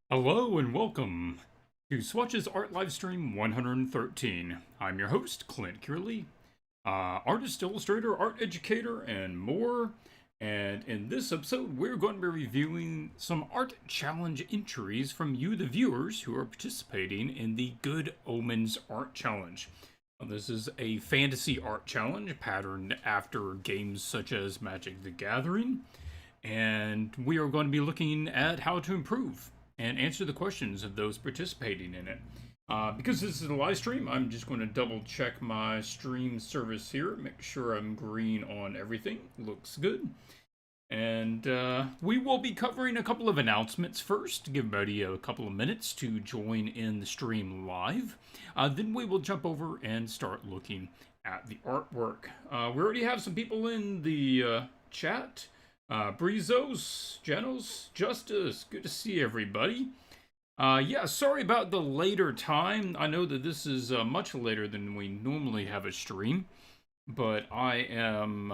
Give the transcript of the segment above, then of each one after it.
Hello and welcome to Swatches Art Livestream 113. I'm your host, Clint Cearley, artist, illustrator, art educator, and more. And in this episode, we're going to be reviewing some art challenge entries from you, the viewers, who are participating in the Good Omens Art Challenge. This is a fantasy art challenge patterned after games such as Magic the Gathering, and we are going to be looking at how to improve and answer the questions of those participating in it. Because this is a live stream, I'm just going to double check my stream service here, make sure I'm green on everything. Looks good. And we will be covering a couple of announcements first, give everybody a couple of minutes to join in the stream live. Then we will jump over and start looking at the artwork. We already have some people in the chat. Brizos, Janos, Justice, good to see everybody. Yeah, sorry about the later time. I know that this is much later than we normally have a stream, but I am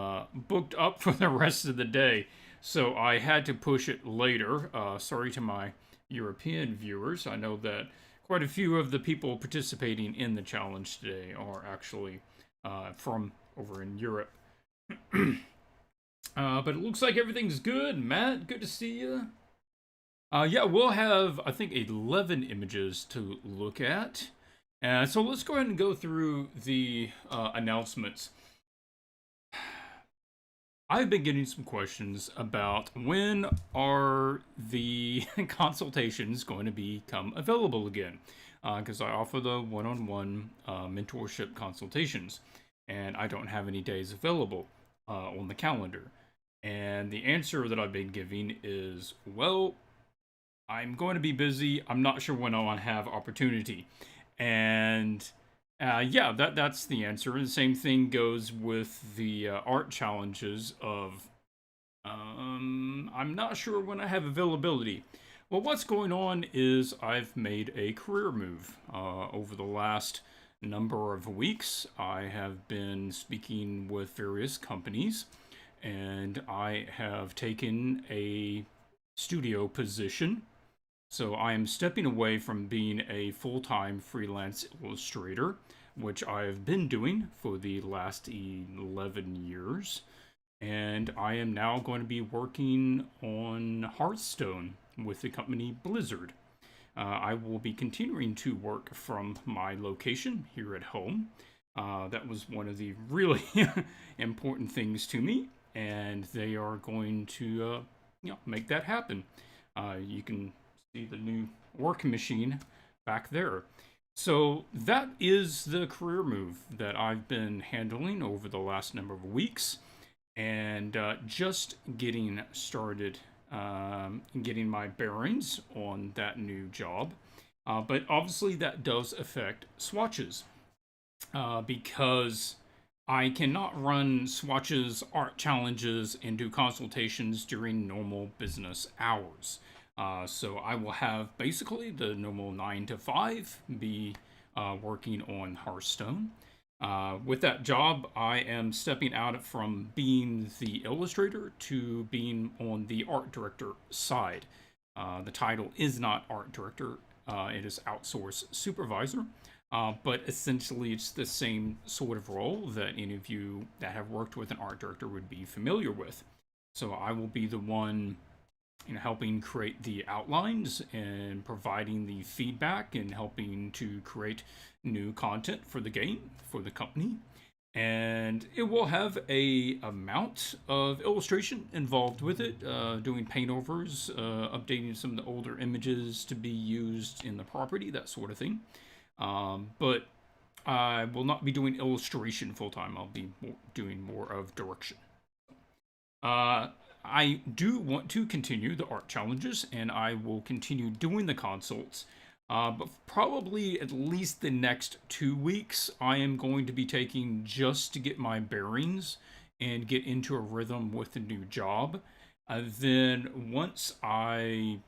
booked up for the rest of the day, so I had to push it later. Sorry to my European viewers. I know that quite a few of the people participating in the challenge today are actually from over in Europe. But it looks like everything's good. Matt, good to see you. Yeah, we'll have, I think, 11 images to look at. So let's go ahead and go through the announcements. I've been getting some questions about when are the consultations going to become available again. Because I offer the one-on-one mentorship consultations, and I don't have any days available on the calendar. And the answer that I've been giving is, well, I'm going to be busy. I'm not sure when I'll have opportunity. And yeah, that's the answer. And the same thing goes with the art challenges of, I'm not sure when I have availability. Well, what's going on is I've made a career move over the last number of weeks. I have been speaking with various companies, and I have taken a studio position. So I am stepping away from being a full-time freelance illustrator, which I have been doing for the last 11 years. And I am now going to be working on Hearthstone with the company Blizzard. I will be continuing to work from my location here at home. That was one of the really important things to me, and they are going to make that happen. You can see the new work machine back there. So that is the career move that I've been handling over the last number of weeks, and just getting started, getting my bearings on that new job. But obviously that does affect Swatches, because I cannot run Swatches art challenges and do consultations during normal business hours. So I will have basically the normal 9 to 5 be working on Hearthstone. With that job, I am stepping out from being the illustrator to being on the art director side. The title is not art director, it is outsource supervisor. But essentially, it's the same sort of role that any of you that have worked with an art director would be familiar with. So I will be the one, helping create the outlines and providing the feedback and helping to create new content for the game, for the company. And it will have a amount of illustration involved with it, doing paint overs, updating some of the older images to be used in the property, that sort of thing. But I will not be doing illustration full time. I'll be doing more of direction. I do want to continue the art challenges, and I will continue doing the consults. But probably at least the next 2 weeks, I am going to be taking just to get my bearings and get into a rhythm with the new job. Then once I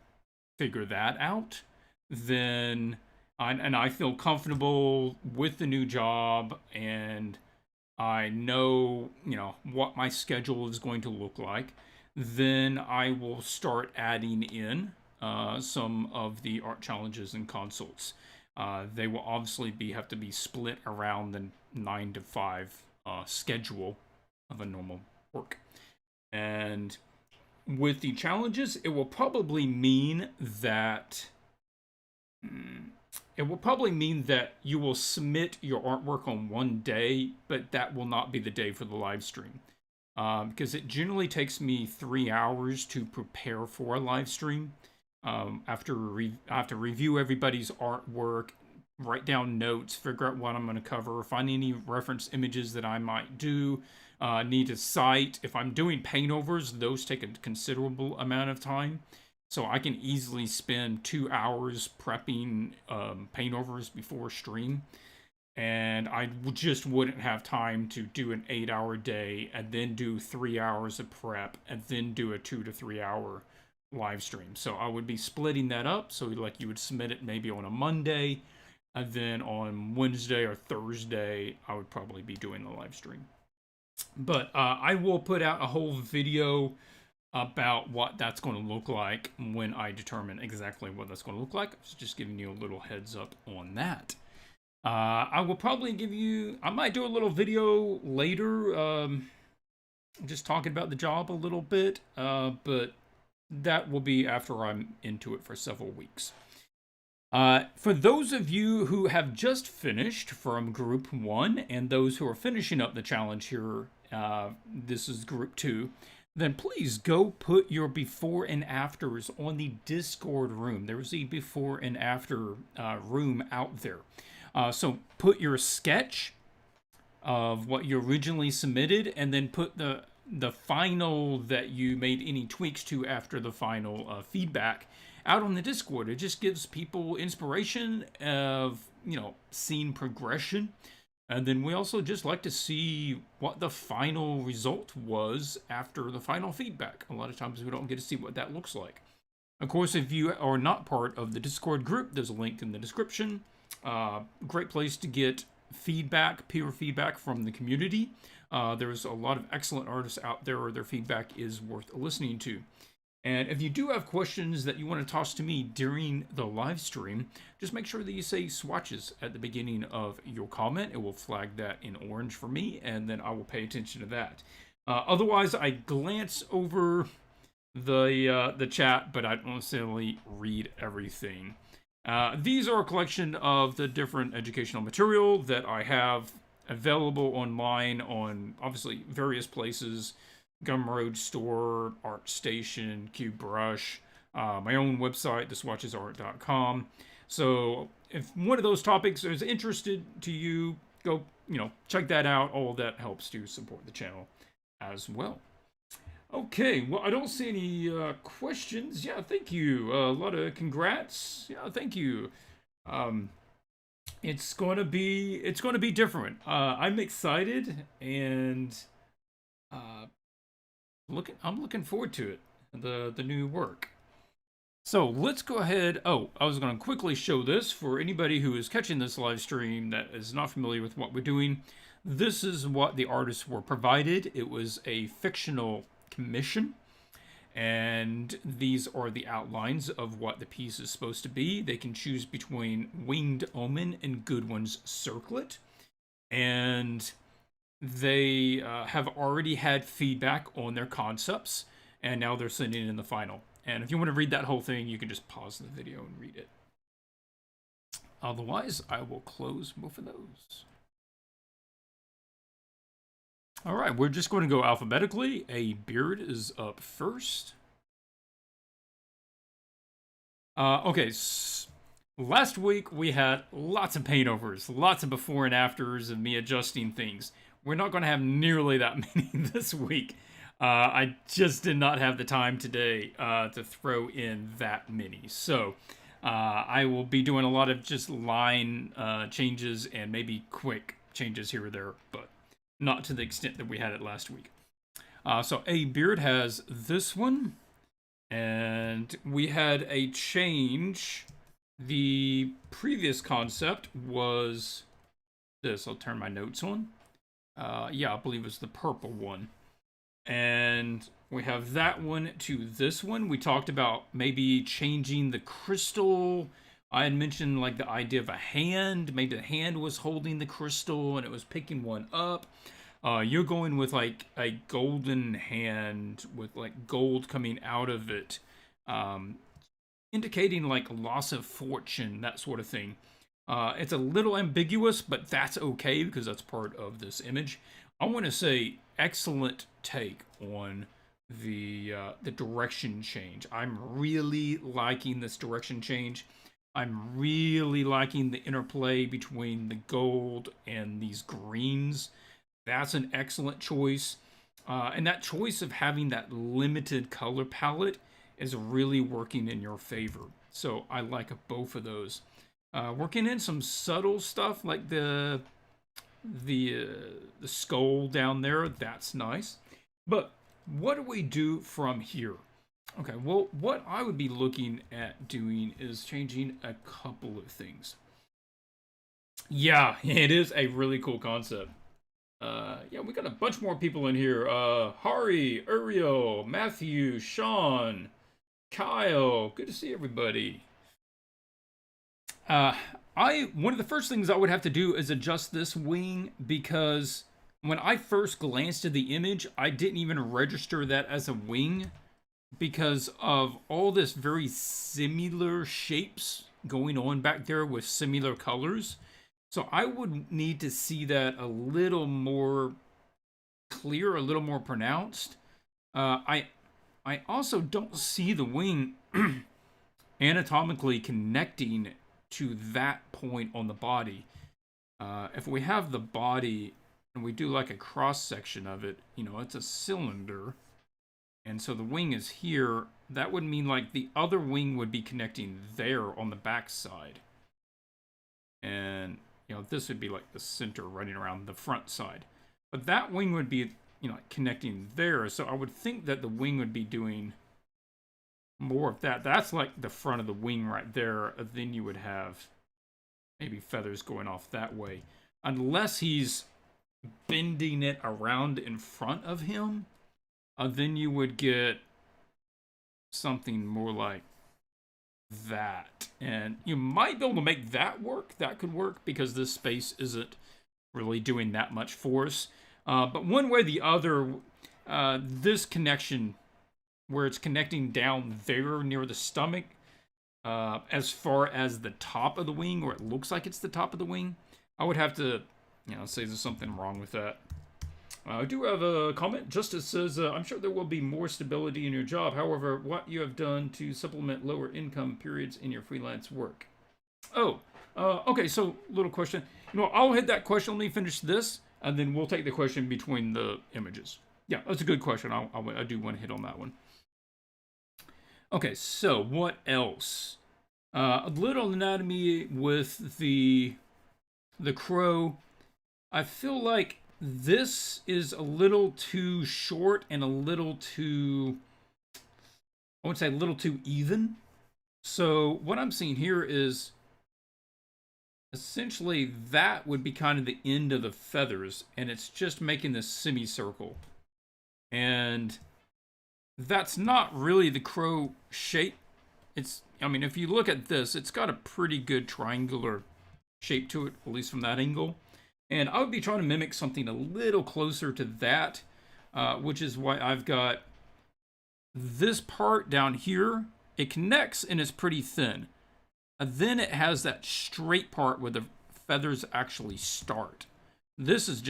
figure that out, then I feel comfortable with the new job, and I know, what my schedule is going to look like, then I will start adding in some of the art challenges and consults. They will obviously have to be split around the 9 to 5 schedule of a normal work. And with the challenges, it will probably mean that you will submit your artwork on one day, but that will not be the day for the live stream. Because it generally takes me 3 hours to prepare for a live stream. I have to review everybody's artwork, write down notes, figure out what I'm going to cover, find any reference images that I might do, need to cite. If I'm doing paint overs, those take a considerable amount of time. So I can easily spend 2 hours prepping paint overs before stream. And I just wouldn't have time to do an 8-hour day and then do 3 hours of prep and then do a 2 to 3 hour live stream. So I would be splitting that up. So like you would submit it maybe on a Monday, and then on Wednesday or Thursday, I would probably be doing the live stream. But I will put out a whole video about what that's going to look like when I determine exactly what that's going to look like. So just giving you a little heads up on that. I will probably I might do a little video later, just talking about the job a little bit, but that will be after I'm into it for several weeks. For those of you who have just finished from Group 1 and those who are finishing up the challenge here, this is Group 2, then please go put your before and afters on the Discord room. There's a before and after room out there. So put your sketch of what you originally submitted and then put the final that you made any tweaks to after the final feedback out on the Discord. It just gives people inspiration of, seeing progression. And then we also just like to see what the final result was after the final feedback. A lot of times we don't get to see what that looks like. Of course, if you are not part of the Discord group, there's a link in the description. Great place to get feedback, peer feedback from the community. There's a lot of excellent artists out there. Their feedback is worth listening to. And if you do have questions that you want to toss to me during the live stream, just make sure that you say Swatches at the beginning of your comment. It will flag that in orange for me, and then I will pay attention to that. Otherwise, I glance over the chat, but I don't necessarily read everything. These are a collection of the different educational material that I have available online on, obviously, various places. Gumroad Store, ArtStation, QBrush, my own website, theswatchesart.com. So if one of those topics is interested to you, go, check that out. All of that helps to support the channel as well. Okay, well, I don't see any questions. Yeah, thank you. A lot of congrats. Yeah, thank you. It's going to be different. I'm excited, and I'm looking forward to it. The new work. So let's go ahead. Oh, I was going to quickly show this for anybody who is catching this live stream that is not familiar with what we're doing. This is what the artists were provided. It was a fictional commission, and these are the outlines of what the piece is supposed to be. They can choose between Winged Omen and Goodwin's Circlet, and they have already had feedback on their concepts, and now they're sending in the final. And if you want to read that whole thing, you can just pause the video and read it. Otherwise, I will close both of those. All right, we're just going to go alphabetically. A Beard is up first. Okay, last week we had lots of paint overs, lots of before and afters of me adjusting things. We're not going to have nearly that many this week. I just did not have the time today to throw in that many. So I will be doing a lot of just line changes and maybe quick changes here or there, but not to the extent that we had it last week. So A Beard has this one, and we had a change. The previous concept was this. I'll turn my notes on. Yeah, I believe it's the purple one. And we have that one to this one. We talked about maybe changing the crystal. I had mentioned like the idea of a hand. Maybe the hand was holding the crystal and it was picking one up. You're going with like a golden hand with like gold coming out of it, um, indicating like loss of fortune, that sort of thing. It's a little ambiguous, but that's okay because that's part of this image. I want to say excellent take on the direction change. I'm really liking this direction change. I'm really liking the interplay between the gold and these greens. That's an excellent choice. And that choice of having that limited color palette is really working in your favor. So I like both of those. Working in some subtle stuff like the skull down there, that's nice. But what do we do from here? Okay, well, what I would be looking at doing is changing a couple of things. Yeah, it is a really cool concept. Yeah, we got a bunch more people in here. Hari, Uriel, Matthew, Sean, Kyle. Good to see everybody. One of the first things I would have to do is adjust this wing because when I first glanced at the image, I didn't even register that as a wing because of all this very similar shapes going on back there with similar colors. So I would need to see that a little more clear, a little more pronounced. I also don't see the wing anatomically connecting to that point on the body. If we have the body and we do like a cross section of it, you know, it's a cylinder, and so the wing is here. That would mean like the other wing would be connecting there on the back side, and you know, this would be like the center running around the front side. But that wing would be, you know, connecting there. So I would think that the wing would be doing more of that. That's like the front of the wing right there. Then you would have maybe feathers going off that way. Unless he's bending it around in front of him, then you would get something more like that. And you might be able to make that work. That could work because this space isn't really doing that much for us. But one way or the other, this connection where it's connecting down there near the stomach, as far as the top of the wing, or it looks like it's the top of the wing, I would have to, you know, say there's something wrong with that. I do have a comment. Justice says, I'm sure there will be more stability in your job. However, what you have done to supplement lower income periods in your freelance work. Oh, okay, so little question. You know, I'll hit that question. Let me finish this, and then we'll take the question between the images. Yeah, that's a good question. I do want to hit on that one. Okay, so what else? A little anatomy with the crow. I feel like this is a little too short and a little too, I would say a little too even. So what I'm seeing here is essentially that would be kind of the end of the feathers, and it's just making this semicircle. And that's not really the crow shape. It's, I mean, if you look at this, it's got a pretty good triangular shape to it, at least from that angle. And I would be trying to mimic something a little closer to that, which is why I've got this part down here. It connects and it's pretty thin. Then it has that straight part where the feathers actually start. This is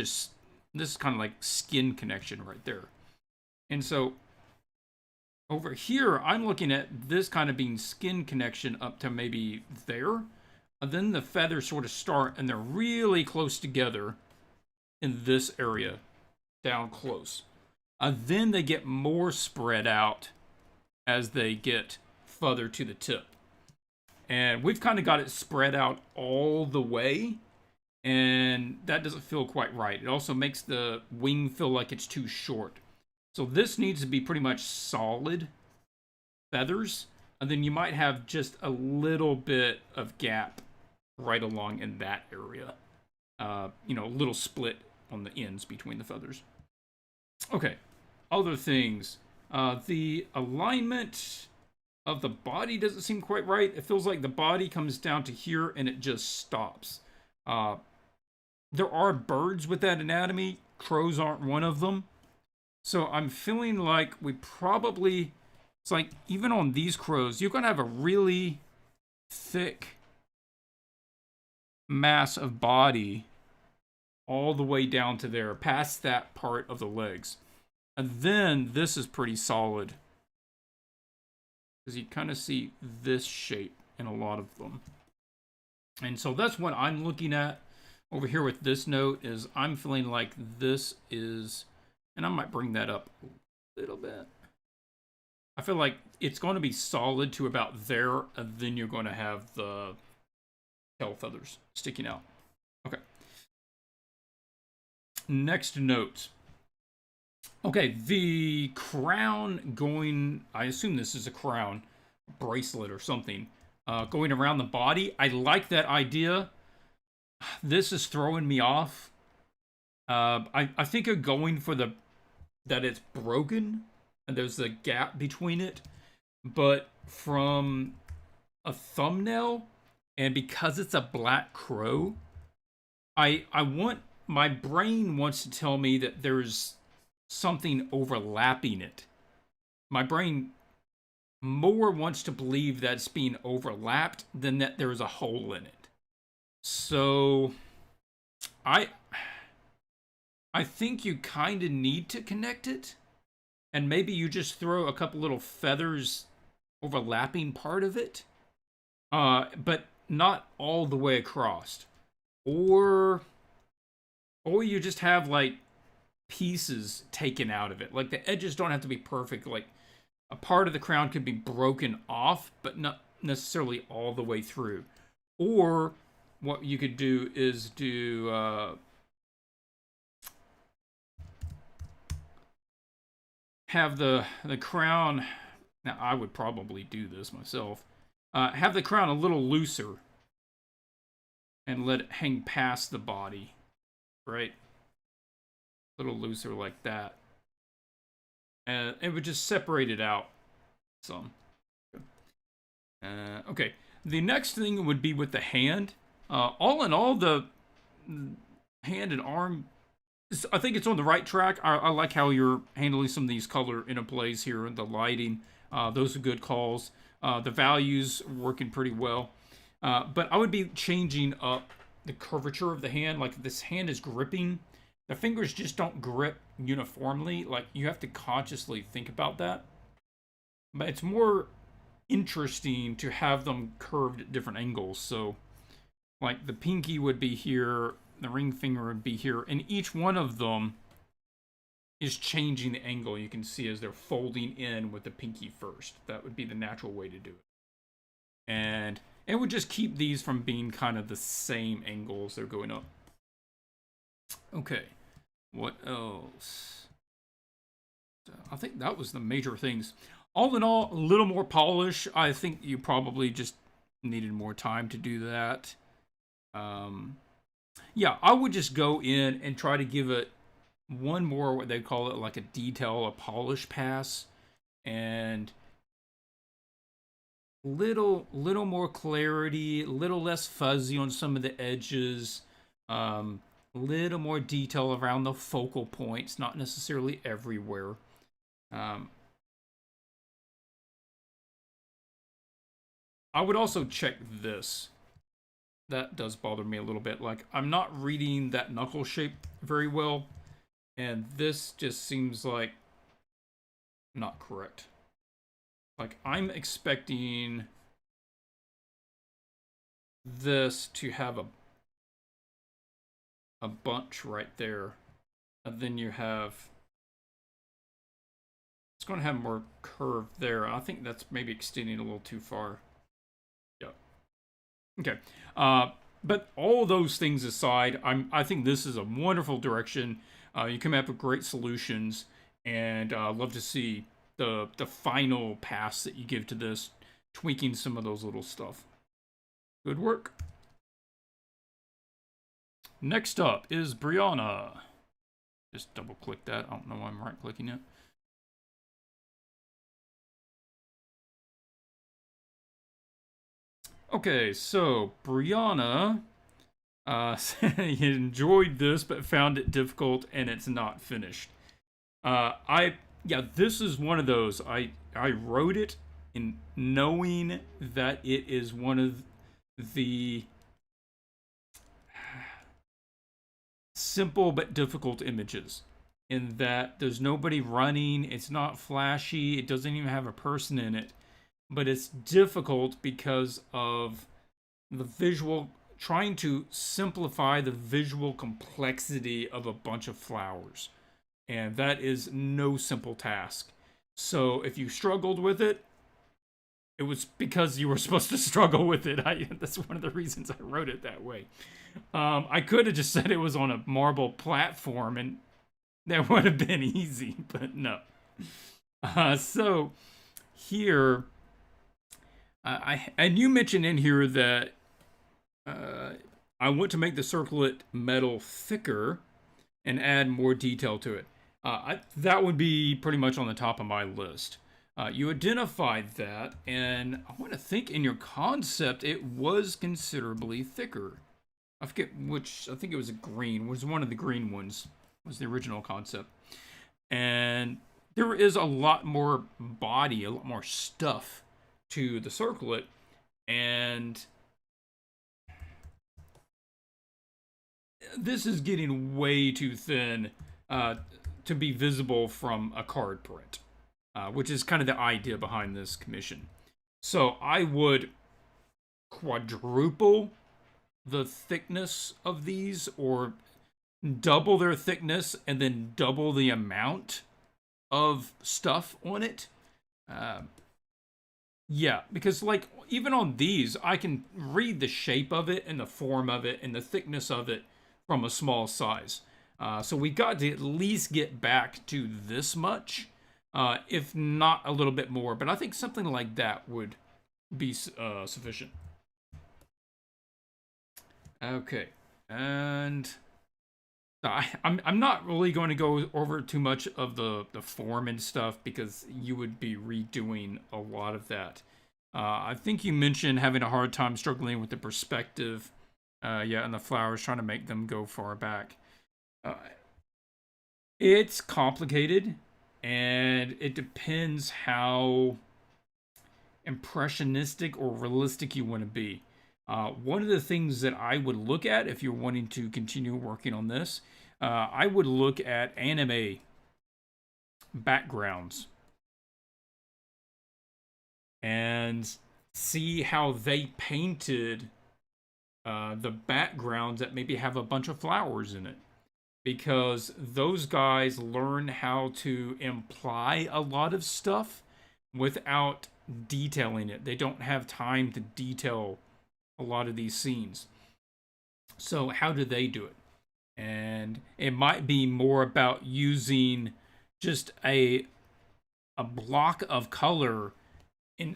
kind of like skin connection right there. And so over here, I'm looking at this kind of being skin connection up to maybe there. And then the feathers sort of start and they're really close together in this area, down close. Then they get more spread out as they get further to the tip. And we've kind of got it spread out all the way, and that doesn't feel quite right. It also makes the wing feel like it's too short. So this needs to be pretty much solid feathers, and then you might have just a little bit of gap right along in that area. You know, a little split on the ends between the feathers. Okay, other things. The alignment of the body doesn't seem quite right. It feels like the body comes down to here and it just stops. Uh, there are birds with that anatomy. Crows aren't one of them. So I'm feeling like we probably, it's like even on these crows, you're going to have a really thick mass of body all the way down to there, past that part of the legs. And then this is pretty solid, because you kind of see this shape in a lot of them. And so that's what I'm looking at over here with this note, is I'm feeling like this is, and I might bring that up a little bit. I feel like it's going to be solid to about there, and then you're going to have the tail feathers sticking out. Okay. Next note. Okay, the crown going, I assume this is a crown, bracelet or something, going around the body. I like that idea. This is throwing me off. I think you're going for that it's broken and there's a gap between it. But from a thumbnail, and because it's a black crow, my brain wants to tell me that there's something overlapping it. My brain more wants to believe that it's being overlapped than that there's a hole in it. So I think you kind of need to connect it, and maybe you just throw a couple little feathers overlapping part of it, but not all the way across. Or you just have like pieces taken out of it. Like the edges don't have to be perfect. Like a part of the crown could be broken off, but not necessarily all the way through. Or what you could do is have the crown. Now I would probably do this myself. Have the crown a little looser and let it hang past the body, right? A little looser like that. And it would just separate it out some. Okay, the next thing would be with the hand. All in all, the hand and arm, I think it's on the right track. I like how you're handling some of these color interplays here and the lighting. Those are good calls. The values working pretty well. But I would be changing up the curvature of the hand. Like if this hand is gripping, the fingers just don't grip uniformly. Like you have to consciously think about that. But it's more interesting to have them curved at different angles. So like the pinky would be here, the ring finger would be here, and each one of them is changing the angle. You can see as they're folding in with the pinky first. That would be the natural way to do it. And it would just keep these from being kind of the same angles they're going up. Okay, what else? I think that was the major things. All in all, a little more polish. I think you probably just needed more time to do that. Yeah, I would just go in and try to give it one more, what they call it, like a detail, a polish pass, and little more clarity, little less fuzzy on some of the edges, little more detail around the focal points, not necessarily everywhere. I would also check this. That does bother me a little bit. Like, I'm not reading that knuckle shape very well, and this just seems like not correct. Like, I'm expecting this to have a bunch right there, and then you have, it's going to have more curve there. I think that's maybe extending a little too far. Yeah. Okay. But all those things aside, I think this is a wonderful direction. You come up with great solutions, and love to see the final pass that you give to this, tweaking some of those little stuff. Good work. Next up is Brianna. Just double click that. I don't know why I'm right clicking it. Okay, so Brianna enjoyed this but found it difficult and it's not finished. Yeah, this is one of those. I wrote it in knowing that it is one of the simple but difficult images. In that there's nobody running, it's not flashy, it doesn't even have a person in it, but it's difficult because of the visual, trying to simplify the visual complexity of a bunch of flowers. And that is no simple task. So if you struggled with it, it was because you were supposed to struggle with it. That's one of the reasons I wrote it that way. I could have just said it was on a marble platform and that would have been easy, but no. So here, and you mentioned in here that I want to make the circlet metal thicker and add more detail to it. That would be pretty much on the top of my list. You identified that, and I want to think in your concept it was considerably thicker. I forget which, I think it was a green, was one of the green ones, was the original concept. And there is a lot more body, a lot more stuff to the circlet, and this is getting way too thin to be visible from a card print, which is kind of the idea behind this commission. So I would quadruple the thickness of these, or double their thickness and then double the amount of stuff on it. Yeah, because like even on these, I can read the shape of it and the form of it and the thickness of it from a small size. So we got to at least get back to this much, if not a little bit more. But I think something like that would be sufficient. Okay, and I'm not really going to go over too much of the form and stuff because you would be redoing a lot of that. I think you mentioned having a hard time struggling with the perspective, yeah, and the flowers, trying to make them go far back. It's complicated, and it depends how impressionistic or realistic you want to be. One of the things that I would look at if you're wanting to continue working on this, I would look at anime backgrounds and see how they painted the backgrounds that maybe have a bunch of flowers in it. Because those guys learn how to imply a lot of stuff without detailing it. They don't have time to detail a lot of these scenes. So how do they do it? And it might be more about using just a block of color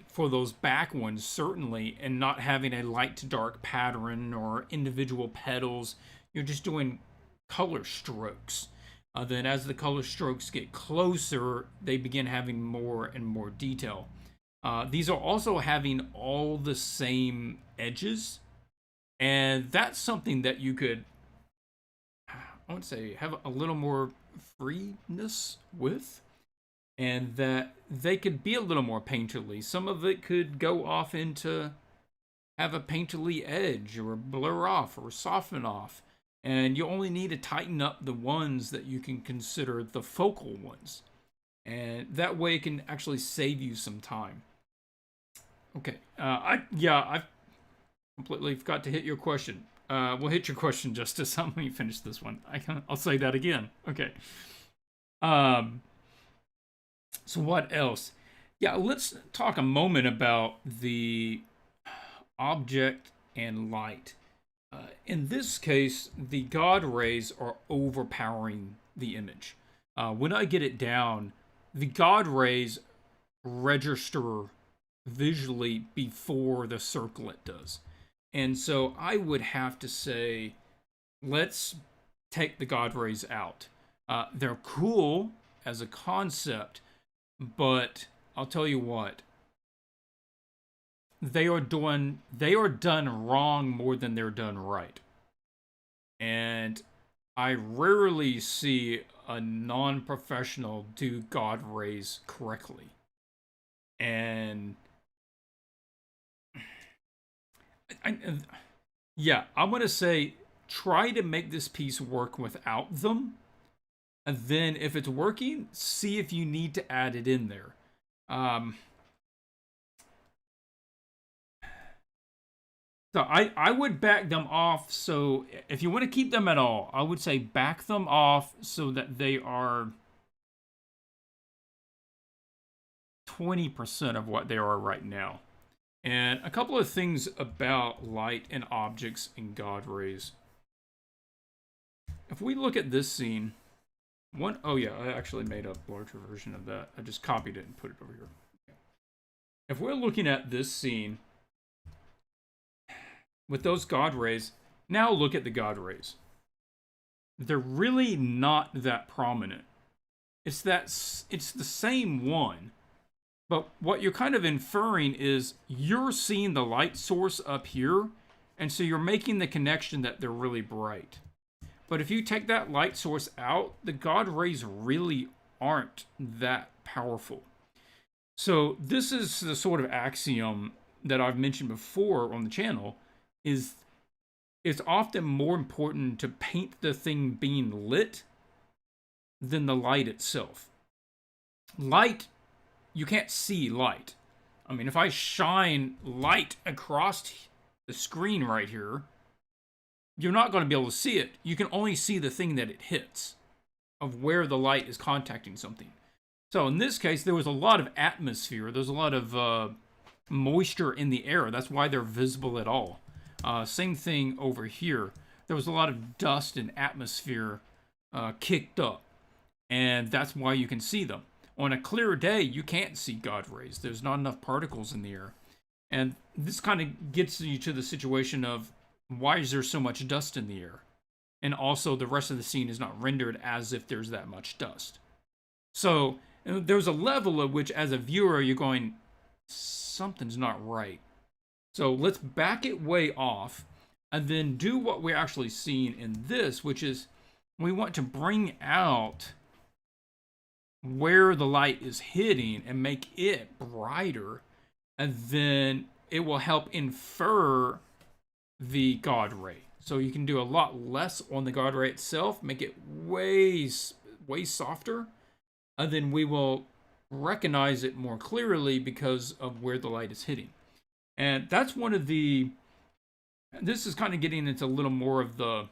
for those back ones, certainly, and not having a light to dark pattern or individual petals. You're just doing color strokes. Then as the color strokes get closer, they begin having more and more detail. These are also having all the same edges, and that's something that you could, I would say, have a little more freeness with, and that they could be a little more painterly. Some of it could go off into have a painterly edge, or blur off, or soften off, and you only need to tighten up the ones that you can consider the focal ones, and that way it can actually save you some time. Okay, I've completely forgot to hit your question. We'll hit your question, Justice. Let me finish this one. I'll say that again. Okay. So what else? Yeah, let's talk a moment about the object and light. In this case, the God rays are overpowering the image. When I get it down, the God rays register visually before the circlet does. And so I would have to say, let's take the God rays out. They're cool as a concept, but I'll tell you what, they are done wrong more than they're done right. And I rarely see a non-professional do God rays correctly. And yeah, I'm gonna say try to make this piece work without them, and then if it's working, see if you need to add it in there. So I would back them off. So if you want to keep them at all, I would say back them off so that they are 20% of what they are right now. And a couple of things about light and objects in God rays. If we look at this scene, oh yeah, I actually made a larger version of that. I just copied it and put it over here. If we're looking at this scene with those God rays, now look at the God rays. They're really not that prominent. It's the same one, but what you're kind of inferring is you're seeing the light source up here, and so you're making the connection that they're really bright. But if you take that light source out, the God rays really aren't that powerful. So this is the sort of axiom that I've mentioned before on the channel, is it's often more important to paint the thing being lit than the light itself. Light, you can't see light. I mean, if I shine light across the screen right here, you're not going to be able to see it. You can only see the thing that it hits, of where the light is contacting something. So in this case, there was a lot of atmosphere. There's a lot of moisture in the air. That's why they're visible at all. Same thing over here. There was a lot of dust and atmosphere kicked up, and that's why you can see them. On a clear day, you can't see God rays. There's not enough particles in the air. And this kind of gets you to the situation of, why is there so much dust in the air? And also, the rest of the scene is not rendered as if there's that much dust. So, there's a level at which, as a viewer, you're going, something's not right. So, let's back it way off, and then do what we're actually seeing in this, which is, we want to bring out where the light is hitting and make it brighter, and then it will help infer the God ray. So you can do a lot less on the God ray itself, make it way softer, and then we will recognize it more clearly because of where the light is hitting. And that's one of the, this is kind of getting into a little more of the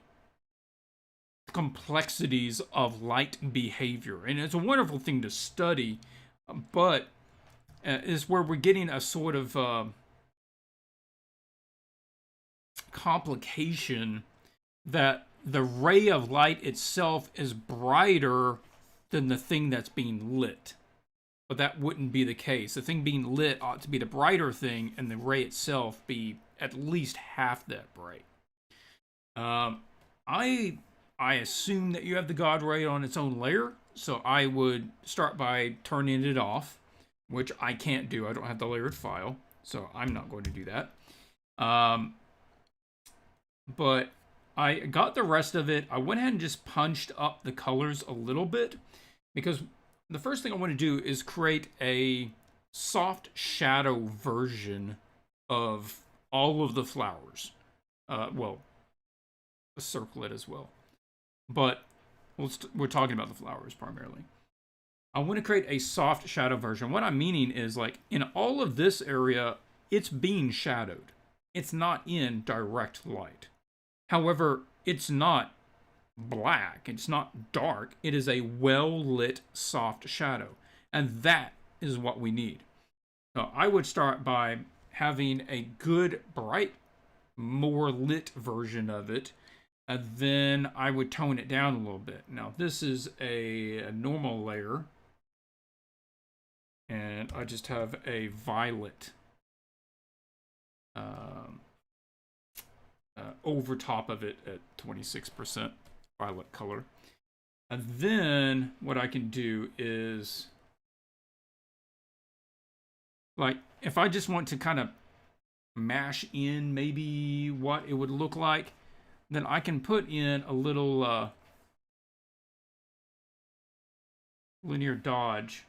complexities of light behavior. And it's a wonderful thing to study, but is where we're getting a sort of complication that the ray of light itself is brighter than the thing that's being lit. But that wouldn't be the case. The thing being lit ought to be the brighter thing, and the ray itself be at least half that bright. I assume that you have the God ray on its own layer, so I would start by turning it off, which I can't do. I don't have the layered file, so I'm not going to do that. But I got the rest of it. I went ahead and just punched up the colors a little bit, because the first thing I want to do is create a soft shadow version of all of the flowers. Well, a circlet as well. But we're talking about the flowers primarily. I want to create a soft shadow version. What I'm meaning is, like, in all of this area, it's being shadowed. It's not in direct light. However, it's not black. It's not dark. It is a well-lit soft shadow. And that is what we need. So I would start by having a good, bright, more lit version of it. And then I would tone it down a little bit. Now, this is a normal layer. And I just have a violet over top of it at 26% violet color. And then what I can do is, like, if I just want to kind of mash in maybe what it would look like, then I can put in a little linear dodge.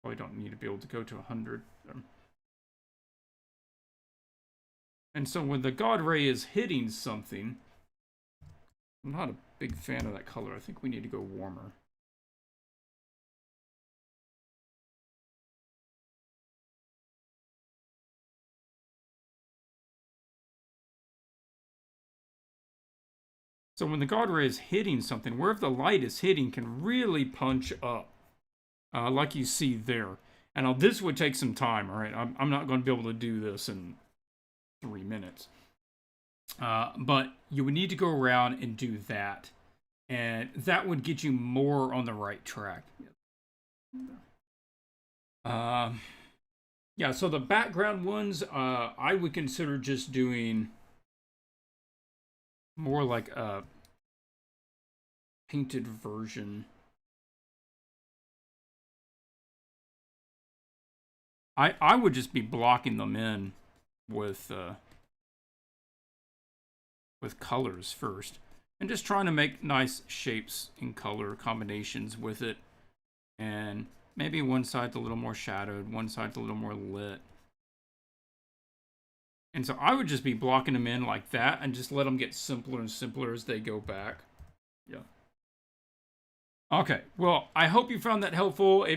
Probably don't need to be able to go to 100. And so when the God Ray is hitting something, I'm not a big fan of that color. I think we need to go warmer. So when the God Ray is hitting something, wherever the light is hitting can really punch up, like you see there. And now this would take some time, all right? I'm not going to be able to do this in 3 minutes. But you would need to go around and do that. And that would get you more on the right track. Yeah, so the background ones, I would consider just doing more like a painted version. I would just be blocking them in with colors first, and just trying to make nice shapes and color combinations with it. And maybe one side's a little more shadowed, one side's a little more lit. And so I would just be blocking them in like that and just let them get simpler and simpler as they go back. Yeah. Okay, well, I hope you found that helpful.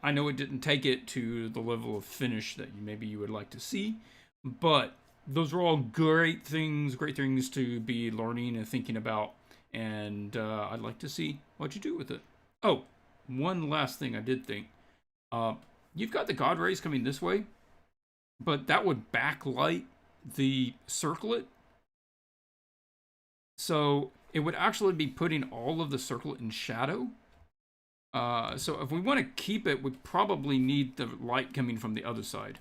I know it didn't take it to the level of finish that maybe you would like to see, but those are all great things to be learning and thinking about, and I'd like to see what you do with it. Oh, one last thing I did think. You've got the God rays coming this way, but that would backlight the circlet. So it would actually be putting all of the circlet in shadow. So if we want to keep it, we probably need the light coming from the other side,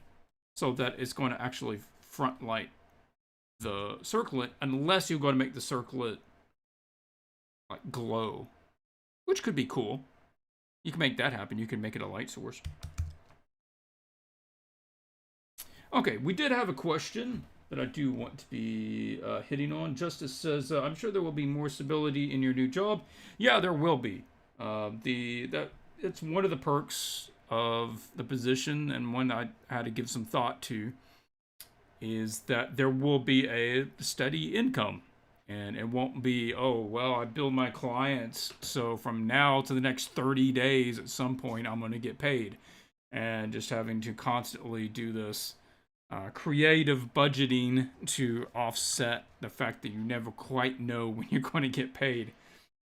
so that it's going to actually front light the circlet, unless you're going to make the circlet like glow, which could be cool. You can make that happen. You can make it a light source. Okay, we did have a question that I do want to be hitting on. Justice says, I'm sure there will be more stability in your new job. Yeah, there will be. It's one of the perks of the position, and one I had to give some thought to, is that there will be a steady income. And it won't be, oh, well, I bill my clients, so from now to the next 30 days, at some point, I'm going to get paid. And just having to constantly do this creative budgeting to offset the fact that you never quite know when you're going to get paid.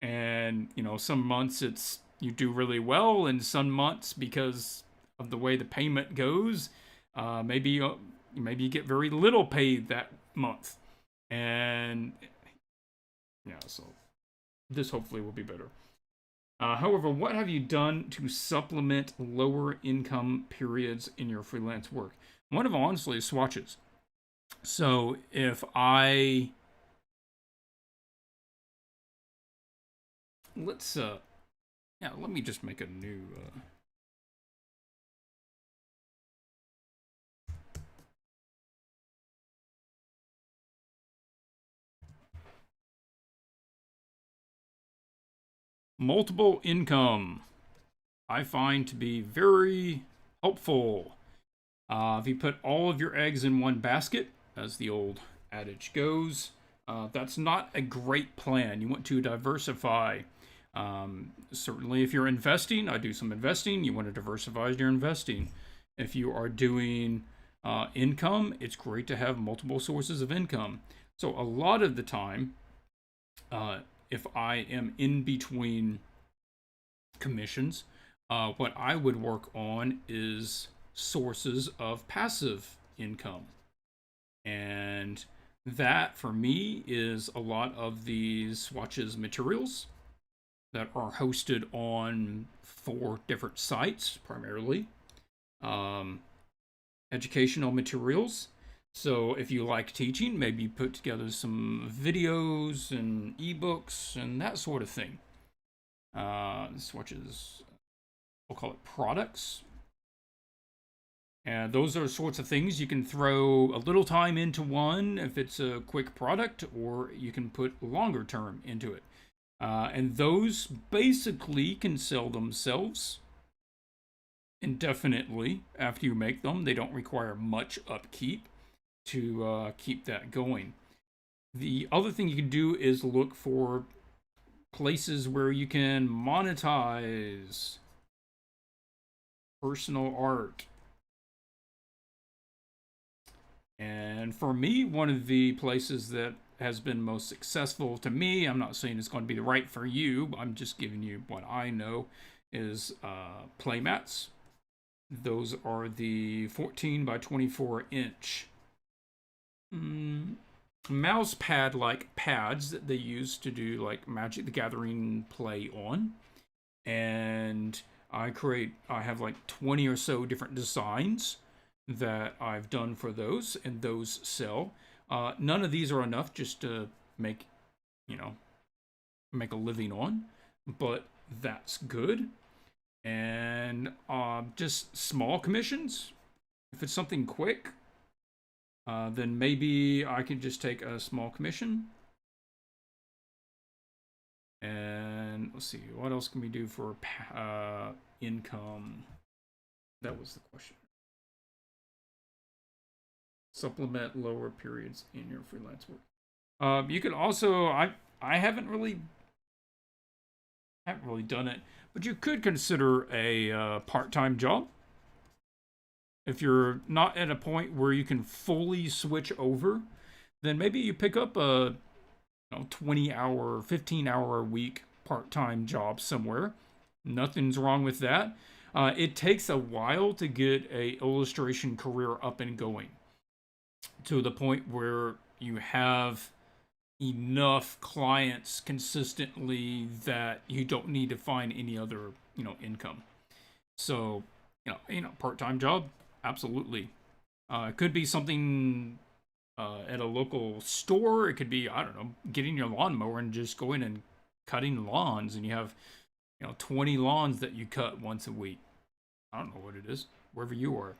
And, you know, some months you do really well, and some months, because of the way the payment goes, maybe you get very little paid that month. And yeah, so this hopefully will be better. However, what have you done to supplement lower income periods in your freelance work? One of them, honestly, is swatches. So if let me just make a new multiple income. I find to be very helpful. If you put all of your eggs in one basket, as the old adage goes, that's not a great plan. You want to diversify. Certainly, if you're investing, I do some investing. You want to diversify your investing. If you are doing income, it's great to have multiple sources of income. So a lot of the time, if I am in between commissions, what I would work on is sources of passive income. And that, for me, is a lot of these Swatches materials that are hosted on 4 different sites, primarily. Educational materials. So if you like teaching, maybe put together some videos and ebooks and that sort of thing. Swatches, we'll call it products. And those are sorts of things you can throw a little time into one if it's a quick product, or you can put longer term into it. And those basically can sell themselves indefinitely after you make them. They don't require much upkeep to keep that going. The other thing you can do is look for places where you can monetize personal art. And for me, one of the places that has been most successful to me, I'm not saying it's going to be the right for you, but I'm just giving you what I know, is playmats. Those are the 14 by 24 inch mouse pad like pads that they use to do like Magic the Gathering play on. And I have like 20 or so different designs that I've done for those, and those sell. None of these are enough just to make, make a living on, but that's good. And just small commissions. If it's something quick, then maybe I can just take a small commission. And let's see, what else can we do for income? That was the question. Supplement lower periods in your freelance work. You could also, I haven't really done it, but you could consider a part-time job. If you're not at a point where you can fully switch over, then maybe you pick up a 20-hour, 15-hour a week part-time job somewhere. Nothing's wrong with that. It takes a while to get a illustration career up and going to the point where you have enough clients consistently that you don't need to find any other income. So part-time job, absolutely. It could be something at a local store. It could be, I don't know, getting your lawnmower and just going and cutting lawns, and you have 20 lawns that you cut once a week. I don't know what it is, wherever you are.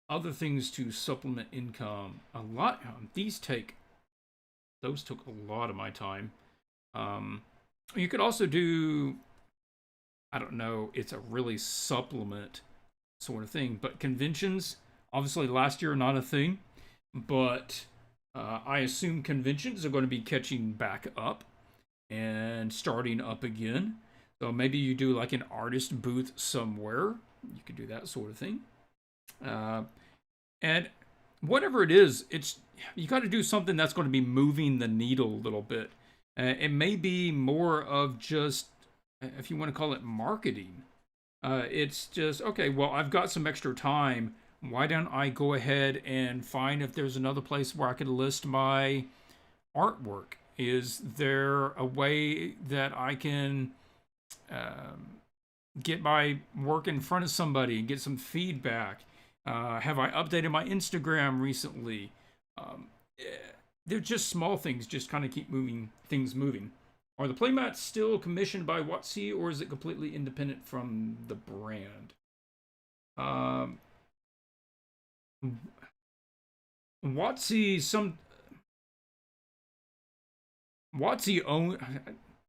Other things to supplement income, a lot. Those took a lot of my time. You could also do, I don't know, it's a really supplement sort of thing, but conventions, obviously last year not a thing, but I assume conventions are going to be catching back up and starting up again. So maybe you do like an artist booth somewhere. You could do that sort of thing. And whatever it is, you got to do something that's going to be moving the needle a little bit. It may be more of just, if you want to call it marketing. It's just, okay, well, I've got some extra time. Why don't I go ahead and find if there's another place where I could list my artwork? Is there a way that I can get my work in front of somebody and get some feedback? Have I updated my Instagram recently? They're just small things, just kind of keep things moving. Are the playmats still commissioned by Watsy, or is it completely independent from the brand? Watsy own.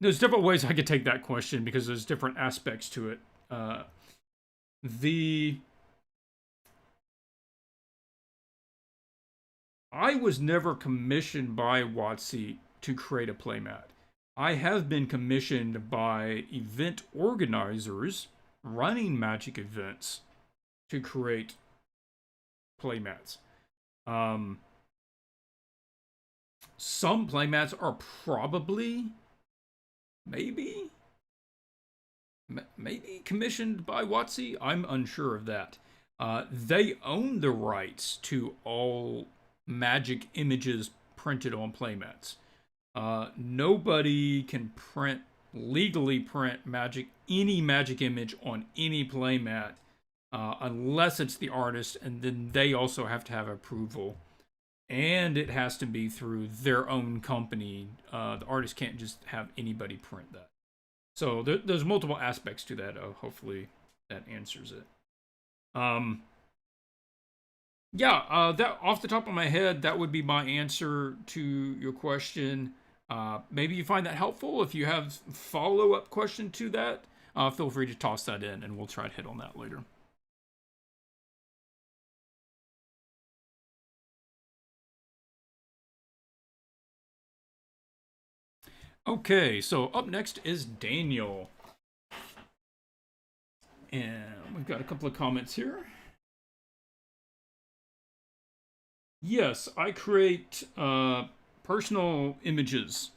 There's different ways I could take that question because there's different aspects to it. I was never commissioned by Watsy to create a playmat. I have been commissioned by event organizers running Magic events to create playmats. Some playmats are probably, maybe commissioned by Watsy. I'm unsure of that. They own the rights to all Magic images printed on playmats. Nobody can legally print any Magic image on any playmat unless it's the artist, and then they also have to have approval. And it has to be through their own company. The artist can't just have anybody print that. So there's multiple aspects to that. Hopefully that answers it. Um, yeah, that off the top of my head, that would be my answer to your question. Maybe you find that helpful. If you have follow-up question to that, feel free to toss that in, and we'll try to hit on that later. Okay, so up next is Daniel, and we've got a couple of comments here. Yes, I create personal images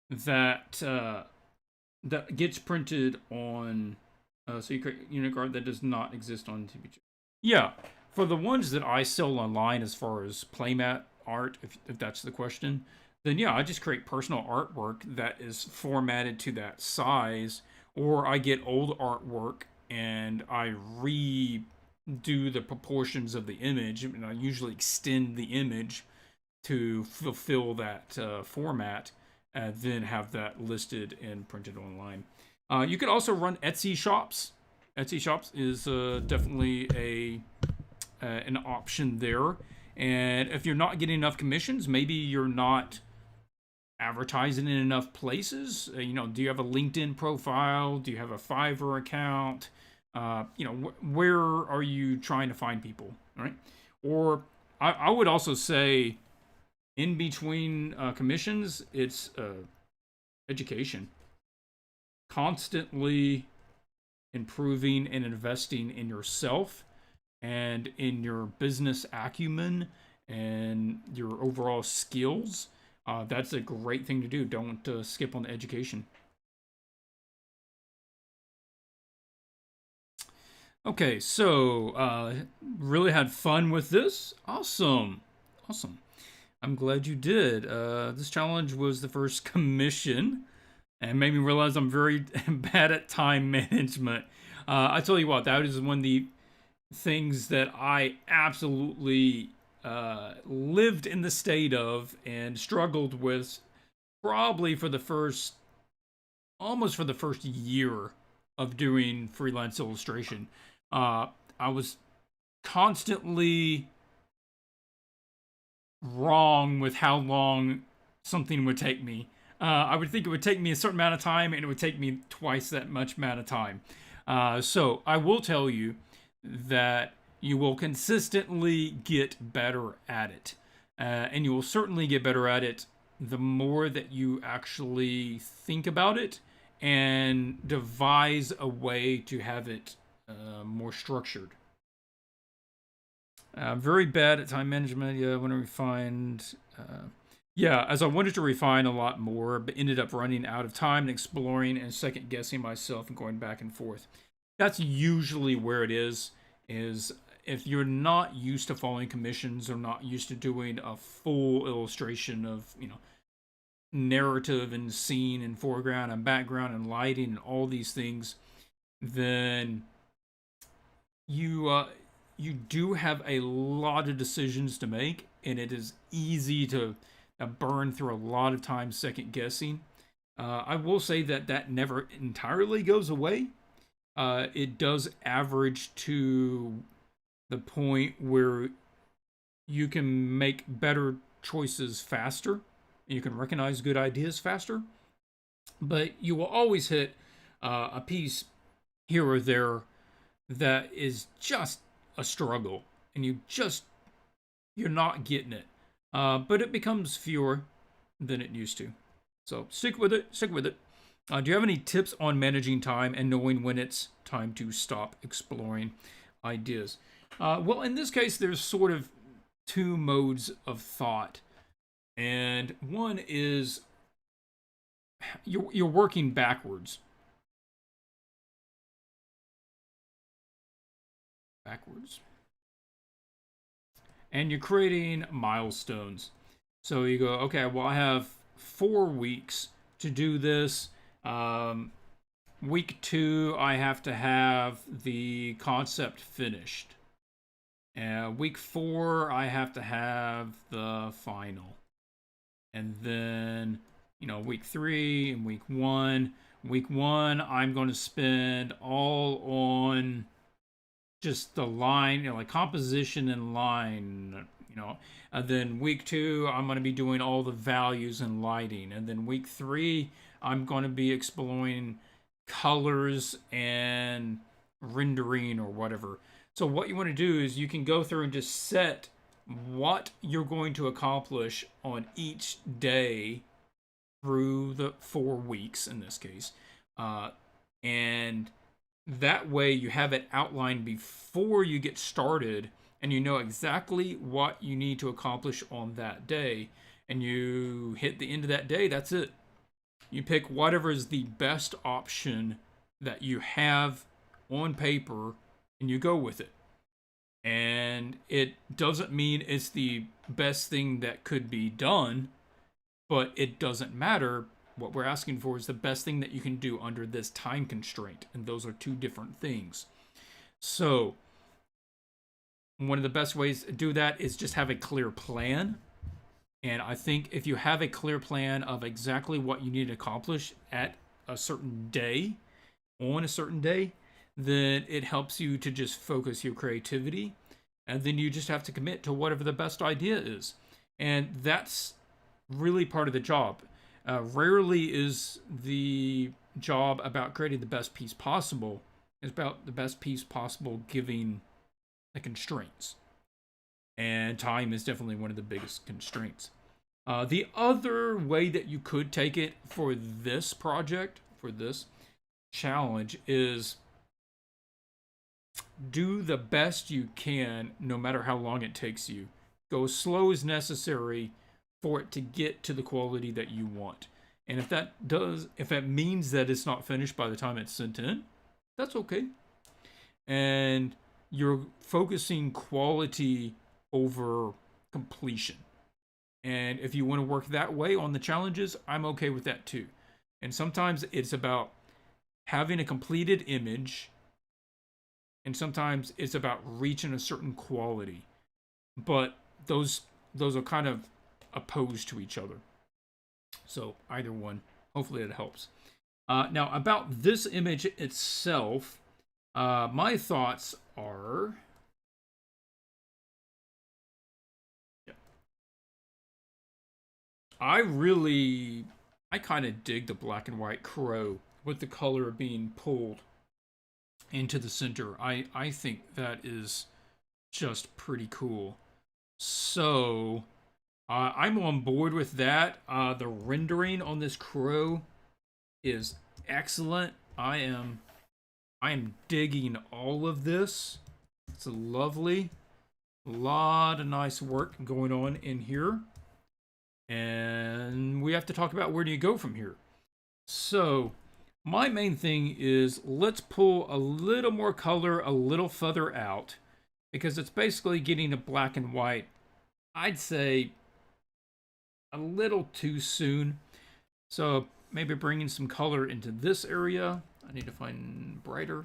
that that gets printed on. So you create a unit card that does not exist on TPG. Yeah, for the ones that I sell online, as far as playmat art, if that's the question, then yeah, I just create personal artwork that is formatted to that size, or I get old artwork and I redo the proportions of the image, and I usually extend the image to fulfill that format, and then have that listed and printed online. You could also run Etsy shops. Etsy shops is definitely a an option there. And if you're not getting enough commissions, maybe you're not advertising in enough places. Do you have a LinkedIn profile? Do you have a Fiverr account? Where are you trying to find people, right? Or I would also say, in between commissions, it's education. Constantly improving and investing in yourself and in your business acumen and your overall skills. That's a great thing to do. Don't skip on the education. Okay, so really had fun with this. Awesome. Awesome. I'm glad you did. This challenge was the first commission and made me realize I'm very bad at time management. I tell you what, that is one of the things that I absolutely lived in the state of and struggled with probably for the first, almost for the first year of doing freelance illustration. I was constantly wrong with how long something would take me. I would think it would take me a certain amount of time, and it would take me twice that much amount of time. So I will tell you that you will consistently get better at it. And you will certainly get better at it the more that you actually think about it and devise a way to have it more structured. Very bad at time management. Yeah, I want to refine. Yeah, as I wanted to refine a lot more, but ended up running out of time and exploring and second guessing myself and going back and forth. That's usually where it is. Is if you're not used to following commissions or not used to doing a full illustration of narrative and scene and foreground and background and lighting and all these things, then you do have a lot of decisions to make, and it is easy to burn through a lot of time second guessing. I will say that that never entirely goes away. It does average to the point where you can make better choices faster. You can recognize good ideas faster, but you will always hit a piece here or there that is just a struggle, and you're not getting it. But it becomes fewer than it used to. So stick with it. Stick with it. Do you have any tips on managing time and knowing when it's time to stop exploring ideas? Well, in this case, there's sort of two modes of thought, and one is you're working backwards. Backwards. And you're creating milestones. So you go, okay, well, I have 4 weeks to do this. Week 2, I have to have the concept finished. Week 4, I have to have the final. And then, week 3 and week 1. Week 1, I'm going to spend all on just the line, like composition and line, And then week 2, I'm going to be doing all the values and lighting. And then week 3, I'm going to be exploring colors and rendering or whatever. So what you want to do is you can go through and just set what you're going to accomplish on each day through the 4 weeks in this case. And that way you have it outlined before you get started, and you know exactly what you need to accomplish on that day. And you hit the end of that day, that's it. You pick whatever is the best option that you have on paper and you go with it. And it doesn't mean it's the best thing that could be done, but it doesn't matter. What we're asking for is the best thing that you can do under this time constraint, and those are two different things. So one of the best ways to do that is just have a clear plan. And I think if you have a clear plan of exactly what you need to accomplish at a certain day, on a certain day, then it helps you to just focus your creativity. And then you just have to commit to whatever the best idea is. And that's really part of the job. Rarely is the job about creating the best piece possible. It's about the best piece possible given the constraints. And time is definitely one of the biggest constraints. The other way that you could take it for this project, for this challenge, is do the best you can no matter how long it takes you. Go as slow as necessary for it to get to the quality that you want. And if that means that it's not finished by the time it's sent in, that's okay. And you're focusing quality over completion. And if you want to work that way on the challenges, I'm okay with that too. And sometimes it's about having a completed image, and sometimes it's about reaching a certain quality. But those are kind of opposed to each other. So either one, hopefully it helps. Now about this image itself, my thoughts are, I kind of dig the black and white crow with the color being pulled into the center. I think that is just pretty cool. So I'm on board with that. The rendering on this crow is excellent. I am digging all of this. It's lovely. A lot of nice work going on in here. And we have to talk about where do you go from here. So my main thing is let's pull a little more color a little further out, because it's basically getting a black and white, I'd say, a little too soon. So maybe bringing some color into this area. I need to find brighter.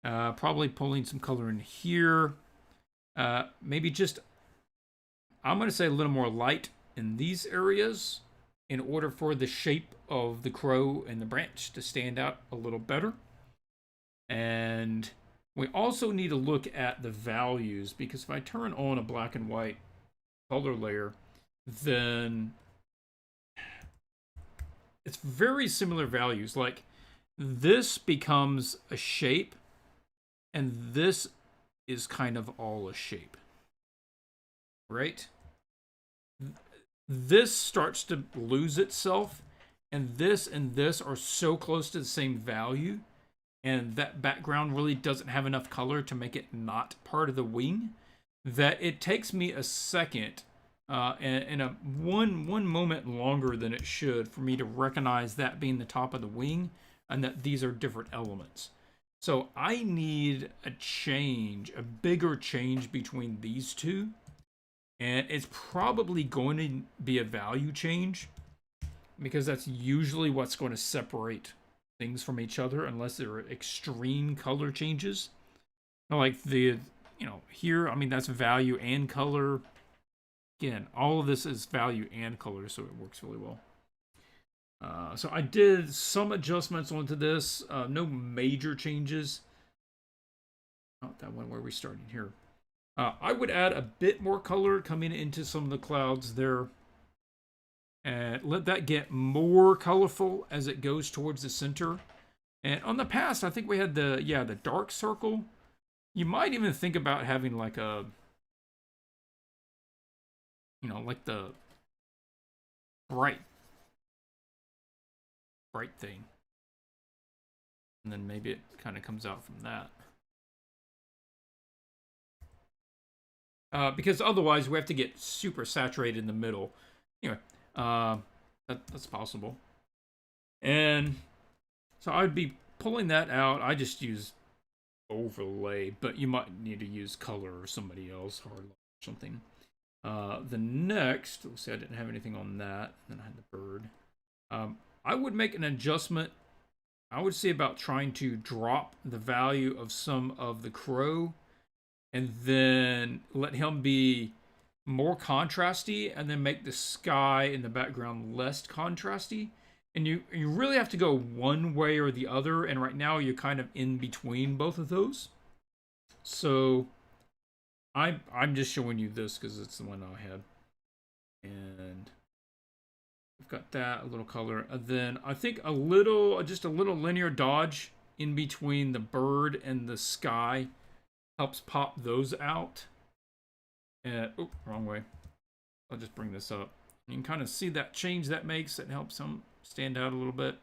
Probably pulling some color in here. Maybe just, I'm going to say a little more light in these areas in order for the shape of the crow and the branch to stand out a little better. And we also need to look at the values, because if I turn on a black and white color layer, then it's very similar values. Like this becomes a shape, and this is kind of all a shape, right? This starts to lose itself, and this are so close to the same value, and that background really doesn't have enough color to make it not part of the wing, that it takes me a second and a one moment longer than it should for me to recognize that being the top of the wing and that these are different elements. So I need a change, a bigger change between these two. And it's probably going to be a value change, because that's usually what's going to separate things from each other, unless there are extreme color changes. Like here, I mean, that's value and color. Again, all of this is value and color, so it works really well. So I did some adjustments onto this, no major changes. Not that one where we started here. I would add a bit more color coming into some of the clouds there. And let that get more colorful as it goes towards the center. And on the past, I think we had the dark circle. You might even think about having like a, like the bright thing. And then maybe it kind of comes out from that. Because otherwise we have to get super saturated in the middle. Anyway, that's possible. And so I'd be pulling that out. I just use overlay, but you might need to use color or somebody else or something. The next, let's see, I didn't have anything on that. Then I had the bird. I would make an adjustment. I would see about trying to drop the value of some of the crow and then let him be more contrasty and then make the sky in the background less contrasty. And you really have to go one way or the other, and right now you're kind of in between both of those. So I'm just showing you this because it's the one I had. And we've got that, a little color. And then I think just a little linear dodge in between the bird and the sky helps pop those out. And, oh, wrong way. I'll just bring this up. You can kind of see that change that makes. It helps them stand out a little bit.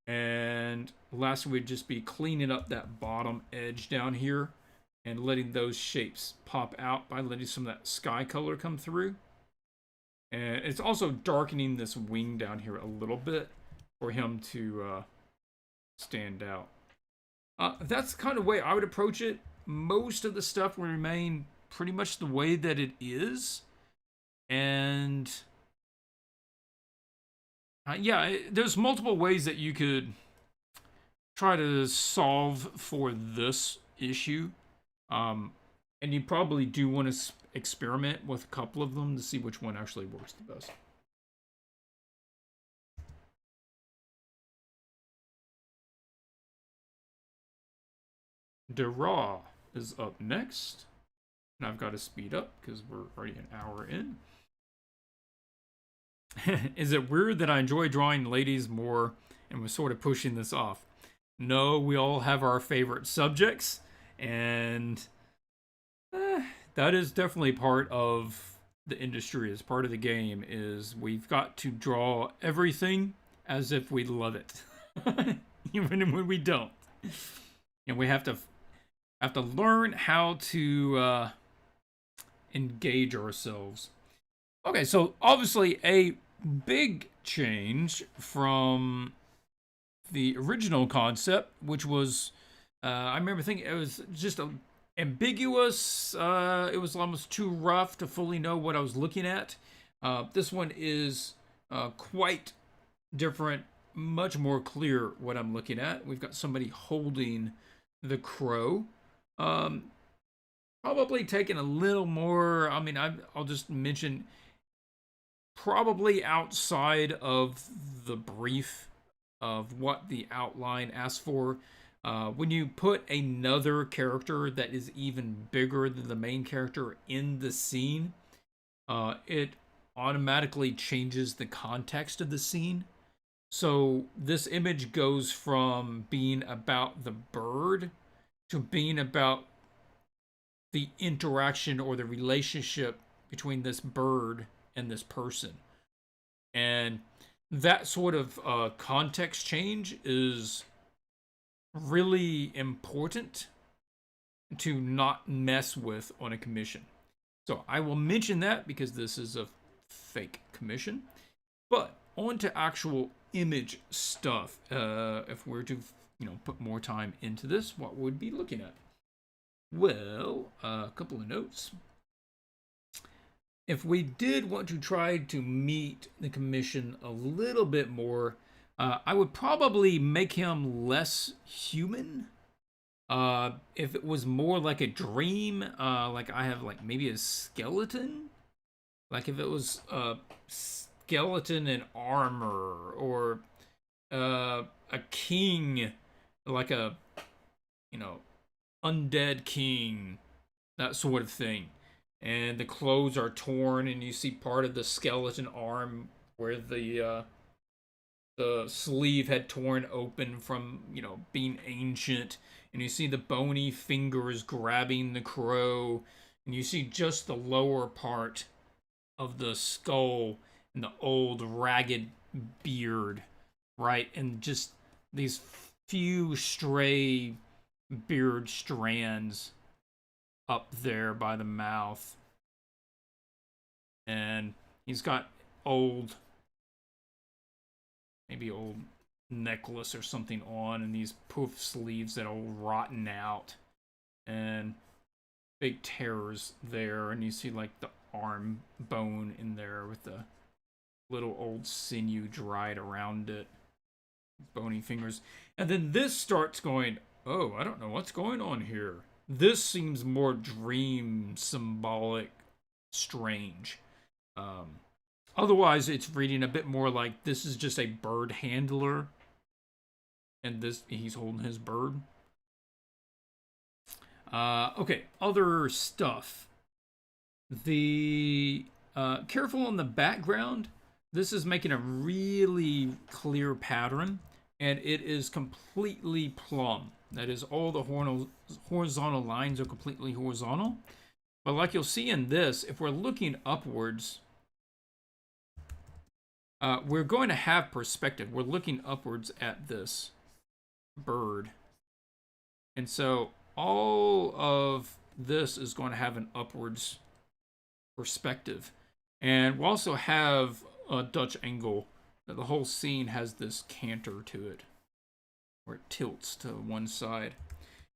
And last would just be cleaning up that bottom edge down here and letting those shapes pop out by letting some of that sky color come through. And it's also darkening this wing down here a little bit for him to stand out. That's the kind of way I would approach it. Most of the stuff will remain pretty much the way that it is. And yeah, there's multiple ways that you could try to solve for this issue. And you probably do want to experiment with a couple of them to see which one actually works the best. Dara is up next. And I've got to speed up because we're already an hour in. Is it weird that I enjoy drawing ladies more and was sort of pushing this off? No, we all have our favorite subjects, and that is definitely part of the industry, as part of the game, is we've got to draw everything as if we love it, even when we don't. And we have to learn how to engage ourselves. Okay, so obviously a big change from the original concept, which was, I remember thinking it was just ambiguous. It was almost too rough to fully know what I was looking at. This one is quite different, much more clear what I'm looking at. We've got somebody holding the crow. Probably taking a little more, I mean, I'll just mention, probably outside of the brief of what the outline asks for. When you put another character that is even bigger than the main character in the scene, it automatically changes the context of the scene. So this image goes from being about the bird to being about the interaction or the relationship between this bird and this person. And that sort of context change is really important to not mess with on a commission. So I will mention that because this is a fake commission. But on to actual image stuff. If we're to, put more time into this, what would we be looking at? Well, a couple of notes. If we did want to try to meet the commission a little bit more, I would probably make him less human. If it was more like a dream, like I have like maybe a skeleton. Like if it was a skeleton in armor, or a king, like a, undead king, that sort of thing. And the clothes are torn, and you see part of the skeleton arm where the sleeve had torn open from, being ancient. And you see the bony fingers grabbing the crow, and you see just the lower part of the skull and the old ragged beard, right? And just these few stray beard strands up there by the mouth. And he's got maybe old necklace or something on, and these poof sleeves that are all rotten out, and big tears there. And you see like the arm bone in there with the little old sinew dried around it, bony fingers. And then this starts going, oh, I don't know what's going on here. This seems more dream symbolic, strange. Otherwise, it's reading a bit more like this is just a bird handler, and he's holding his bird. Okay, other stuff. The careful on the background. This is making a really clear pattern, and it is completely plumb. That is, all the horizontal lines are completely horizontal. But like you'll see in this, if we're looking upwards, we're going to have perspective. We're looking upwards at this bird. And so all of this is going to have an upwards perspective. And we'll also have a Dutch angle. The whole scene has this canter to it, where it tilts to one side.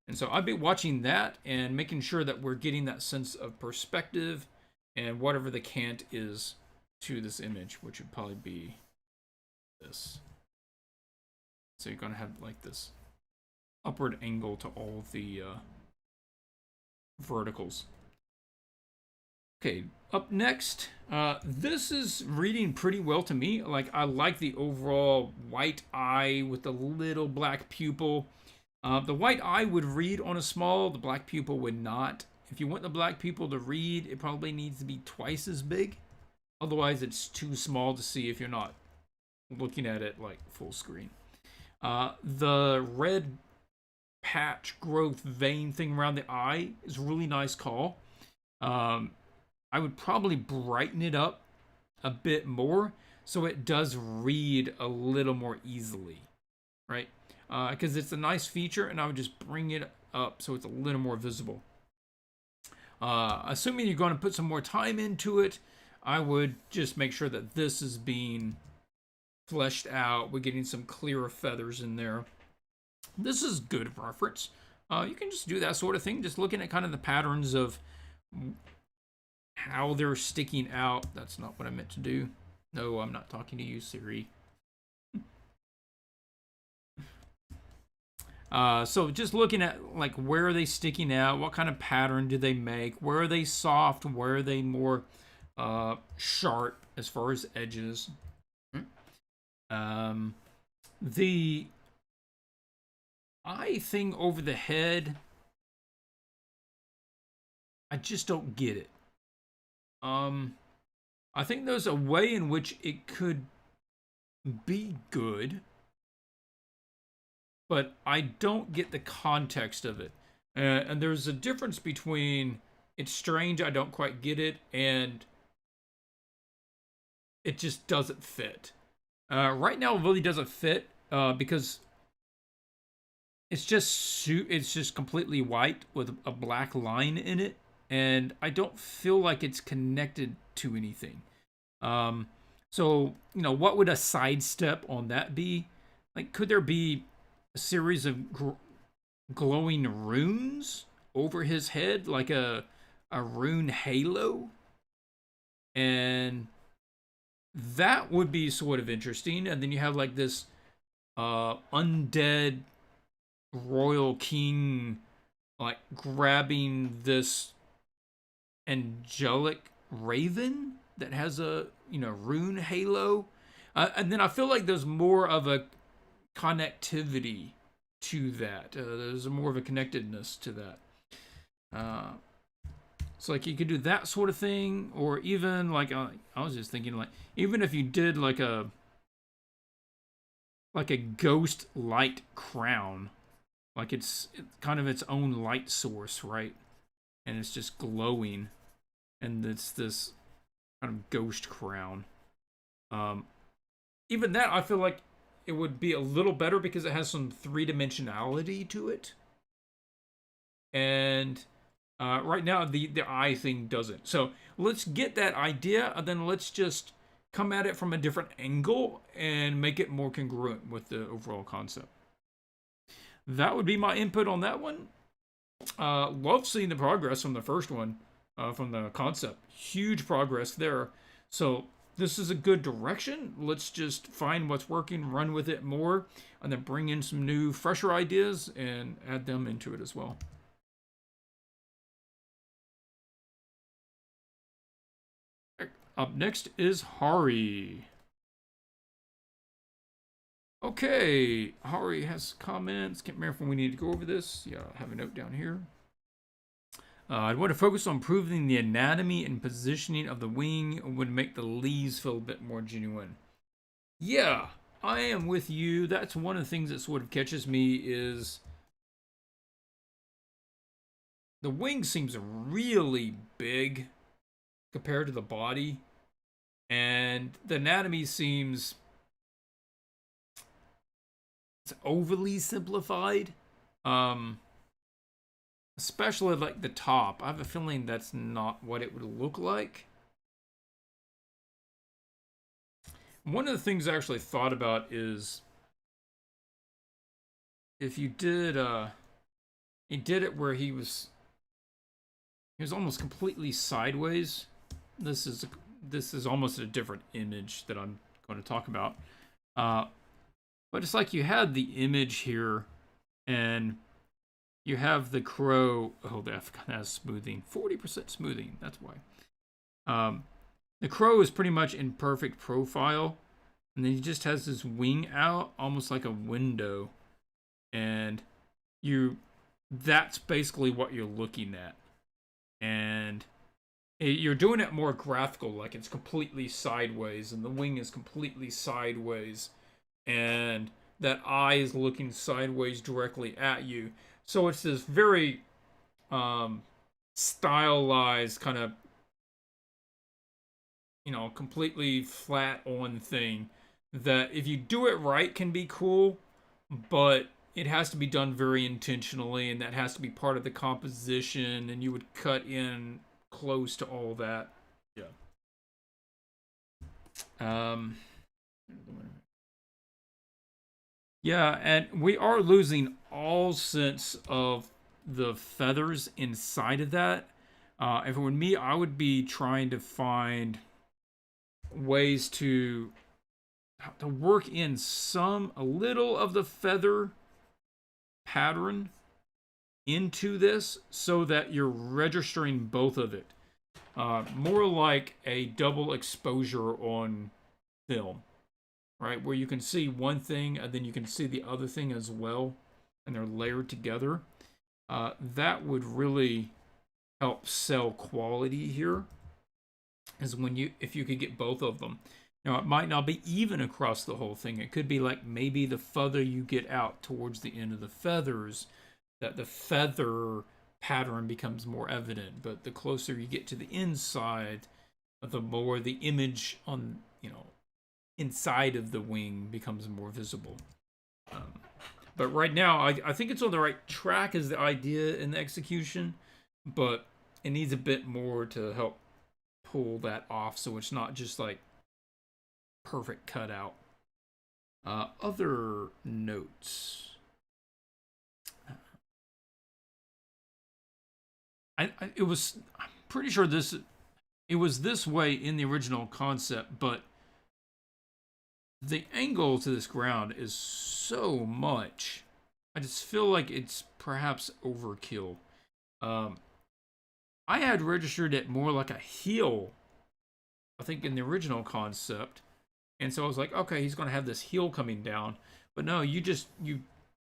And so I'll be watching that and making sure that we're getting that sense of perspective and whatever the cant is to this image, which would probably be this. So you're going to have like this upward angle to all the verticals. Okay, up next, this is reading pretty well to me. Like, I like the overall white eye with the little black pupil. The white eye would read on a small, the black pupil would not. If you want the black pupil to read, it probably needs to be twice as big. Otherwise, it's too small to see if you're not looking at it like full screen. The red patch growth vein thing around the eye is a really nice call. I would probably brighten it up a bit more so it does read a little more easily, right? Because it's a nice feature, and I would just bring it up so it's a little more visible. Assuming you're going to put some more time into it, I would just make sure that this is being fleshed out. We're getting some clearer feathers in there. This is good reference. You can just do that sort of thing, just looking at kind of the patterns of how they're sticking out. That's not what I meant to do. No, I'm not talking to you, Siri. So just looking at like where are they sticking out, what kind of pattern do they make, where are they soft, where are they more sharp as far as edges. The eye thing over the head, I just don't get it. I think there's a way in which it could be good, but I don't get the context of it. And there's a difference between it's strange, I don't quite get it, and it just doesn't fit. Right now, it really doesn't fit because it's just completely white with a black line in it, and I don't feel like it's connected to anything. So, what would a sidestep on that be? Like, could there be a series of glowing runes over his head, like a rune halo? And that would be sort of interesting. And then you have like this undead royal king like grabbing this angelic raven that has a rune halo. And then I feel like there's more of a connectivity to that. There's more of a connectedness to that. So like you could do that sort of thing, or even like I was just thinking, like even if you did like a ghost light crown, like it's kind of its own light source, right? And it's just glowing, and it's this kind of ghost crown. Even that, I feel like it would be a little better because it has some three-dimensionality to it. And right now, the eye thing doesn't. So let's get that idea, and then let's just come at it from a different angle and make it more congruent with the overall concept. That would be my input on that one. Love seeing the progress from the first one, from the concept. Huge progress there. So this is a good direction. Let's just find what's working, run with it more, and then bring in some new, fresher ideas and add them into it as well. Up next is Hari. Okay, Hari has comments. Can't remember if we need to go over this. Yeah, I have a note down here. I want to focus on improving the anatomy and positioning of the wing and would make the leaves feel a bit more genuine. Yeah, I am with you. That's one of the things that sort of catches me is the wing seems really big compared to the body, and the anatomy seems it's overly simplified. Especially like the top. I have a feeling that's not what it would look like. One of the things I actually thought about is if you did he did it where he was almost completely sideways. This is almost a different image that I'm going to talk about. But it's like you had the image here, and you have the crow. Oh, that has smoothing. 40% smoothing. That's why. The crow is pretty much in perfect profile, and then he just has his wing out, almost like a window, and that's basically what you're looking at, and you're doing it more graphical, like it's completely sideways, and the wing is completely sideways, and that eye is looking sideways directly at you. So it's this very stylized kind of, completely flat on thing that if you do it right can be cool, but it has to be done very intentionally, and that has to be part of the composition, and you would cut in close to all that. Yeah, and we are losing all sense of the feathers inside of that. If it were me, I would be trying to find ways to work in a little of the feather pattern into this so that you're registering both of it. More like a double exposure on film, right? Where you can see one thing and then you can see the other thing as well, and they're layered together. That would really help sell quality here, is if you could get both of them. Now, it might not be even across the whole thing. It could be like maybe the further you get out towards the end of the feathers, that the feather pattern becomes more evident. But the closer you get to the inside, the more the image on, inside of the wing becomes more visible. But right now, I think it's on the right track as the idea and the execution, but it needs a bit more to help pull that off so it's not just like perfect cutout. Other notes. I'm pretty sure it was this way in the original concept, but the angle to this ground is so much. I just feel like it's perhaps overkill. I had registered it more like a heel, I think, in the original concept. And so I was like, okay, he's going to have this heel coming down. But no, you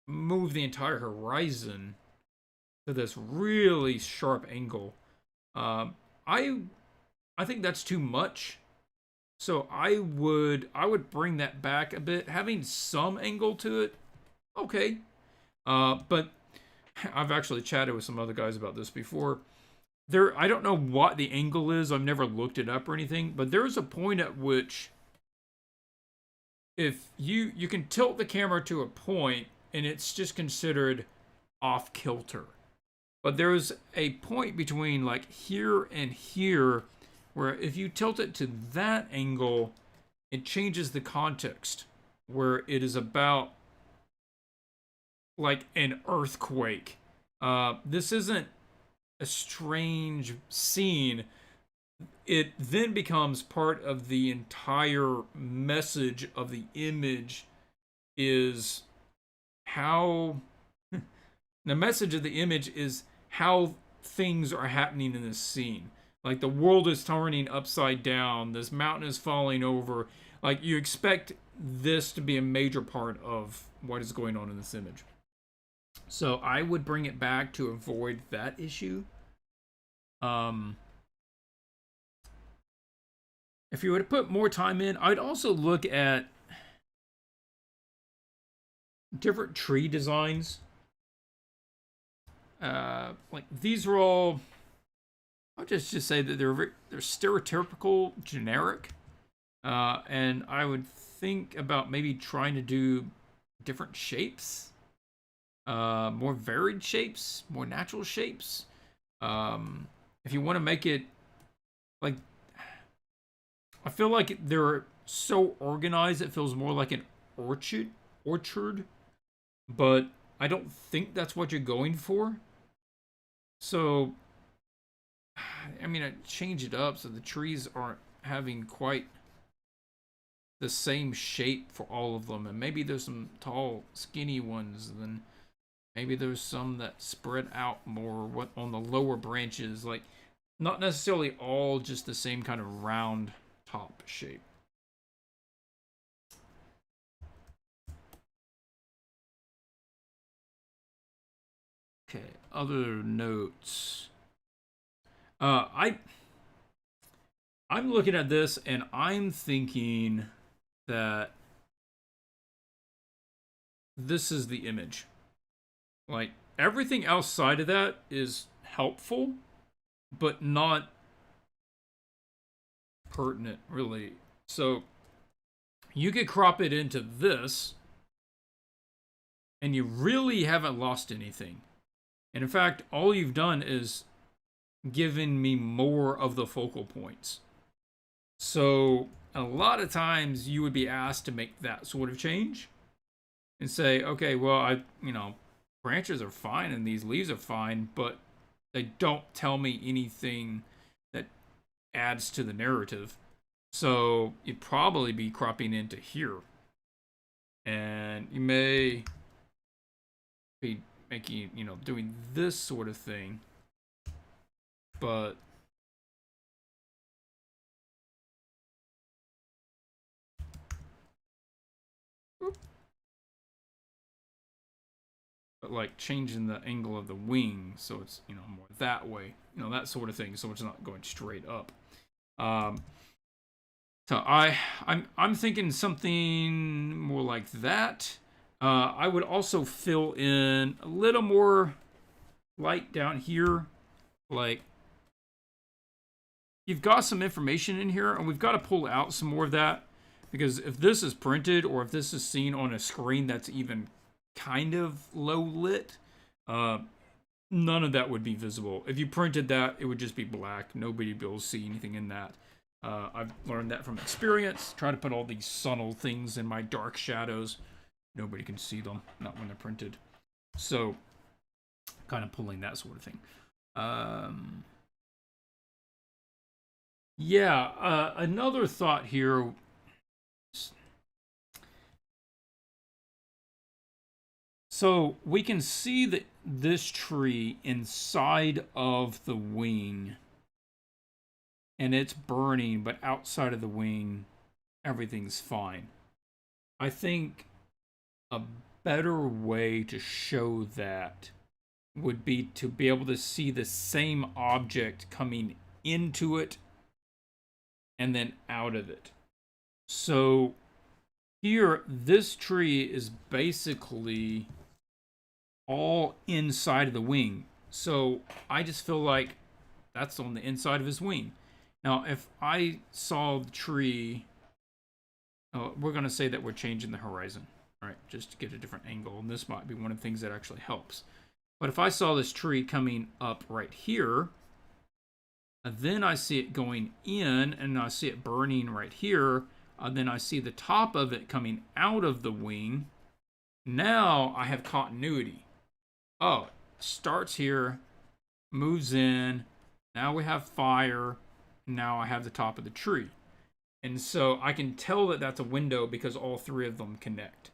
move the entire horizon to this really sharp angle. Um, I I think that's too much. So I would bring that back a bit, having some angle to it. Okay, but I've actually chatted with some other guys about this before. I don't know what the angle is. I've never looked it up or anything, but there's a point at which if you can tilt the camera to a point and it's just considered off kilter. But there's a point between like here and here where if you tilt it to that angle, it changes the context where it is about like an earthquake. This isn't a strange scene. It then becomes part of the entire message of the image is how the message of the image is how things are happening in this scene. Like the world is turning upside down, this mountain is falling over. Like you expect this to be a major part of what is going on in this image. So I would bring it back to avoid that issue. If you were to put more time in, I'd also look at different tree designs. Like these are all, I'll just say that they're stereotypical, generic, and I would think about maybe trying to do different shapes, more varied shapes, more natural shapes. If you want to make it like, I feel like they're so organized, it feels more like an orchard, but I don't think that's what you're going for. So, I mean, I change it up so the trees aren't having quite the same shape for all of them. And maybe there's some tall, skinny ones. Then maybe there's some that spread out more on the lower branches. Like, not necessarily all just the same kind of round top shape. Okay, other notes. I'm looking at this and I'm thinking that this is the image. Like everything outside of that is helpful, but not pertinent, really. So you could crop it into this, and you really haven't lost anything. And in fact, all you've done is given me more of the focal points. So a lot of times you would be asked to make that sort of change and say, okay, well, branches are fine and these leaves are fine, but they don't tell me anything that adds to the narrative. So you'd probably be cropping into here. And you may be making, doing this sort of thing. But like changing the angle of the wing so it's more that way, that sort of thing, so it's not going straight up. So I'm thinking something more like that. I would also fill in a little more light down here. Like you've got some information in here, and we've got to pull out some more of that, because if this is printed or if this is seen on a screen that's even kind of low lit, none of that would be visible. If you printed that, it would just be black. Nobody would be able to see anything in that. I've learned that from experience. Try to put all these subtle things in my dark shadows. Nobody can see them, not when they're printed. So, kind of pulling that sort of thing. Another thought here. So we can see that this tree inside of the wing, and it's burning, but outside of the wing, everything's fine. I think a better way to show that would be to be able to see the same object coming into it and then out of it. So here, this tree is basically all inside of the wing. So I just feel like that's on the inside of his wing. Now, if I saw the tree, we're going to say that we're changing the horizon, right? Just to get a different angle. And this might be one of the things that actually helps. But if I saw this tree coming up right here, then I see it going in, and I see it burning right here. Then I see the top of it coming out of the wing. Now I have continuity. Oh, it starts here, moves in. Now we have fire. Now I have the top of the tree. And so I can tell that that's a window because all three of them connect.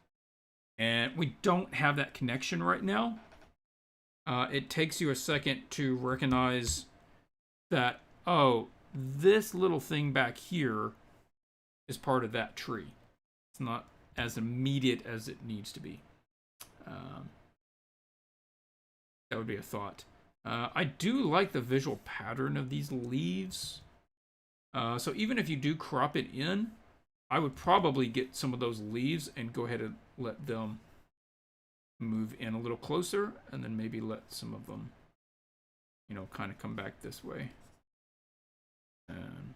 And we don't have that connection right now. It takes you a second to recognize that, oh, this little thing back here is part of that tree. It's not as immediate as it needs to be. That would be a thought. I do like the visual pattern of these leaves. So even if you do crop it in, I would probably get some of those leaves and go ahead and let them move in a little closer, and then maybe let some of them, kind of come back this way. And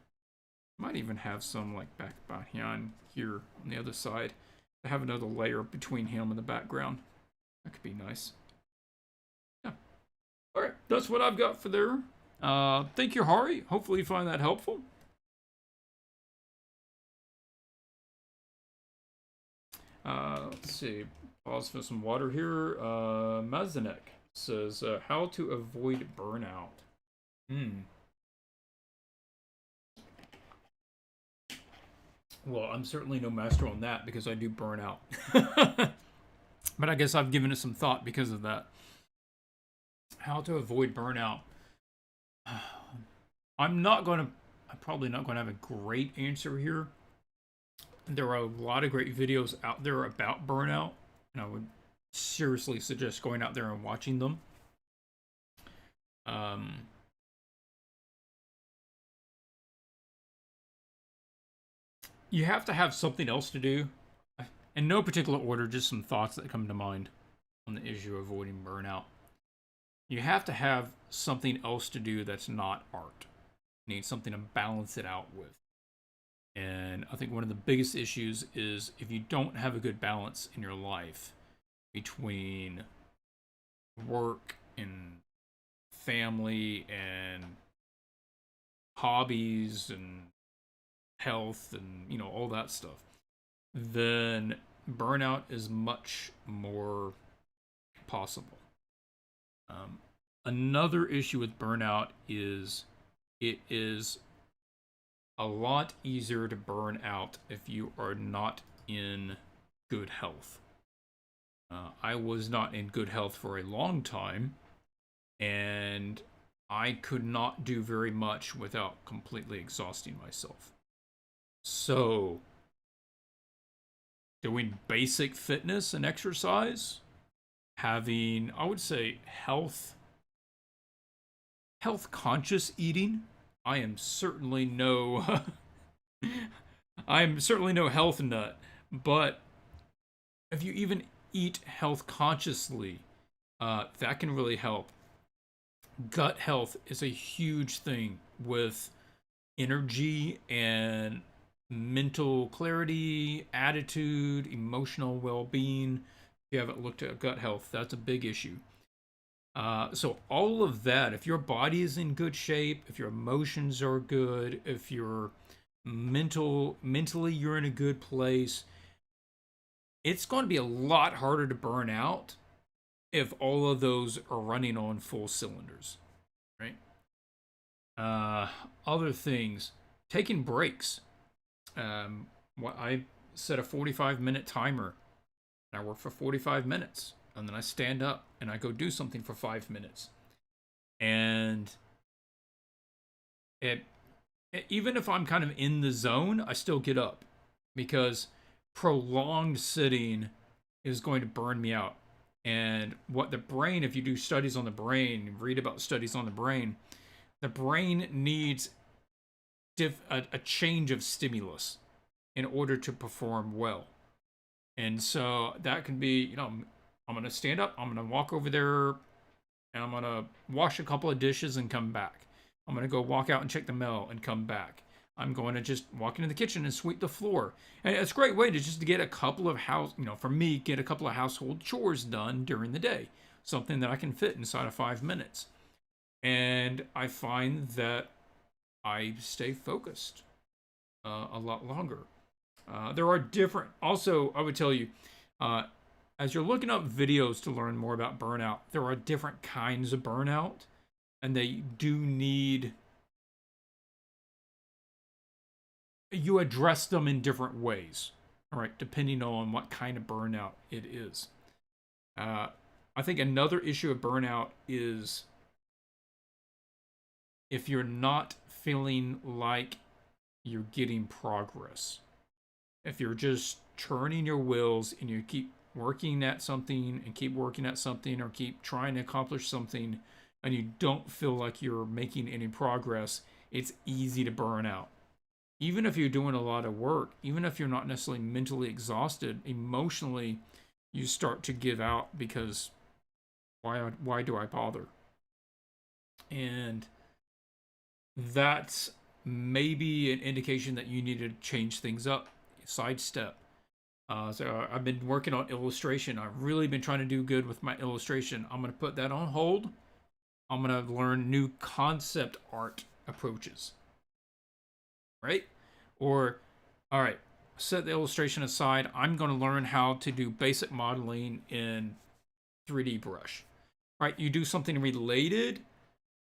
might even have some like back behind here on the other side. I have another layer between him and the background. That could be nice. Yeah. All right, that's what I've got for there. Thank you, Hari. Hopefully you find that helpful. Let's see. Pause for some water here. Mazanek says, how to avoid burnout. Well, I'm certainly no master on that because I do burn out. But I guess I've given it some thought because of that. How to avoid burnout. I'm probably not going to have a great answer here. There are a lot of great videos out there about burnout, and I would seriously suggest going out there and watching them. You have to have something else to do. In no particular order, just some thoughts that come to mind on the issue of avoiding burnout. You have to have something else to do that's not art. You need something to balance it out with. And I think one of the biggest issues is if you don't have a good balance in your life between work and family and hobbies and health and all that stuff, then burnout is much more possible. Another issue with burnout is it is a lot easier to burn out if you are not in good health. I was not in good health for a long time, and I could not do very much without completely exhausting myself. So, doing basic fitness and exercise, having, I would say, health conscious eating. I am certainly no health nut, but if you even eat health consciously, that can really help. Gut health is a huge thing with energy and mental clarity, attitude, emotional well-being. If you haven't looked at gut health, that's a big issue. So all of that, if your body is in good shape, if your emotions are good, if you're mentally you're in a good place, it's going to be a lot harder to burn out if all of those are running on full cylinders, right? Other things, taking breaks. I set a 45-minute timer, and I work for 45 minutes. And then I stand up and I go do something for 5 minutes. And even if I'm kind of in the zone, I still get up because prolonged sitting is going to burn me out. And what the brain, if you do studies on the brain, read about studies on the brain needs a change of stimulus in order to perform well. And so that can be, I'm going to stand up, I'm going to walk over there, and I'm going to wash a couple of dishes and come back. I'm going to go walk out and check the mail and come back. I'm going to just walk into the kitchen and sweep the floor. And it's a great way to just get a couple of for me, get a couple of household chores done during the day. Something that I can fit inside of 5 minutes. And I find that I stay focused a lot longer. There are different, also, I would tell you, as you're looking up videos to learn more about burnout, there are different kinds of burnout, and they do need, you address them in different ways, all right, depending on what kind of burnout it is. I think another issue of burnout is if you're not feeling like you're getting progress. If you're just turning your wheels and you keep working at something and keep working at something or keep trying to accomplish something and you don't feel like you're making any progress, it's easy to burn out. Even if you're doing a lot of work, even if you're not necessarily mentally exhausted, emotionally, you start to give out because why do I bother? And that's maybe an indication that you need to change things up, sidestep. So I've been working on illustration. I've really been trying to do good with my illustration. I'm going to put that on hold. I'm going to learn new concept art approaches. Right? Or, all right, set the illustration aside. I'm going to learn how to do basic modeling in 3D brush. Right? You do something related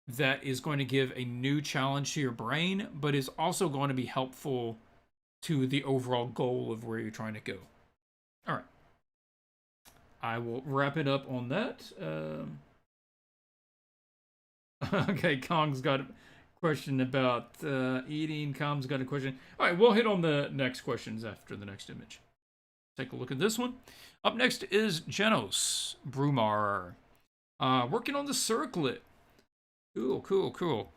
that is going to give a new challenge to your brain, but is also going to be helpful to the overall goal of where you're trying to go. All right. I will wrap it up on that. Okay, Kong's got a question about eating. Kong's got a question. All right, we'll hit on the next questions after the next image. Take a look at this one. Up next is Janos Brumar. Working on the circlet. Cool.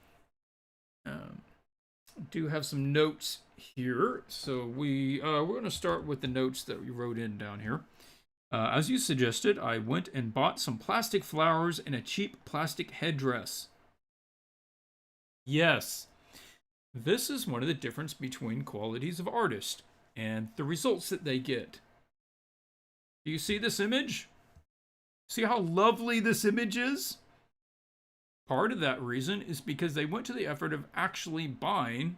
Do have some notes here. So we're going to start with the notes that we wrote in down here. As you suggested, I went and bought some plastic flowers and a cheap plastic headdress. Yes, this is one of the difference between qualities of artists and the results that they get. Do you see this image? See how lovely this image is? Part of that reason is because they went to the effort of actually buying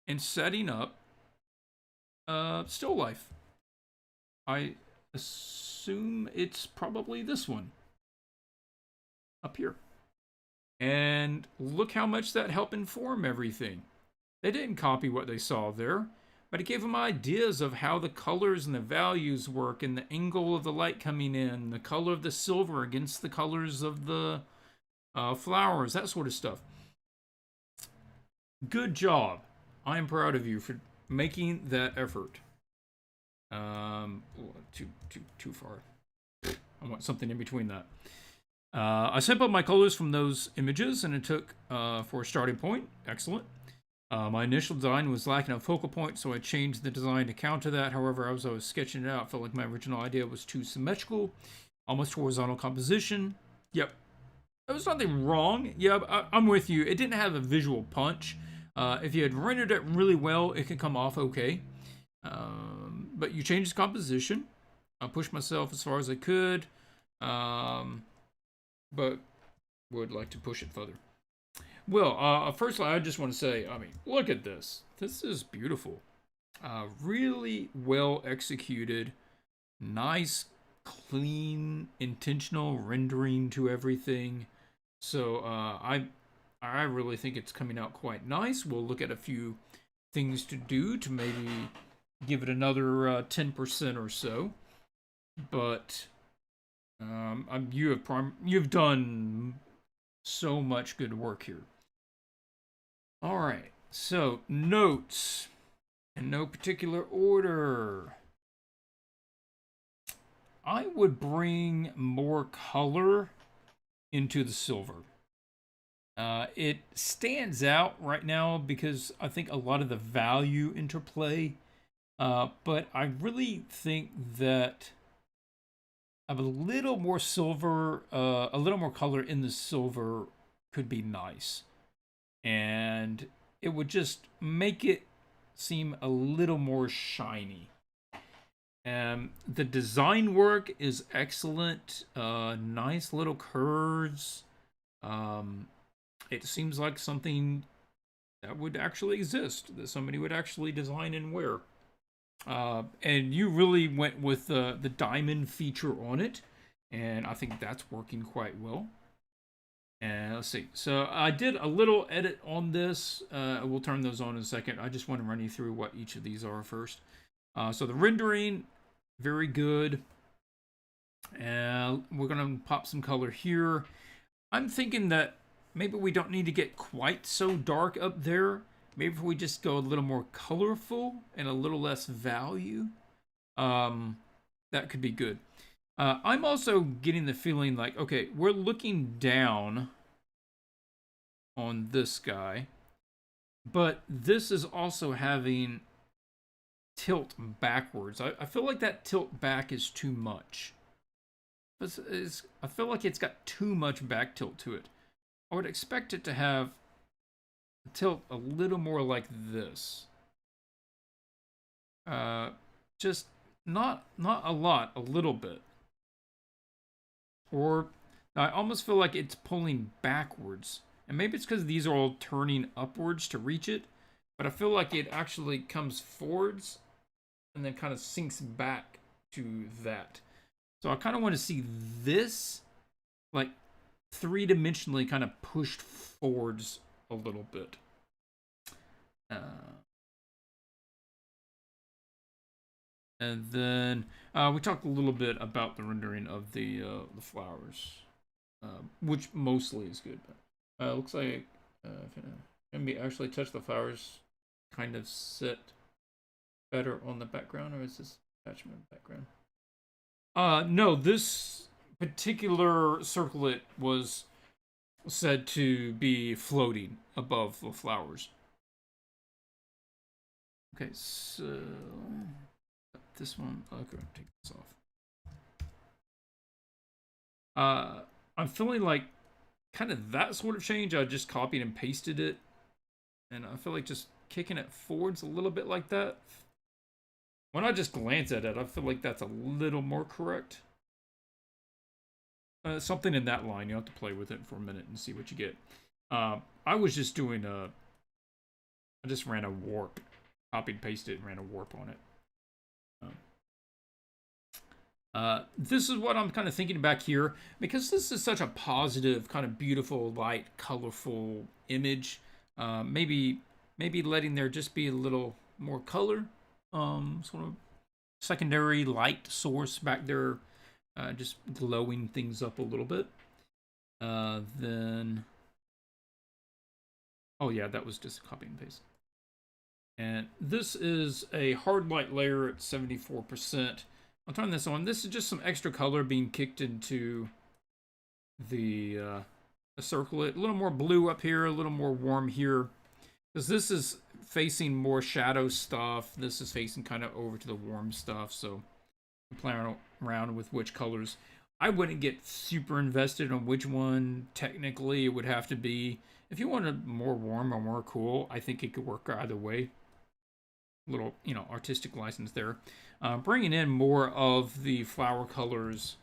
and setting up still life. I assume it's probably this one up here. And look how much that helped inform everything. They didn't copy what they saw there, but it gave them ideas of how the colors and the values work and the angle of the light coming in, the color of the silver against the colors of the flowers, that sort of stuff. Good job. I am proud of you for making that effort. Too far. I want something in between that. I sampled my colors from those images and it took for a starting point. Excellent. My initial design was lacking a focal point, so I changed the design to counter that. However, as I was sketching it out, I felt like my original idea was too symmetrical, almost horizontal composition. Yep. There was nothing wrong. Yeah, I'm with you. It didn't have a visual punch. If you had rendered it really well, it could come off okay. But you changed the composition. I pushed myself as far as I could. But would like to push it further. Well, firstly, I just want to say, I mean, look at this. This is beautiful. Really well executed. Nice, clean, intentional rendering to everything. So I really think it's coming out quite nice. We'll look at a few things to do to maybe give it another 10% or so. But you've done so much good work here. All right, so notes in no particular order. I would bring more color into the silver. It stands out right now because I think a lot of the value interplay, but I really think that a little more silver, a little more color in the silver could be nice. And it would just make it seem a little more shiny. The design work is excellent. Nice little curves. It seems like something that would actually exist, that somebody would actually design and wear. And you really went with the diamond feature on it, and I think that's working quite well. And let's see. So I did a little edit on this. We'll turn those on in a second. I just want to run you through what each of these are first. So the rendering, very good. And we're going to pop some color here. I'm thinking that maybe we don't need to get quite so dark up there. Maybe if we just go a little more colorful and a little less value, that could be good. I'm also getting the feeling like, okay, we're looking down on this guy, but this is also having tilt backwards. I feel like that tilt back is too much. I feel like it's got too much back tilt to it. I would expect it to have tilt a little more like this. Just not a lot, a little bit. Or I almost feel like it's pulling backwards. And maybe it's because these are all turning upwards to reach it. But I feel like it actually comes forwards and then kind of sinks back to that. So I kind of want to see this like three-dimensionally kind of pushed forwards a little bit. And then we talked a little bit about the rendering of the flowers, which mostly is good. Looks like can we actually touch the flowers, kind of sit better on the background, or is this attachment background? No, this particular circlet was said to be floating above the flowers. Okay, so this one, okay, take this off. I'm feeling like kind of that sort of change. I just copied and pasted it, and I feel like just kicking it forwards a little bit like that. When I just glance at it, I feel like that's a little more correct. Something in that line. You have to play with it for a minute and see what you get. I was just doing I just ran a warp. Copied, pasted, and ran a warp on it. This is what I'm kind of thinking back here. Because this is such a positive, kind of beautiful, light, colorful image. Maybe letting there just be a little more color. Sort of secondary light source back there. Just glowing things up a little bit. Then... Oh yeah, that was just copy and paste. And this is a hard light layer at 74%. I'll turn this on. This is just some extra color being kicked into the circlet. A little more blue up here, a little more warm here. Because this is facing more shadow stuff. This is facing kind of over to the warm stuff. So I'm playing around with which colors. I wouldn't get super invested on which one technically it would have to be. If you wanted more warm or more cool, I think it could work either way. Little, artistic license there. Bringing in more of the flower colors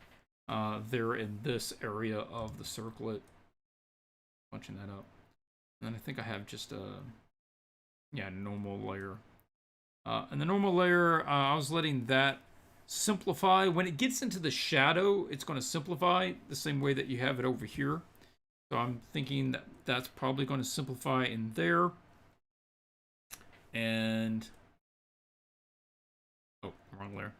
there in this area of the circlet. Bunching that up. And then I think I have just a normal layer. And the normal layer, I was letting that simplify. When it gets into the shadow, it's going to simplify the same way that you have it over here. So I'm thinking that that's probably going to simplify in there. And... oh, wrong layer.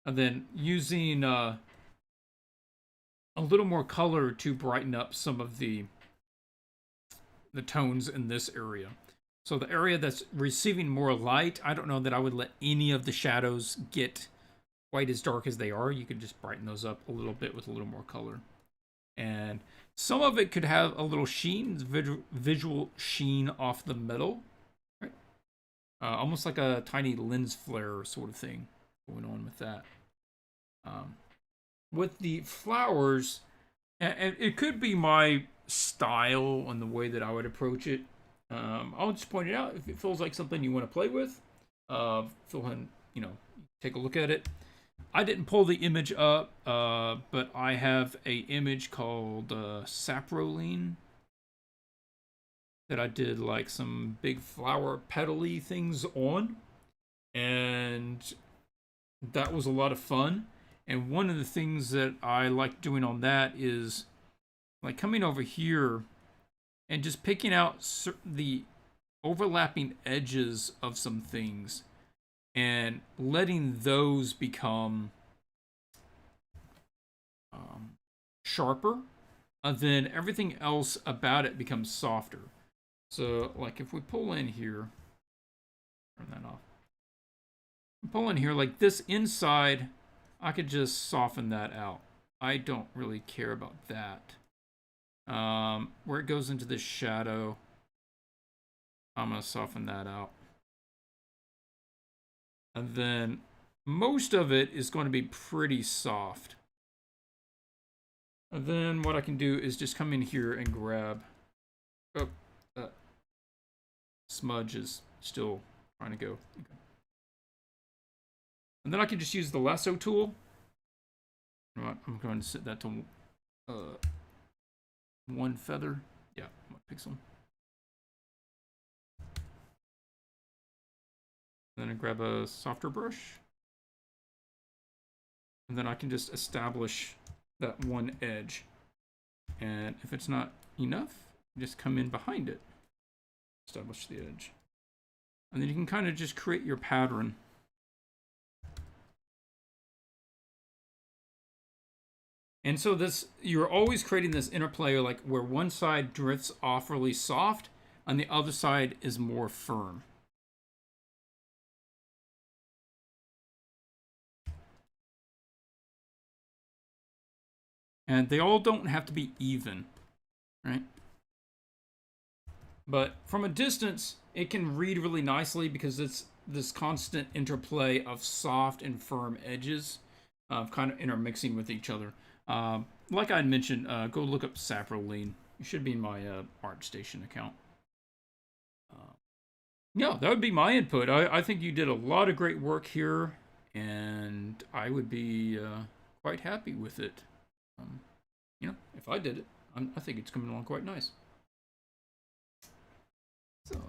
And then using a little more color to brighten up some of the tones in this area. So the area that's receiving more light, I don't know that I would let any of the shadows get quite as dark as they are, you can just brighten those up a little bit with a little more color. And some of it could have a little sheen, visual sheen off the metal, right? Almost like a tiny lens flare sort of thing going on with that. With the flowers, and it could be my style and the way that I would approach it. I'll just point it out if it feels like something you want to play with. Go ahead, take a look at it. I didn't pull the image up, but I have a image called Saproline that I did like some big flower petal-y things on, and that was a lot of fun. And one of the things that I like doing on that is like coming over here and just picking out the overlapping edges of some things and letting those become sharper, and then everything else about it becomes softer. So like if we pull in here, turn that off, pull in here like this inside, I could just soften that out. I don't really care about that. Where it goes into this shadow, I'm gonna soften that out. And then most of it is going to be pretty soft. And then what I can do is just come in here and grab, oh, that smudge is still trying to go. Okay. And then I can just use the lasso tool. I'm going to set that to one feather. Yeah, one pixel. Then I grab a softer brush. And then I can just establish that one edge. And if it's not enough, just come in behind it. Establish the edge. And then you can kind of just create your pattern. And so you're always creating this interplay like where one side drifts off really soft and the other side is more firm. And they all don't have to be even, right? But from a distance, it can read really nicely because it's this constant interplay of soft and firm edges kind of intermixing with each other. Like I mentioned, go look up Saproline. It should be in my ArtStation account. Yeah, that would be my input. I think you did a lot of great work here, and I would be quite happy with it. If I did it, I think it's coming along quite nice. So,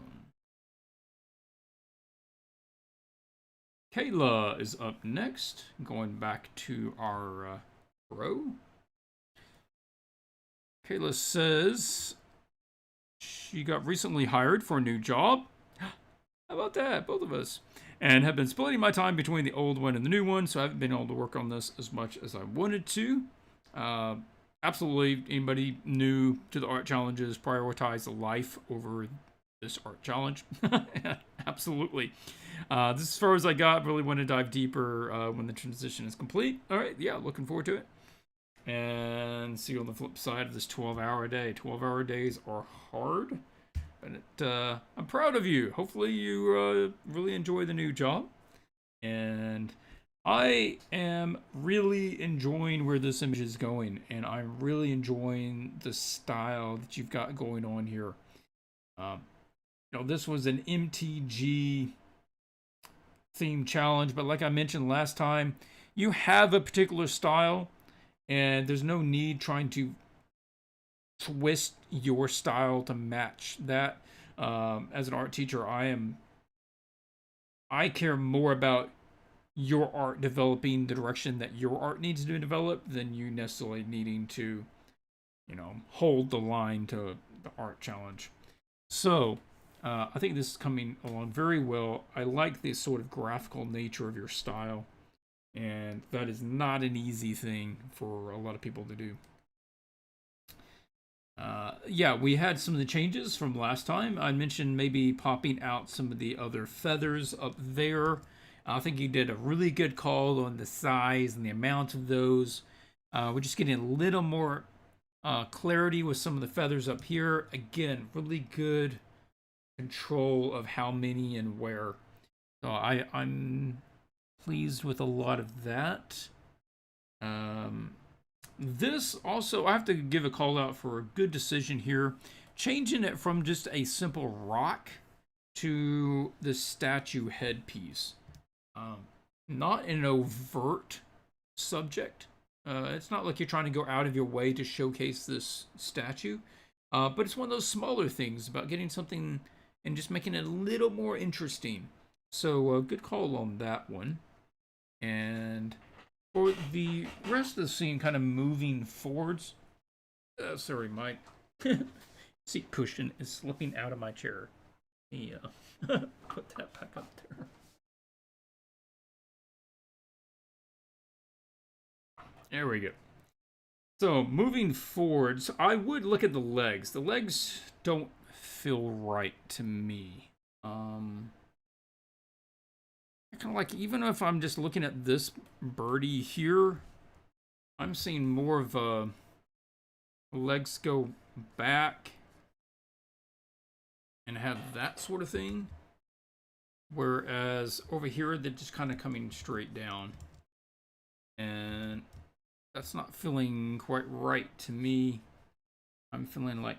Kayla is up next. Going back to our row. Kayla says she got recently hired for a new job. How about that? Both of us. And have been splitting my time between the old one and the new one, so I haven't been able to work on this as much as I wanted to. Absolutely, anybody new to the art challenges, prioritize the life over this art challenge. Absolutely. This is as far as I got. Really want to dive deeper when the transition is complete. All right, yeah, looking forward to it. And see you on the flip side of this 12-hour day. 12-hour days are hard, but I'm proud of you. Hopefully you really enjoy the new job. And I am really enjoying where this image is going, and I'm really enjoying the style that you've got going on here. This was an MTG theme challenge, but like I mentioned last time, you have a particular style, and there's no need trying to twist your style to match that. As an art teacher, I care more about your art developing the direction that your art needs to develop than you necessarily needing to, hold the line to the art challenge. So, I think this is coming along very well. I like the sort of graphical nature of your style, and that is not an easy thing for a lot of people to do. Yeah, we had some of the changes from last time. I mentioned maybe popping out some of the other feathers up there. I think you did a really good call on the size and the amount of those. We're just getting a little more clarity with some of the feathers up here. Again, really good control of how many and where. So I'm pleased with a lot of that. This also, I have to give a call out for a good decision here. Changing it from just a simple rock to the statue headpiece. Not an overt subject. It's not like you're trying to go out of your way to showcase this statue. But it's one of those smaller things about getting something and just making it a little more interesting. So good call on that one. And for the rest of the scene, kind of moving forwards. Sorry, my seat cushion is slipping out of my chair. Yeah, put that back up there. There we go. So moving forwards, I would look at the legs. The legs don't feel right to me. Kind of like, even if I'm just looking at this birdie here, I'm seeing more of legs go back and have that sort of thing. Whereas over here, they're just kind of coming straight down. And that's not feeling quite right to me. I'm feeling like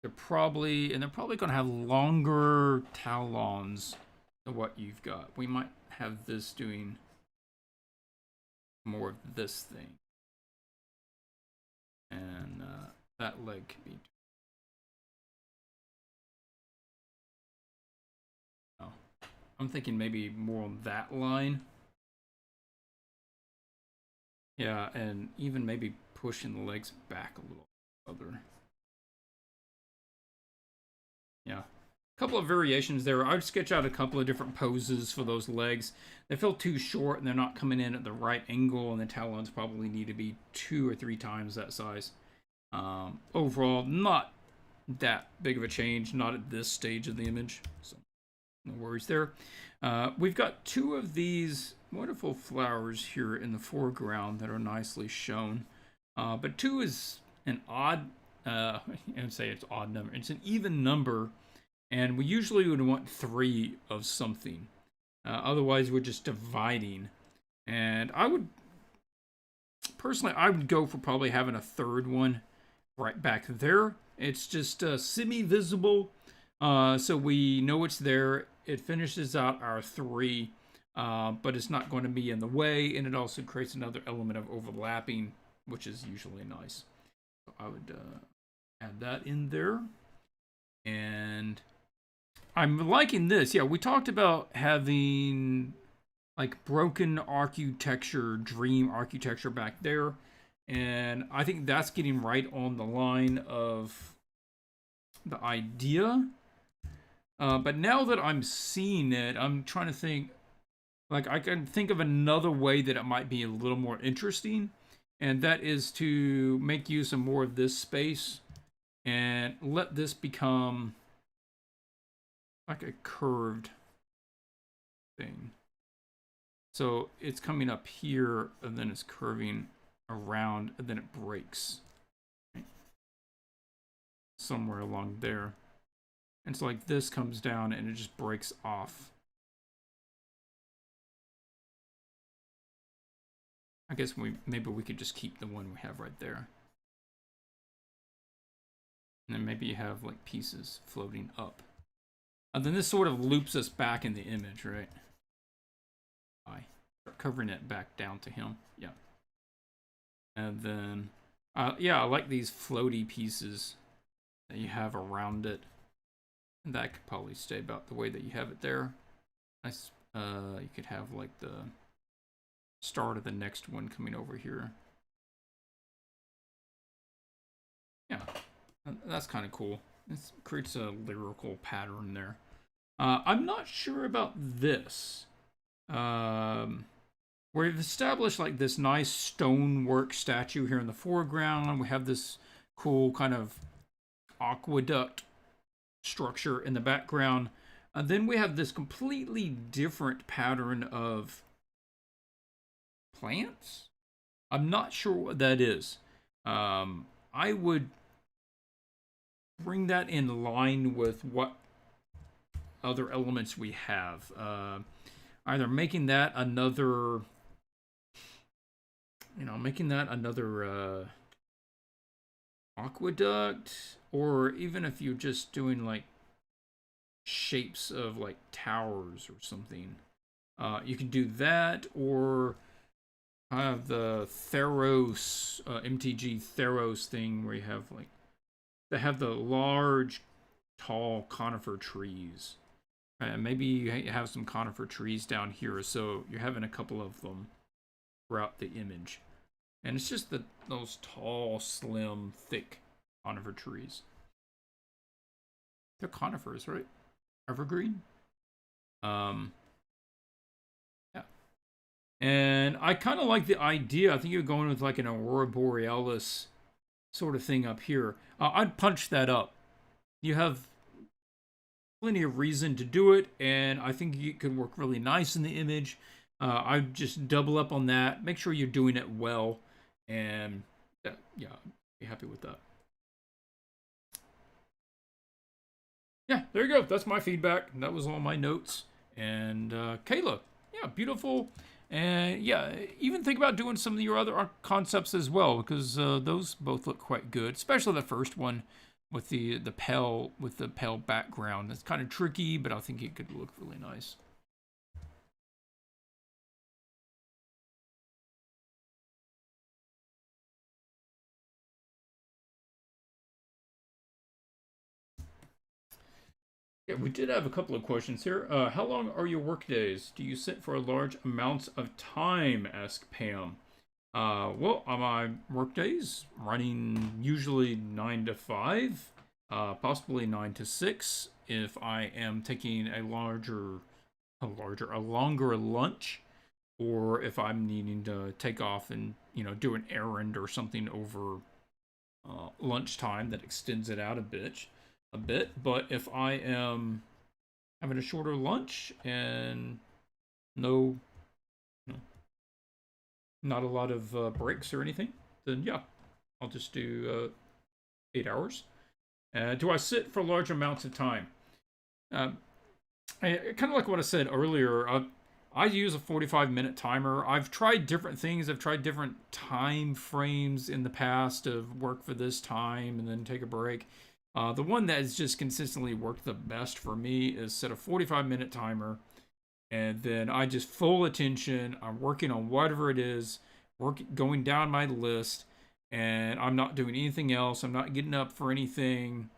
they're probably going to have longer talons than what you've got. We might have this doing more of this thing. And that leg can be... Oh, I'm thinking maybe more on that line. Yeah, and even maybe pushing the legs back a little further. Yeah. A couple of variations there. I'd sketch out a couple of different poses for those legs. They feel too short and they're not coming in at the right angle, and the talons probably need to be 2 or 3 times that size. Overall, not that big of a change, not at this stage of the image, so no worries there. We've got 2 of these wonderful flowers here in the foreground that are nicely shown, but 2 is an odd, I would say it's odd number. It's an even number, and we usually would want 3 of something. Otherwise, we're just dividing. And I would, personally, I would go for probably having a 3rd one right back there. It's just semi-visible, so we know it's there. It finishes out our 3, but it's not going to be in the way, and it also creates another element of overlapping, which is usually nice. So I would add that in there. And I'm liking this. Yeah, we talked about having like broken architecture, dream architecture back there. And I think that's getting right on the line of the idea. But now that I'm seeing it, I'm trying to think, like, I can think of another way that it might be a little more interesting. And that is to make use of more of this space and let this become like a curved thing. So it's coming up here, and then it's curving around, and then it breaks. Right? Somewhere along there. And so like this comes down, and it just breaks off. I guess maybe we could just keep the one we have right there. And then maybe you have like pieces floating up. And then this sort of loops us back in the image, right? Covering it back down to him. Yeah. And then, yeah, I like these floaty pieces that you have around it. And that could probably stay about the way that you have it there. Nice. You could have like the start of the next one coming over here. Yeah, that's kind of cool. It creates a lyrical pattern there. I'm not sure about this. We've established like this nice stonework statue here in the foreground. We have this cool kind of aqueduct structure in the background. Then we have this completely different pattern of plants. I'm not sure what that is. I would bring that in line with what other elements we have. Either making that another, aqueduct, or even if you're just doing like shapes of like towers or something, you can do that, or have the Theros, MTG Theros thing where you have like, they have the large, tall conifer trees. Maybe you have some conifer trees down here, so you're having a couple of them throughout the image. And it's just those tall, slim, thick conifer trees. They're conifers, right? Evergreen? Yeah. And I kind of like the idea. I think you're going with like an Aurora Borealis sort of thing up here. I'd punch that up. You have plenty of reason to do it, and I think it could work really nice in the image. I'd just double up on that. Make sure you're doing it well, and yeah, be happy with that. Yeah, there you go. That's my feedback. That was all my notes. And Kayla, yeah, beautiful. And yeah, even think about doing some of your other concepts as well, because those both look quite good, especially the first one with the pale background. That's kind of tricky, but I think it could look really nice. Yeah, we did have a couple of questions here. How long are your work days? Do you sit for large amounts of time? Asked Pam. Well, on my work days, running usually 9 to 5, possibly 9 to 6 if I am taking a longer lunch, or if I'm needing to take off and do an errand or something over lunchtime that extends it out a bit. But if I am having a shorter lunch and no, not a lot of breaks or anything, then yeah, I'll just do 8 hours. Do I sit for large amounts of time? Kind of like what I said earlier. I use a 45-minute timer. I've tried different things. I've tried different time frames in the past of work for this time and then take a break. The one that has just consistently worked the best for me is set a 45-minute timer, and then I just full attention. I'm working on whatever it is, going down my list, and I'm not doing anything else. I'm not getting up for anything.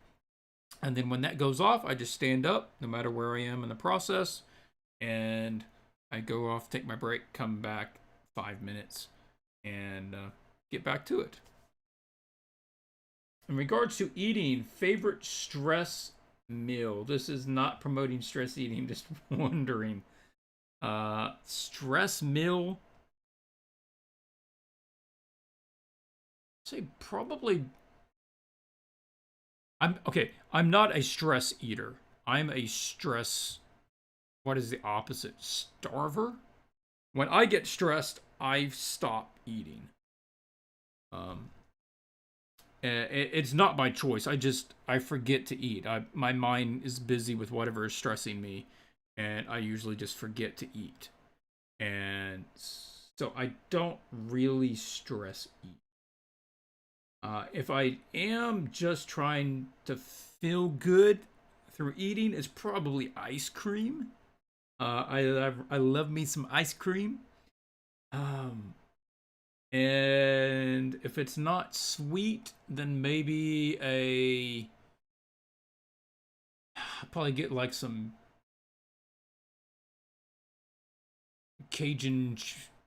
And then when that goes off, I just stand up, no matter where I am in the process, and I go off, take my break, come back 5 minutes, and get back to it. In regards to eating, favorite stress meal. This is not promoting stress eating, just wondering. Stress meal. I'd say probably. I'm not a stress eater. I'm a stress. What is the opposite? Starver. When I get stressed, I stop eating. It's not by choice. I forget to eat. My mind is busy with whatever is stressing me, and I usually just forget to eat. And so I don't really stress eat. If I am just trying to feel good through eating, it's probably ice cream. I love me some ice cream. And if it's not sweet, then maybe I'll probably get like some Cajun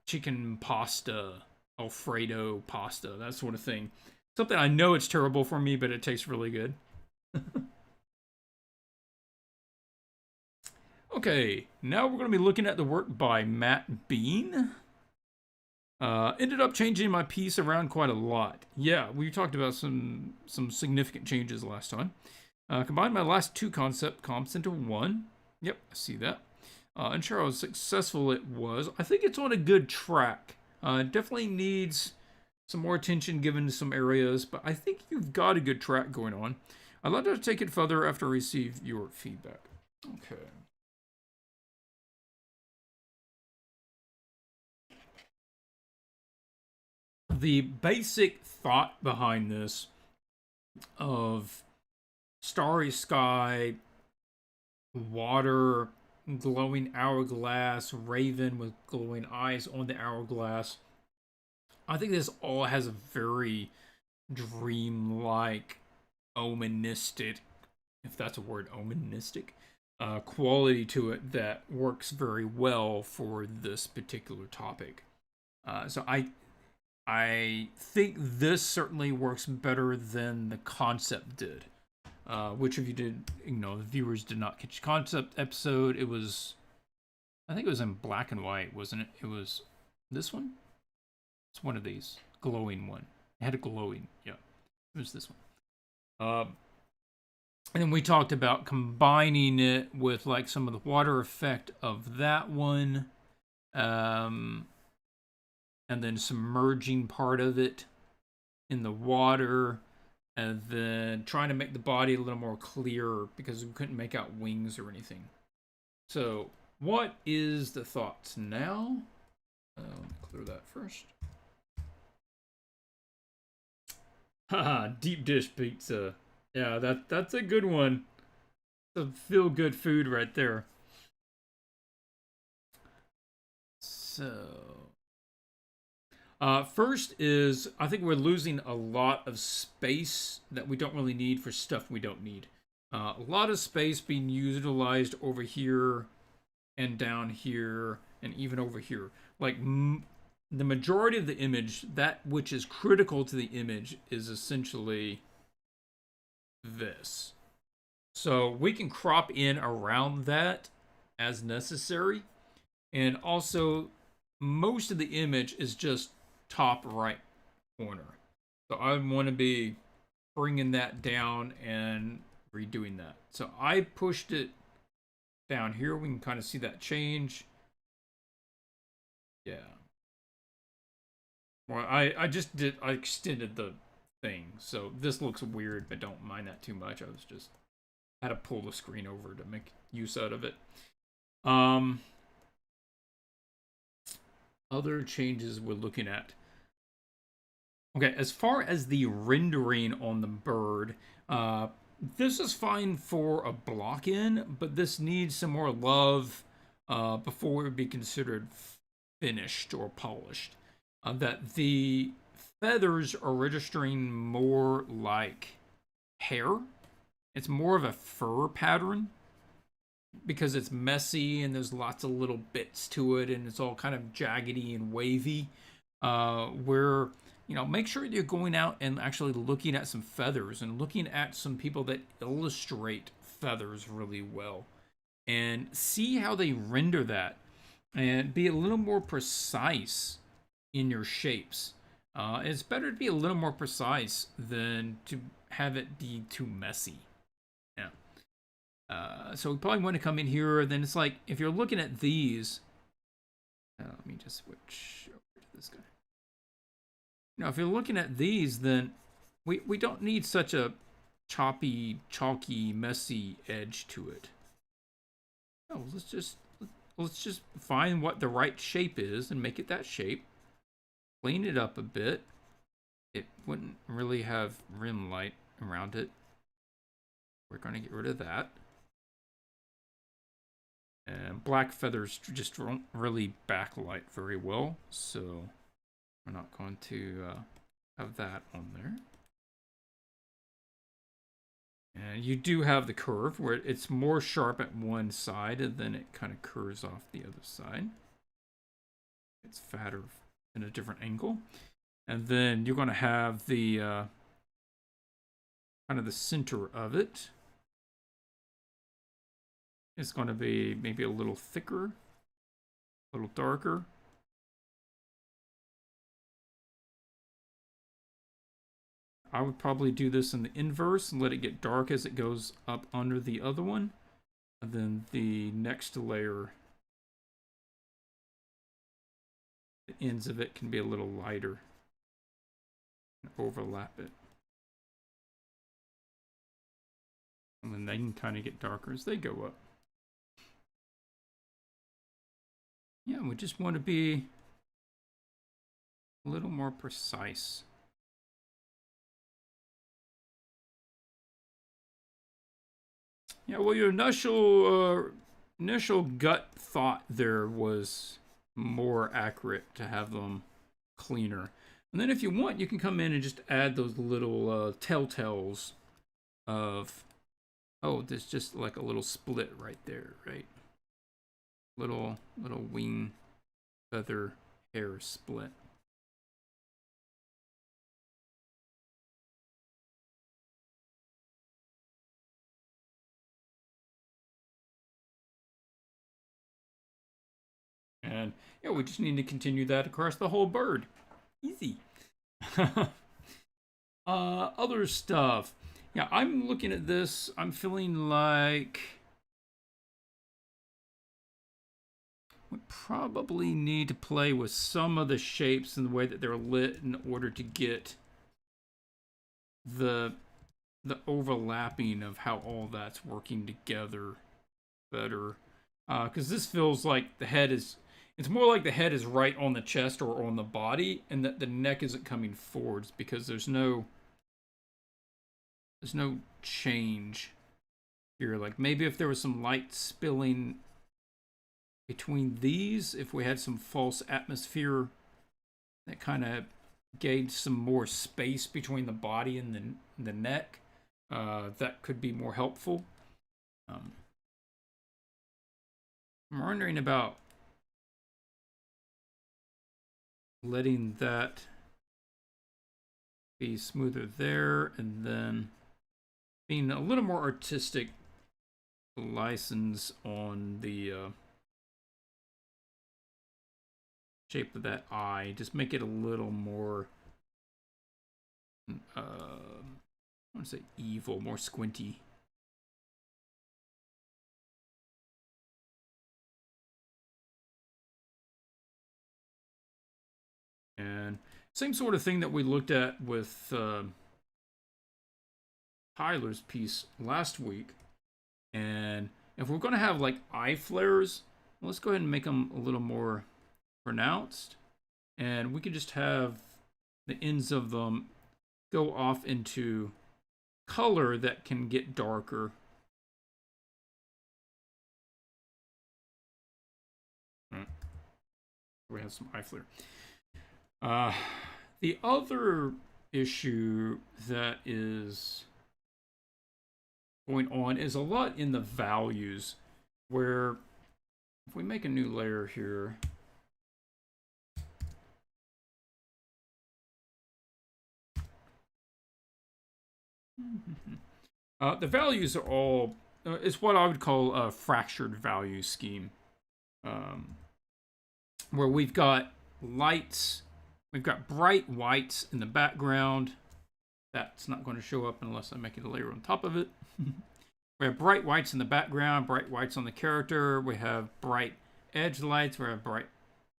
chicken pasta, Alfredo pasta, that sort of thing. Something I know it's terrible for me, but it tastes really good. Okay, now we're going to be looking at the work by Matt Bean. Ended up changing my piece around quite a lot. Yeah, we talked about some significant changes last time. Combined my last two concept comps into one. Yep, I see that. And sure how successful it was. I think it's on a good track. It definitely needs some more attention given to some areas, but I think you've got a good track going on. I'd like to take it further after I receive your feedback. Okay. The basic thought behind this of starry sky, water, glowing hourglass, raven with glowing eyes on the hourglass. I think this all has a very dreamlike, omenistic, if that's a word, omenistic, quality to it that works very well for this particular topic. So I think this certainly works better than the concept did. Which if you did, the viewers did not catch the concept episode. It was, I think it was in black and white, wasn't it? It was this one. It's one of these glowing one. It had a glowing, yeah. It was this one. And then we talked about combining it with like some of the water effect of that one, and then submerging part of it in the water, and then trying to make the body a little more clear because we couldn't make out wings or anything. So, what is the thoughts now? Clear that first. Haha, deep dish pizza. Yeah, that's a good one. It's a feel-good food right there. So, first is, I think we're losing a lot of space that we don't really need for stuff we don't need. A lot of space being utilized over here and down here and even over here. Like, the majority of the image, that which is critical to the image, is essentially this. So we can crop in around that as necessary. And also, most of the image is just top right corner. So I want to be bringing that down and redoing that. So I pushed it down here. We can kind of see that change. Yeah. Well, I just did, I extended the thing. So this looks weird, but don't mind that too much. I was just, had to pull the screen over to make use out of it. Other changes we're looking at. Okay, as far as the rendering on the bird, this is fine for a block in, but this needs some more love before it would be considered finished or polished. That the feathers are registering more like hair. It's more of a fur pattern because it's messy and there's lots of little bits to it and it's all kind of jaggedy and wavy. Where, make sure you're going out and actually looking at some feathers and looking at some people that illustrate feathers really well and see how they render that and be a little more precise in your shapes. It's better to be a little more precise than to have it be too messy. Yeah. So we probably want to come in here. Then it's like, if you're looking at these, let me just switch over to this guy. If you're looking at these, then we don't need such a choppy, chalky, messy edge to it. No, let's just find what the right shape is and make it that shape. Clean it up a bit. It wouldn't really have rim light around it. We're going to get rid of that. And black feathers just don't really backlight very well, so we're not going to have that on there. And you do have the curve where it's more sharp at one side and then it kind of curves off the other side. It's fatter in a different angle. And then you're going to have the kind of the center of it. It's going to be maybe a little thicker, a little darker. I would probably do this in the inverse and let it get dark as it goes up under the other one. And then the next layer, the ends of it can be a little lighter. Overlap it. And then they can kind of get darker as they go up. Yeah, we just want to be a little more precise. Yeah, well, your initial gut thought there was more accurate to have them cleaner. And then if you want, you can come in and just add those little telltales of, oh, there's just like a little split right there, right? Little wing feather hair split. And yeah, we just need to continue that across the whole bird. Easy. Other stuff. Yeah, I'm looking at this. I'm feeling like we probably need to play with some of the shapes and the way that they're lit in order to get the overlapping of how all that's working together better. Because this feels like the head is, it's more like the head is right on the chest or on the body, and that the neck isn't coming forwards because there's no change here. Like maybe if there was some light spilling between these, if we had some false atmosphere that kind of gave some more space between the body and the neck, that could be more helpful. I'm wondering about letting that be smoother there, and then being a little more artistic license on the shape of that eye. Just make it a little more, I want to say evil, more squinty. And same sort of thing that we looked at with Tyler's piece last week. And if we're going to have like eye flares, let's go ahead and make them a little more pronounced. And we could just have the ends of them go off into color that can get darker. We have some eye flare. The other issue that is going on is a lot in the values, where if we make a new layer here, the values are all, it's what I would call a fractured value scheme, where we've got lights, we've got bright whites in the background. That's not going to show up unless I make it a layer on top of it. We have bright whites in the background, bright whites on the character. We have bright edge lights. We have bright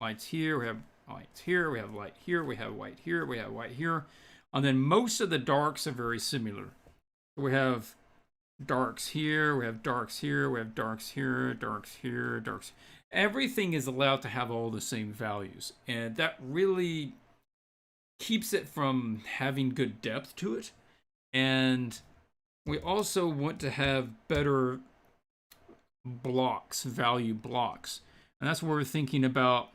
lights here. We have lights here. We have light here. We have white here. We have white here. And then most of the darks are very similar. We have darks here. We have darks here. We have darks here. Darks here. Darks. Everything is allowed to have all the same values. And that really keeps it from having good depth to it. And we also want to have better blocks, value blocks. And that's where we're thinking about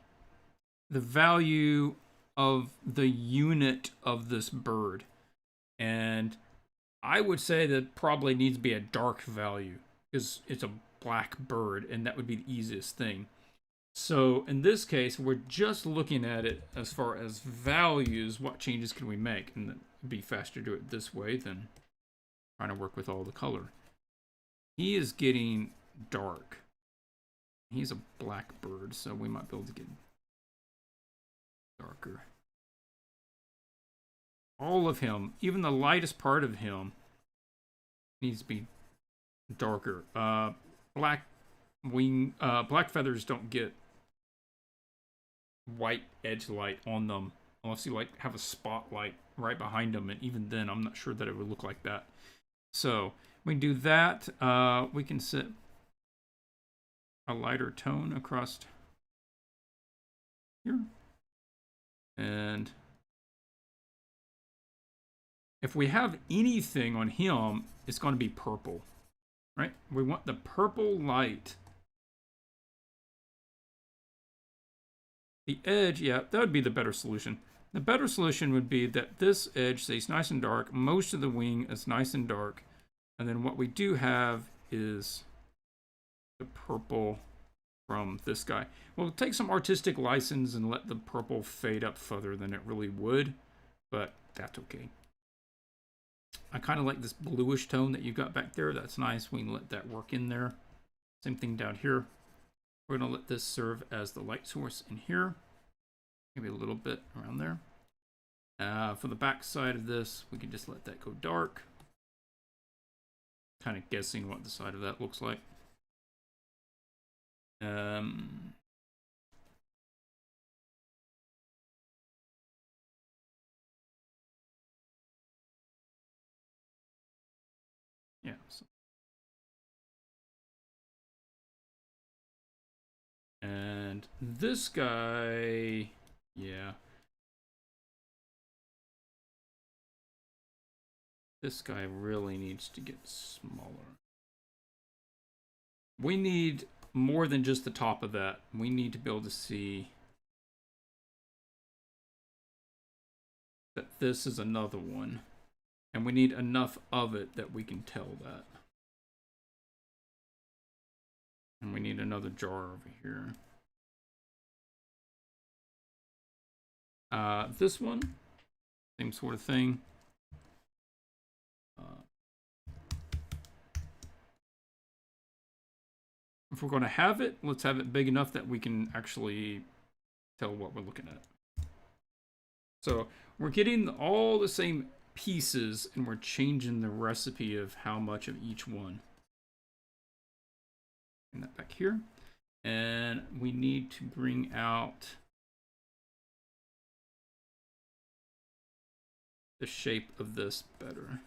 the value of the unit of this bird. And I would say that probably needs to be a dark value because it's a black bird, and that would be the easiest thing. So in this case, we're just looking at it as far as values. What changes can we make? And it'd be faster to do it this way than trying to work with all the color. He is getting dark. He's a black bird, so we might be able to get darker. All of him, even the lightest part of him, needs to be darker. black black feathers don't get white edge light on them unless you like have a spotlight right behind them, and even then I'm not sure that it would look like that. So we can do that. We can set a lighter tone across here, and if we have anything on him, it's going to be purple, right? We want the purple light. The edge, yeah, that would be the better solution. The better solution would be that this edge stays nice and dark. Most of the wing is nice and dark. And then what we do have is the purple from this guy. We'll take some artistic license and let the purple fade up further than it really would, but that's okay. I kind of like this bluish tone that you got back there. That's nice. We can let that work in there. Same thing down here. We're going to let this serve as the light source in here. Maybe a little bit around there. For the back side of this, we can just let that go dark. Kind of guessing what the side of that looks like. Yeah. So. And this guy, yeah. This guy really needs to get smaller. We need more than just the top of that. We need to be able to see that this is another one. And we need enough of it that we can tell that. And we need another jar over here. This one, same sort of thing. If we're going to have it, let's have it big enough that we can actually tell what we're looking at. So we're getting all the same pieces, and we're changing the recipe of how much of each one. Bring that back here. And we need to bring out the shape of this better.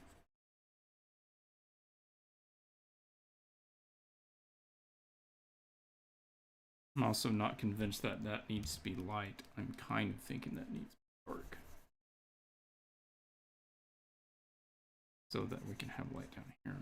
I'm also not convinced that that needs to be light. I'm kind of thinking that needs to be dark. So that we can have light down here.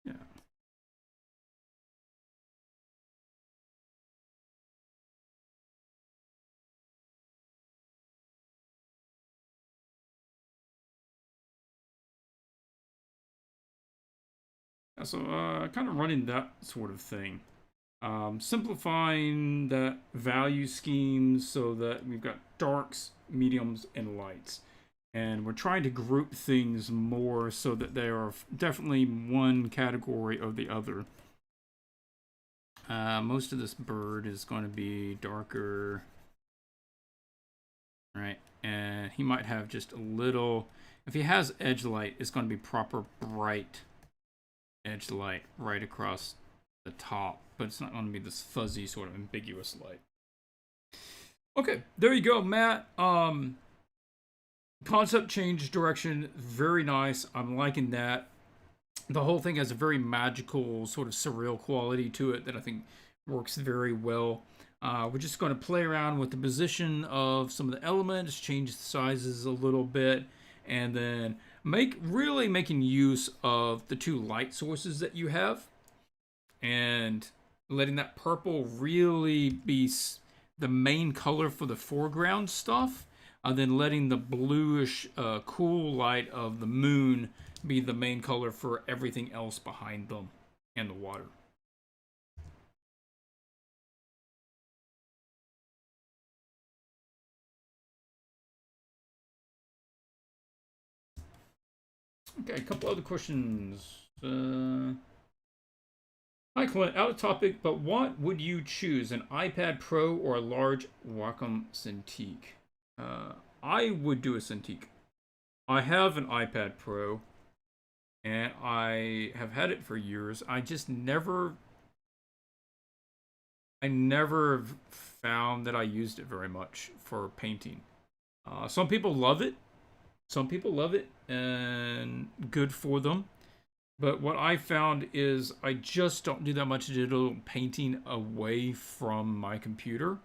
Yeah. So kind of running that sort of thing. Simplifying that value scheme so that we've got darks, mediums, and lights. And we're trying to group things more so that they are definitely one category or the other. Most of this bird is going to be darker, right? And he might have just a little, if he has edge light, it's going to be proper bright edge light right across the top, but it's not going to be this fuzzy sort of ambiguous light. Okay, there you go, Matt. Concept change direction, very nice. I'm liking that. The whole thing has a very magical, sort of surreal quality to it that I think works very well. We're just going to play around with the position of some of the elements, change the sizes a little bit, and then really making use of the two light sources that you have, and letting that purple really be the main color for the foreground stuff. then letting the bluish, cool light of the moon be the main color for everything else behind them and the water. Okay, a couple other questions. Hi Clint, out of topic, but what would you choose, an iPad Pro or a large Wacom Cintiq? I would do a Cintiq. I have an iPad Pro, and I have had it for years. I never found that I used it very much for painting. Some people love it. Some people love it, and good for them. But what I found is I just don't do that much digital painting away from my computer.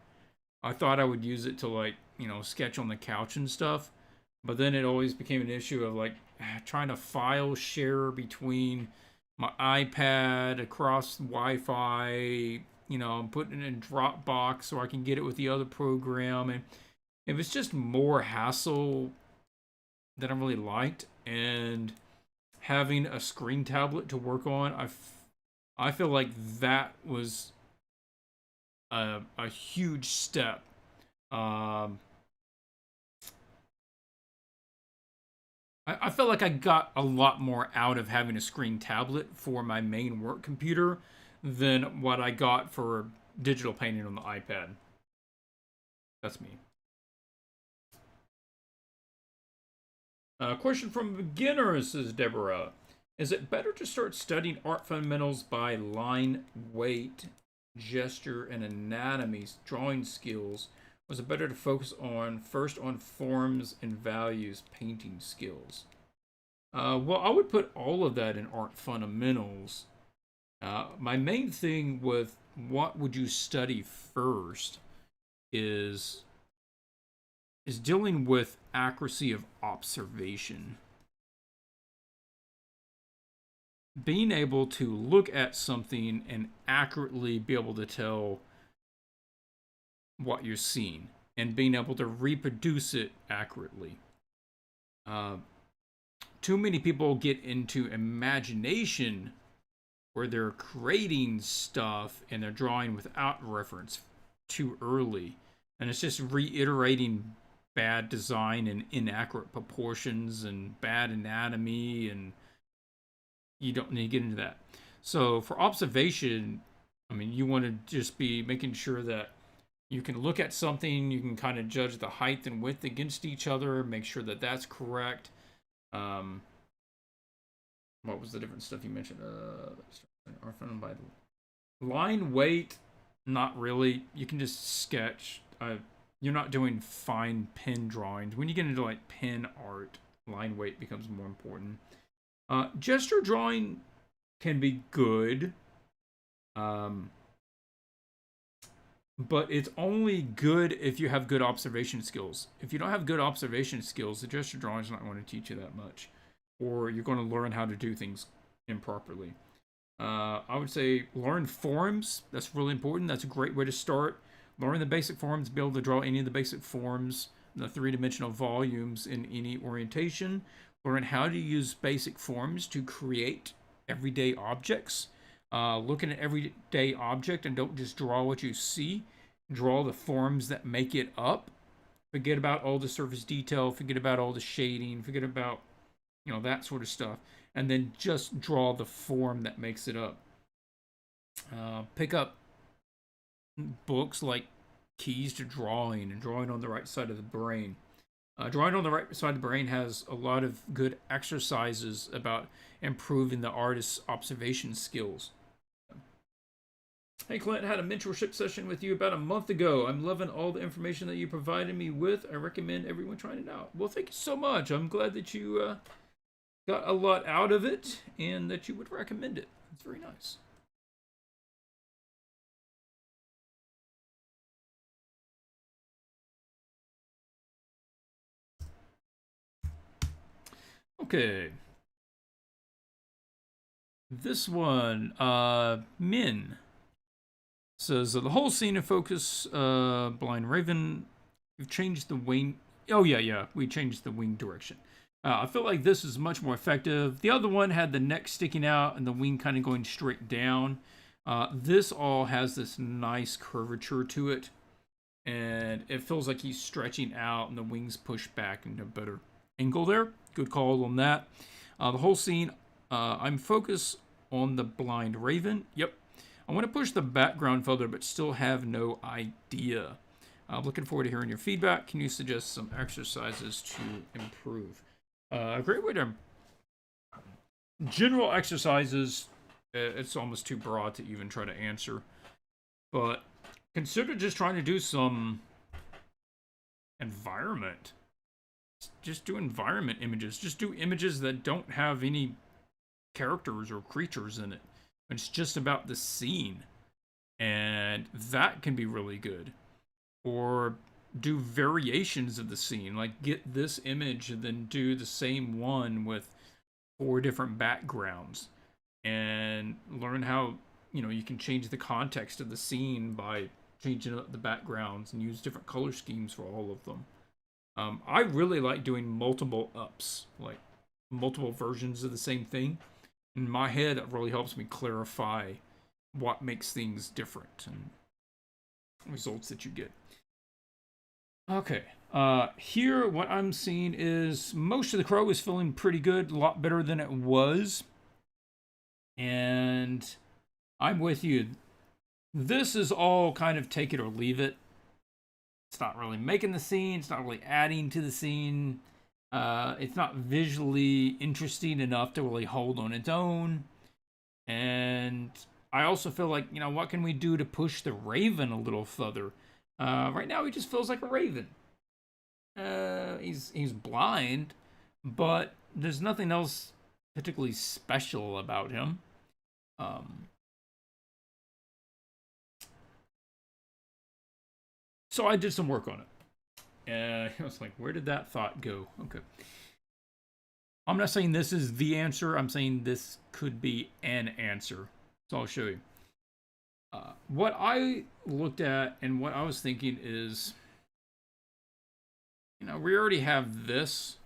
I thought I would use it to, like, sketch on the couch and stuff. But then it always became an issue of, like, trying to file share between my iPad across Wi-Fi. I'm putting it in Dropbox so I can get it with the other program. And it was just more hassle that I really liked. And having a screen tablet to work on, I feel like that was a huge step. I felt like I got a lot more out of having a screen tablet for my main work computer than what I got for digital painting on the iPad. That's me. Question from beginners, says Deborah. Is it better to start studying art fundamentals by line, weight, gesture, and anatomy, drawing skills? Or is it better to focus first on forms and values, painting skills? Well, I would put all of that in art fundamentals. My main thing with what would you study first is dealing with accuracy of observation. Being able to look at something and accurately be able to tell what you're seeing and being able to reproduce it accurately. Too many people get into imagination where they're creating stuff and they're drawing without reference too early. And it's just reiterating bad design and inaccurate proportions and bad anatomy, and you don't need to get into that. So for observation, I mean, you want to just be making sure that you can look at something, you can kind of judge the height and width against each other, make sure that that's correct. What was the different stuff you mentioned? By line, weight, not really. You can just sketch. You're not doing fine pen drawings. When you get into like pen art, line weight becomes more important. Gesture drawing can be good, but it's only good if you have good observation skills. If you don't have good observation skills, the gesture drawing is not going to teach you that much, or you're going to learn how to do things improperly. I would say learn forms. That's really important. That's a great way to start. Learn the basic forms, be able to draw any of the basic forms, the three-dimensional volumes in any orientation. Learn how to use basic forms to create everyday objects. Look at an everyday object and don't just draw what you see. Draw the forms that make it up. Forget about all the surface detail. Forget about all the shading. Forget about, that sort of stuff. And then just draw the form that makes it up. Pick up books like Keys to Drawing and Drawing on the Right Side of the Brain. Drawing on the Right Side of the Brain has a lot of good exercises about improving the artist's observation skills. Hey Clint, had a mentorship session with you about a month ago. I'm loving all the information that you provided me with. I recommend everyone trying it out. Well, thank you so much. I'm glad that you got a lot out of it and that you would recommend it. It's very nice. Okay. This one, Min says the whole scene in focus, Blind Raven. You've changed the Oh yeah, we changed the wing direction. I feel like this is much more effective. The other one had the neck sticking out and the wing kind of going straight down. This all has this nice curvature to it, and it feels like he's stretching out and the wings push back into a better angle there. Good call on that. The whole scene, I'm focused on the blind raven. Yep. I want to push the background further, but still have no idea. I'm looking forward to hearing your feedback. Can you suggest some exercises to improve? A great way to... General exercises, it's almost too broad to even try to answer. But consider just trying to do some environment. Just do environment images. Just do images that don't have any characters or creatures in it. It's just about the scene. And that can be really good. Or do variations of the scene. Like get this image and then do the same one with 4 different backgrounds. And learn how, you can change the context of the scene by changing up the backgrounds and use different color schemes for all of them. I really like doing multiple ups, like multiple versions of the same thing. In my head, it really helps me clarify what makes things different and results that you get. Okay, here what I'm seeing is most of the crow is feeling pretty good, a lot better than it was. And I'm with you. This is all kind of take it or leave it. It's not really making the scene. It's not really adding to the scene. It's not visually interesting enough to really hold on its own. And I also feel like, what can we do to push the raven a little further? Right now, he just feels like a raven. He's blind, but there's nothing else particularly special about him. So I did some work on it. I was like, where did that thought go? Okay. I'm not saying this is the answer. I'm saying this could be an answer. So I'll show you. What I looked at and what I was thinking is, we already have this.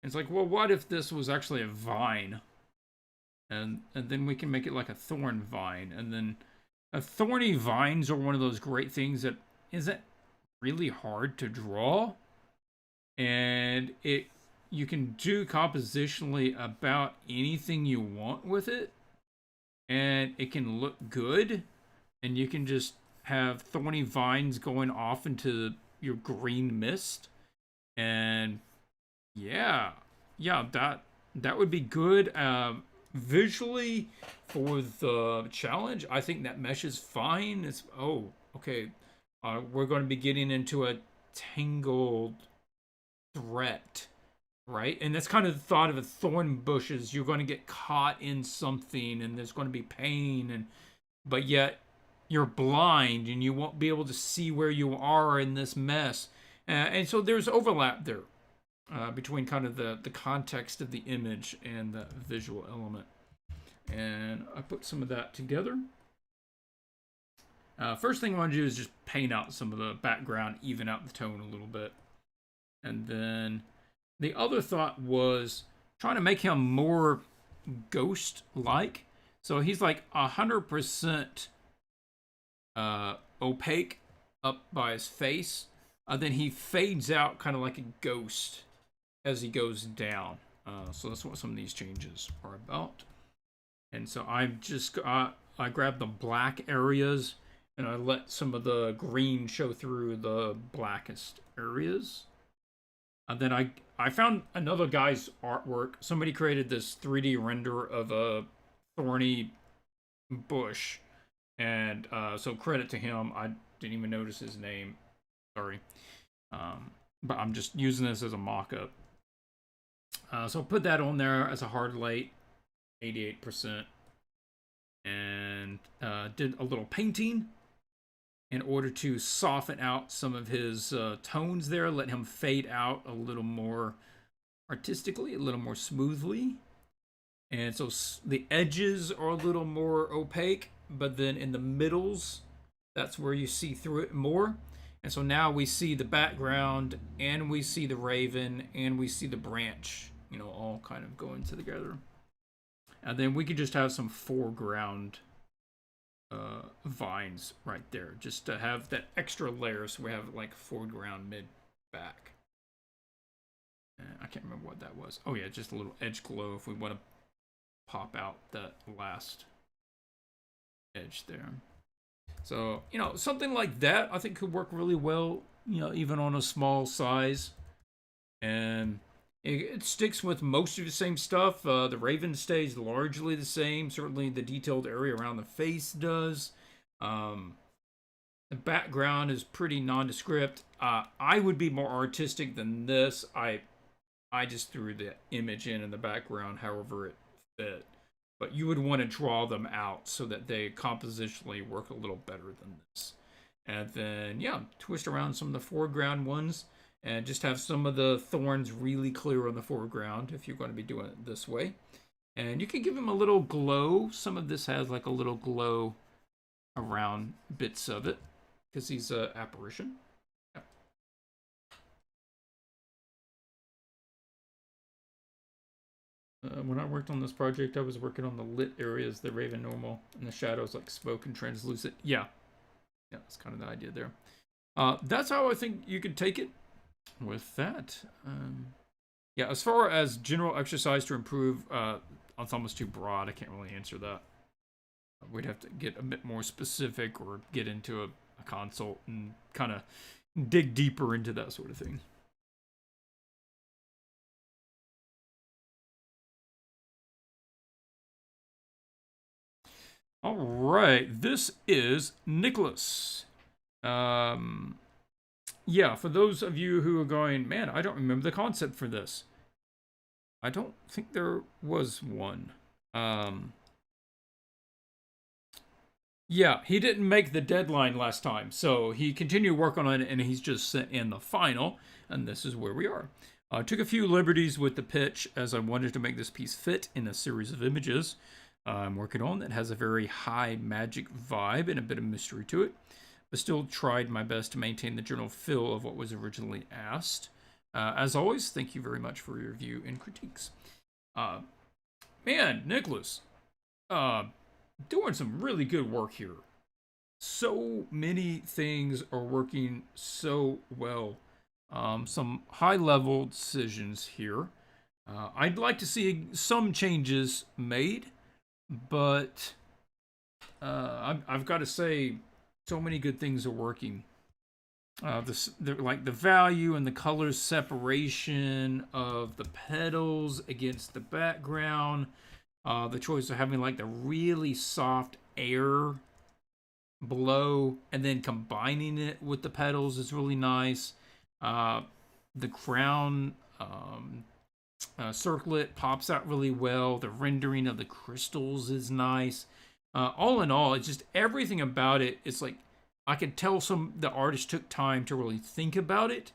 It's like, well, what if this was actually a vine? And then we can make it like a thorn vine. And then thorny vines are one of those great things that isn't really hard to draw. And you can do compositionally about anything you want with it. And it can look good. And you can just have thorny vines going off into your green mist. And yeah, that would be good. Visually for the challenge, I think that meshes fine. It's okay. We're going to be getting into a tangled threat, right? And that's kind of the thought of a thorn bushes. You're going to get caught in something, and there's going to be pain, but yet you're blind, and you won't be able to see where you are in this mess. And so there's overlap there. Between kind of the context of the image and the visual element. And I put some of that together. First thing I want to do is just paint out some of the background, even out the tone a little bit. And then the other thought was trying to make him more ghost-like. So he's like 100% opaque up by his face. Then he fades out kind of like a ghost as he goes down. So that's what some of these changes are about. And so I grabbed the black areas and I let some of the green show through the blackest areas. And then I found another guy's artwork. Somebody created this 3D render of a thorny bush. And so credit to him. I didn't even notice his name. Sorry. But I'm just using this as a mock-up. So I'll put that on there as a hard light, 88%. And did a little painting in order to soften out some of his tones there, let him fade out a little more artistically, a little more smoothly. And so the edges are a little more opaque, but then in the middles, that's where you see through it more. And so now we see the background, and we see the raven, and we see the branch, you know, all kind of going together. And then we could just have some foreground vines right there, just to have that extra layer, so we have like foreground, mid, back. I can't remember what that was. Oh yeah, just a little edge glow if we want to pop out that last edge there. So, you know, something like that I think could work really well, you know, even on a small size. And it sticks with most of the same stuff. The raven stays largely the same. Certainly the detailed area around the face does. The background is pretty nondescript. I would be more artistic than this. I just threw the image in the background however it fit. But you would want to draw them out so that they compositionally work a little better than this. And then, yeah, twist around some of the foreground ones and just have some of the thorns really clear on the foreground if you're going to be doing it this way. And you can give them a little glow. Some of this has like a little glow around bits of it because he's an apparition. When I worked on this project, I was working on the lit areas, the raven normal, and the shadows like spoke and translucent. Yeah, that's kind of the idea there. That's how I think you could take it with that. Yeah, as far as general exercise to improve, it's almost too broad. I can't really answer that. We'd have to get a bit more specific or get into a consult and kind of dig deeper into that sort of thing. All right, this is Nicholas. Yeah, for those of you who are going, man, I don't remember the concept for this. I don't think there was one. Yeah, he didn't make the deadline last time, so he continued work on it, and he's just sent in the final, and this is where we are. I took a few liberties with the pitch, as I wanted to make this piece fit in a series of images I'm working on that has a very high magic vibe and a bit of mystery to it, but still tried my best to maintain the general feel of what was originally asked. As always, thank you very much for your review and critiques. Man, Nicholas, doing some really good work here. So many things are working so well. Some high-level decisions here. I'd like to see some changes made, but I've got to say, so many good things are working. Like the value and the color separation of the petals against the background. The choice of having like the really soft air below and then combining it with the petals is really nice. The crown circlet pops out really well. The rendering of the crystals is nice. All in all, it's just everything about it. It's like I could tell the artist took time to really think about it,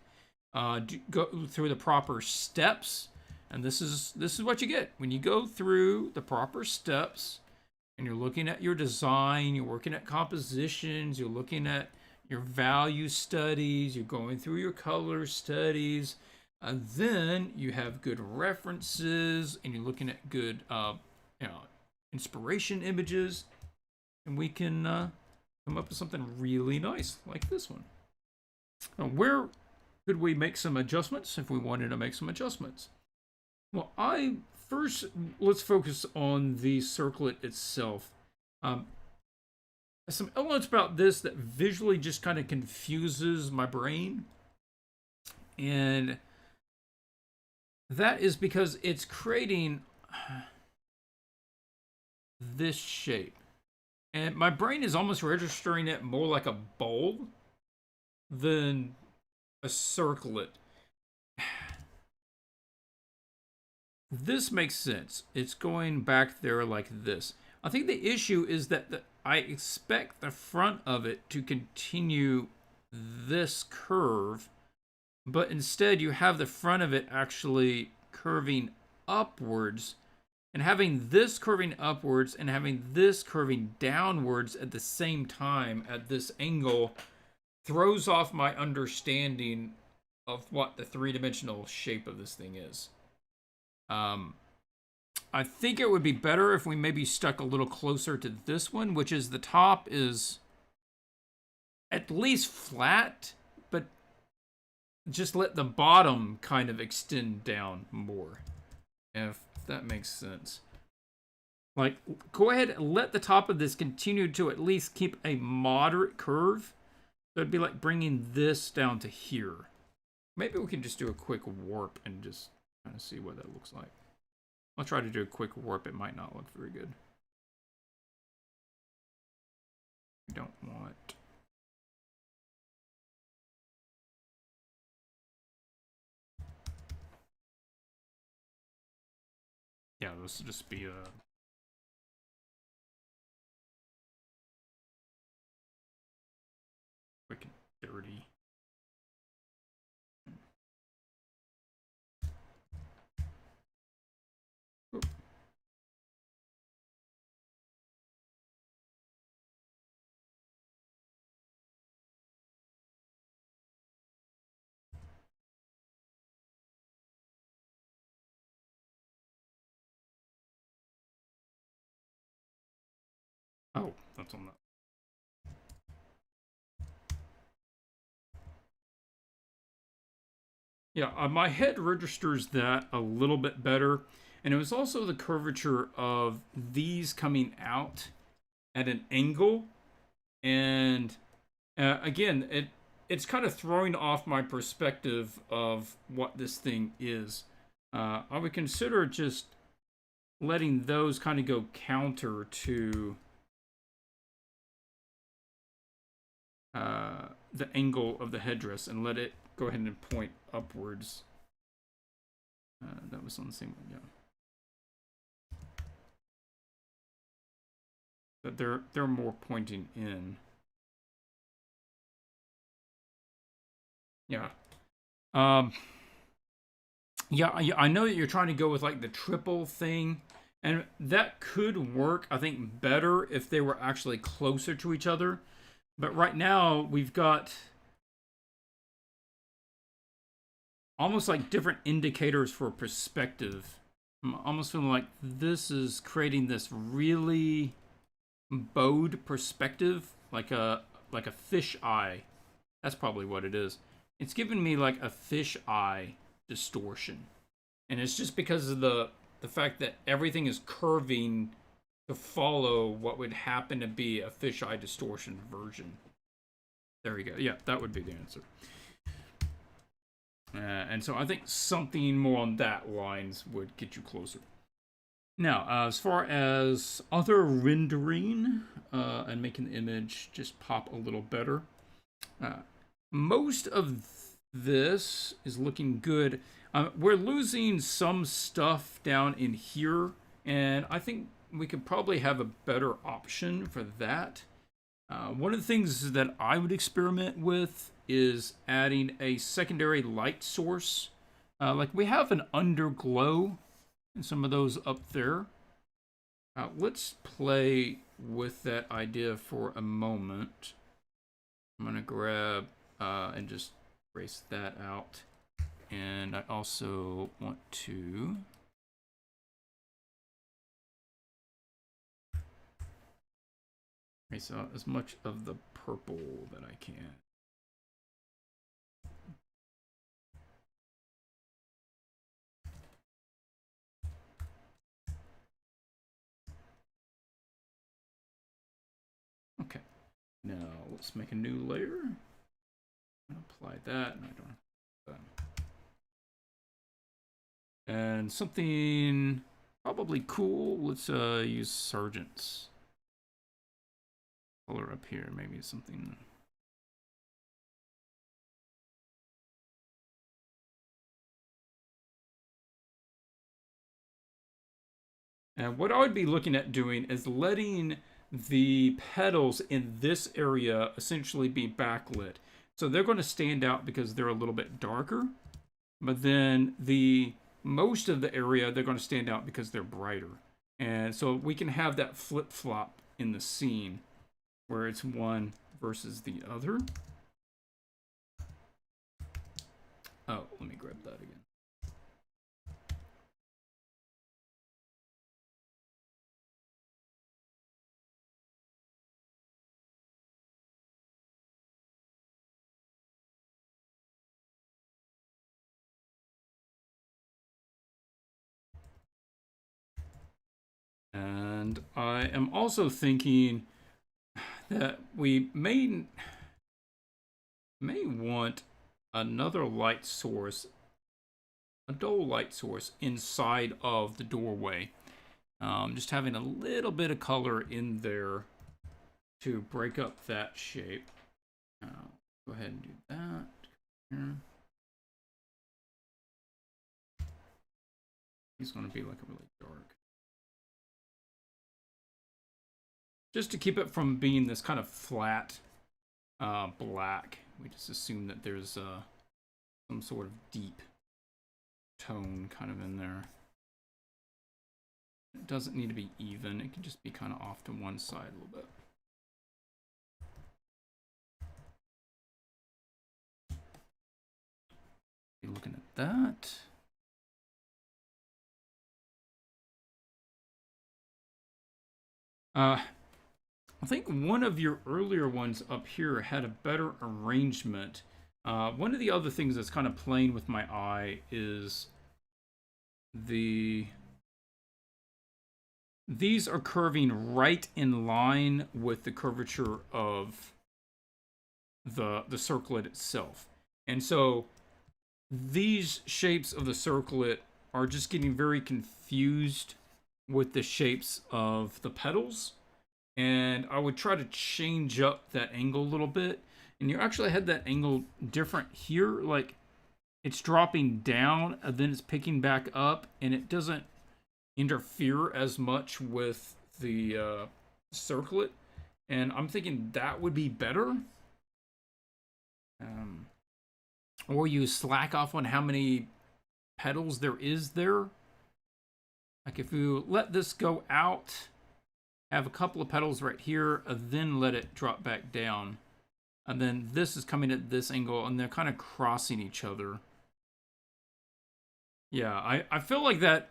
go through the proper steps, and this is what you get when you go through the proper steps. And you're looking at your design, you're working at compositions, you're looking at your value studies, you're going through your color studies, and then you have good references, and you're looking at good inspiration images, and we can come up with something really nice like this one. Now, where could we make some adjustments if we wanted to make some adjustments? Well, let's focus on the circlet itself. Some elements about this that visually just kind of confuses my brain. And that is because it's creating this shape. And my brain is almost registering it more like a bowl than a circlet. This makes sense. It's going back there like this. I think the issue is that I expect the front of it to continue this curve, but instead you have the front of it actually curving upwards, and having this curving upwards and having this curving downwards at the same time at this angle throws off my understanding of what the three-dimensional shape of this thing is. I think it would be better if we maybe stuck a little closer to this one, which is the top is at least flat, but just let the bottom kind of extend down more, if that makes sense. Like, go ahead and let the top of this continue to at least keep a moderate curve. So it'd be like bringing this down to here. Maybe we can just do a quick warp and just kind of see what that looks like. I'll try to do a quick warp. It might not look very good. We don't want... Yeah, this will just be a... quick and dirty. Oh, that's on that. Yeah, my head registers that a little bit better. And it was also the curvature of these coming out at an angle. And again, it's kind of throwing off my perspective of what this thing is. I would consider just letting those kind of go counter to the angle of the headdress and let it go ahead and point upwards. That was on the same one, yeah. But they're more pointing in. Yeah. Yeah, I know that you're trying to go with like the triple thing, and that could work, I think, better if they were actually closer to each other. But right now, we've got almost like different indicators for perspective. I'm almost feeling like this is creating this really bowed perspective, like a fish eye. That's probably what it is. It's giving me like a fish eye distortion. And it's just because of the fact that everything is curving to follow what would happen to be a fisheye distortion version. There we go. Yeah, that would be the answer. And so I think something more on that lines would get you closer. Now, as far as other rendering and making the image just pop a little better, most of this is looking good. We're losing some stuff down in here, and I think we could probably have a better option for that. One of the things that I would experiment with is adding a secondary light source. Like we have an underglow and some of those up there. Let's play with that idea for a moment. I'm going to grab and just erase that out. And I also want to erase out as much of the purple that I can. Okay, now let's make a new layer. Apply that, and I don't have that. And something probably cool. Let's use Sergeant's color up here. Maybe something. And what I would be looking at doing is letting the petals in this area essentially be backlit. So they're going to stand out because they're a little bit darker. But then the most of the area, they're going to stand out because they're brighter. And so we can have that flip-flop in the scene where it's one versus the other. Oh, let me grab that again. And I am also thinking that we may want another light source, a dull light source inside of the doorway. Just having a little bit of color in there to break up that shape. Go ahead and do that. Here. He's going to be like a really dark. Just to keep it from being this kind of flat black, we just assume that there's some sort of deep tone kind of in there. It doesn't need to be even. It can just be kind of off to one side a little bit. Be looking at that. I think one of your earlier ones up here had a better arrangement. One of the other things that's kind of playing with my eye is these are curving right in line with the curvature of the circlet itself. And so these shapes of the circlet are just getting very confused with the shapes of the petals. And I would try to change up that angle a little bit. And you actually had that angle different here. Like, it's dropping down, and then it's picking back up, and it doesn't interfere as much with the circlet. And I'm thinking that would be better. Or you slack off on how many petals there is there. Like, if you let this go out, have a couple of petals right here, and then let it drop back down. And then this is coming at this angle, and they're kind of crossing each other. Yeah, I feel like that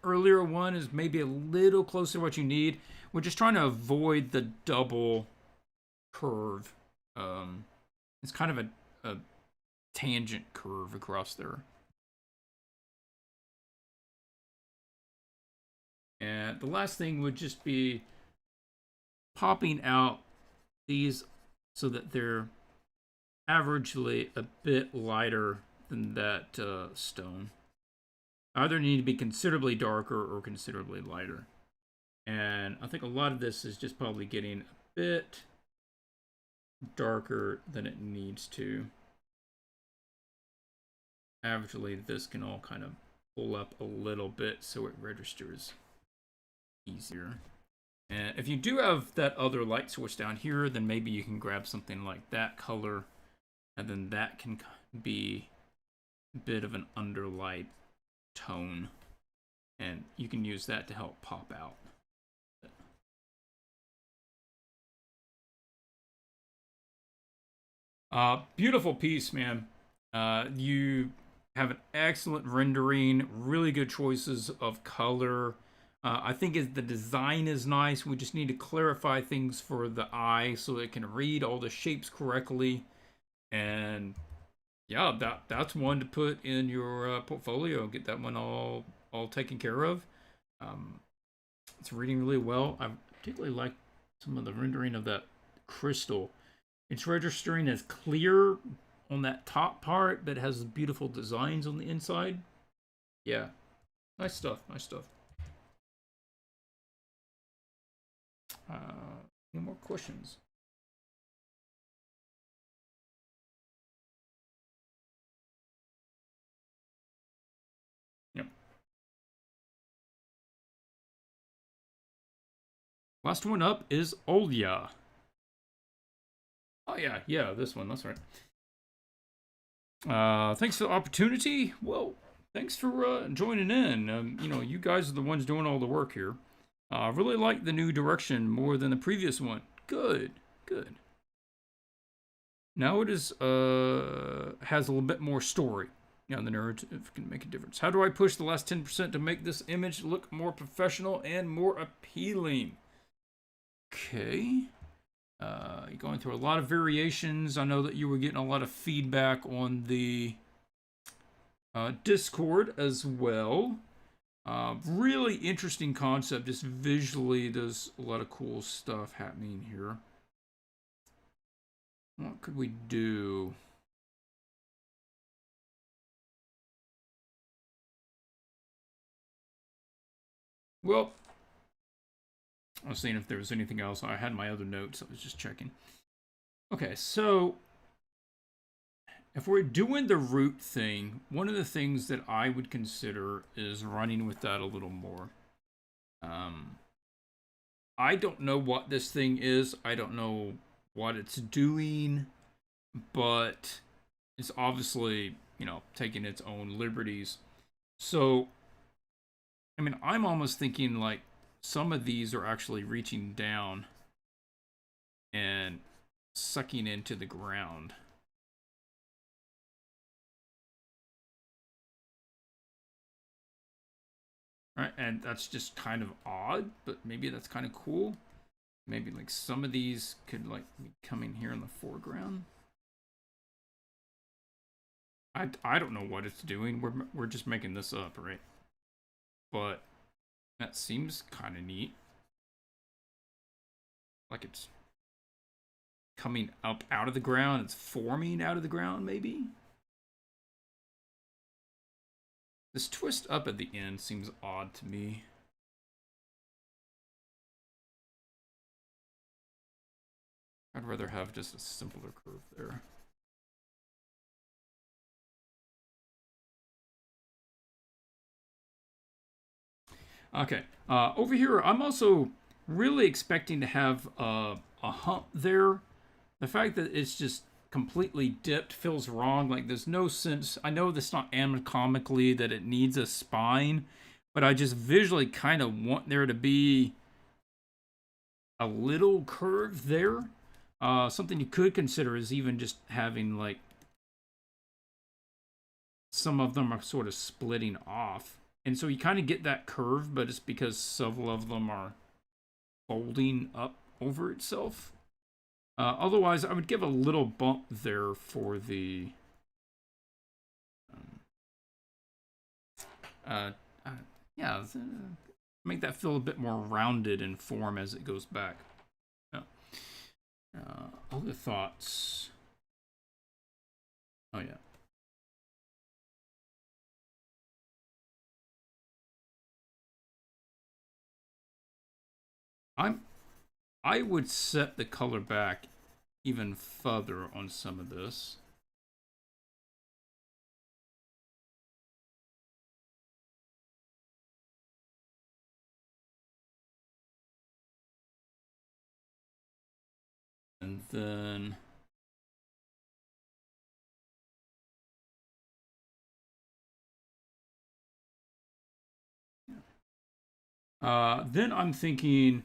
earlier one is maybe a little closer to what you need. We're just trying to avoid the double curve. It's kind of a tangent curve across there. And the last thing would just be popping out these so that they're averagely a bit lighter than that stone. Either need to be considerably darker or considerably lighter. And I think a lot of this is just probably getting a bit darker than it needs to. Averagely, this can all kind of pull up a little bit so it registers easier. And if you do have that other light source down here, then maybe you can grab something like that color, and then that can be a bit of an underlight tone, and you can use that to help pop out. Beautiful piece, man. You have an excellent rendering, really good choices of color. I think the design is nice. We just need to clarify things for the eye so it can read all the shapes correctly. And yeah, that's one to put in your portfolio. Get that one all taken care of. It's reading really well. I particularly like some of the rendering of that crystal. It's registering as clear on that top part, but it has beautiful designs on the inside. Yeah, nice stuff. Nice stuff. Any more questions? Yep. Last one up is Olya. Oh yeah, this one, that's right. Thanks for the opportunity. Well, thanks for joining in. You guys are the ones doing all the work here. I really like the new direction more than the previous one. Good. Now it is has a little bit more story. Yeah, the narrative can make a difference. How do I push the last 10% to make this image look more professional and more appealing? Okay. You're going through a lot of variations. I know that you were getting a lot of feedback on the Discord as well. Really interesting concept. Just visually, there's a lot of cool stuff happening here. What could we do? Well, I was seeing if there was anything else. I had my other notes. I was just checking. Okay, so if we're doing the root thing, one of the things that I would consider is running with that a little more. I don't know what this thing is. I don't know what it's doing, but it's obviously, taking its own liberties. So, I mean, I'm almost thinking like some of these are actually reaching down and sucking into the ground. Right, and that's just kind of odd, but maybe that's kind of cool. Maybe like some of these could like be coming here in the foreground. I don't know what it's doing. We're just making this up, right? But that seems kind of neat. Like it's coming up out of the ground. It's forming out of the ground, maybe. This twist up at the end seems odd to me. I'd rather have just a simpler curve there. Okay, over here, I'm also really expecting to have a hump there. The fact that it's just completely dipped feels wrong. Like there's no sense. I know that's not anatomically that it needs a spine, but I just visually kind of want there to be a little curve there. Something you could consider is even just having like some of them are sort of splitting off. And so you kind of get that curve, but it's because several of them are folding up over itself. Otherwise, I would give a little bump there for the yeah, make that feel a bit more rounded in form as it goes back. Other thoughts? Oh yeah. I would set the color back even further on some of this. And then then I'm thinking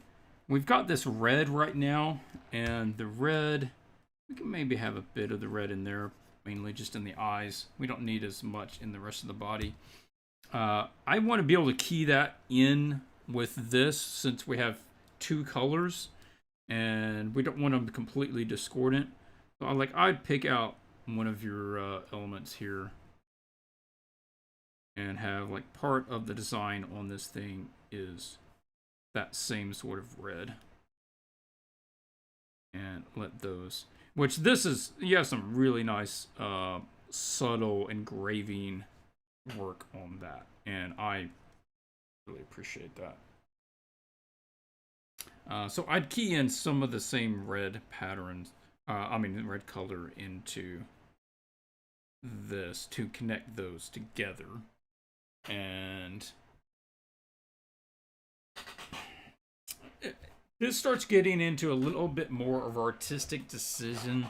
we've got this red right now, and the red, we can maybe have a bit of the red in there, mainly just in the eyes. We don't need as much in the rest of the body. I want to be able to key that in with this since we have two colors and we don't want them completely discordant. So I'd pick out one of your elements here and have like part of the design on this thing is that same sort of red. And let those, which this is, you have some really nice subtle engraving work on that, and I really appreciate that. So I'd key in some of the same red patterns, red color into this to connect those together. And this starts getting into a little bit more of artistic decision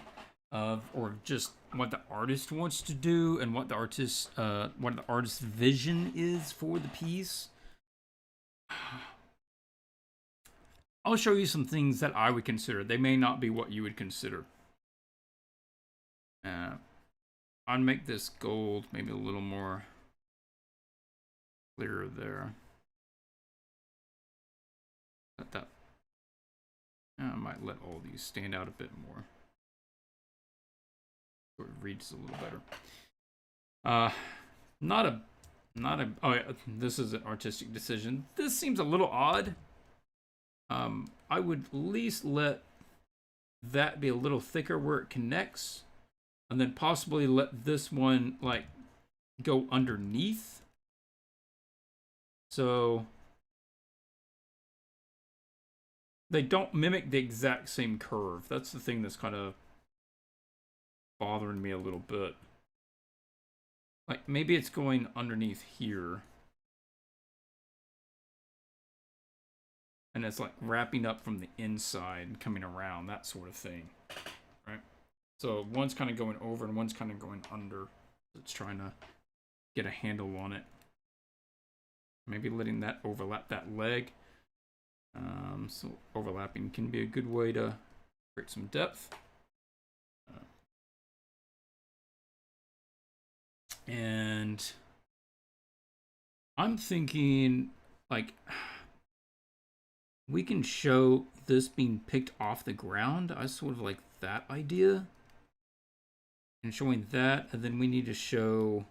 of, or just what the artist wants to do and what the artist's vision is for the piece. I'll show you some things that I would consider. They may not be what you would consider. I'd make this gold maybe a little more clearer there. Let that. I might let all these stand out a bit more. So it reads a little better. Not a. Oh yeah, this is an artistic decision. This seems a little odd. I would at least let that be a little thicker where it connects, and then possibly let this one like go underneath. So they don't mimic the exact same curve. That's the thing that's kind of bothering me a little bit. Like maybe it's going underneath here. And it's like wrapping up from the inside and coming around, that sort of thing. Right? So one's kind of going over and one's kind of going under. It's trying to get a handle on it. Maybe letting that overlap that leg. So overlapping can be a good way to create some depth. And I'm thinking like we can show this being picked off the ground. I sort of like that idea. And showing that, and then we need to show,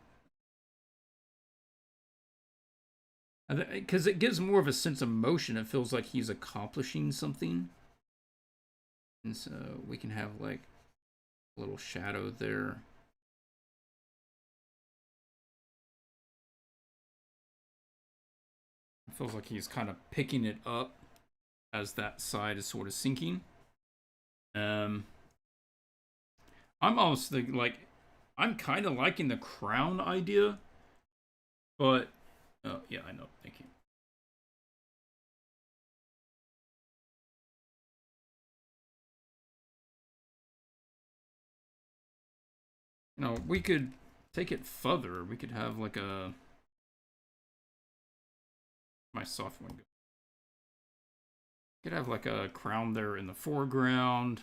because it gives more of a sense of motion. It feels like he's accomplishing something. And so we can have like a little shadow there. It feels like he's kind of picking it up as that side is sort of sinking. I'm almost like, I'm kind of liking the crown idea, but oh yeah, I know. Thank you. You know, we could take it further. We could have like a my soft one. Could have like a crown there in the foreground.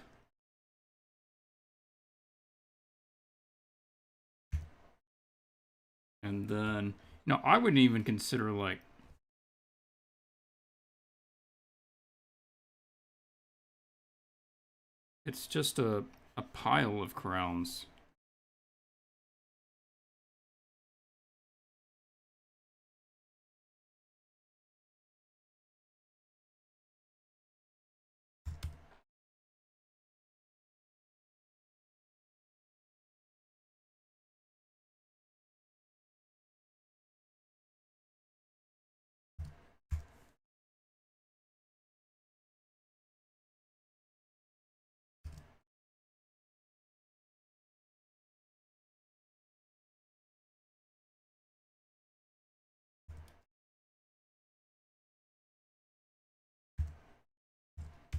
And then, you know, I wouldn't even consider like it's just a pile of crowns.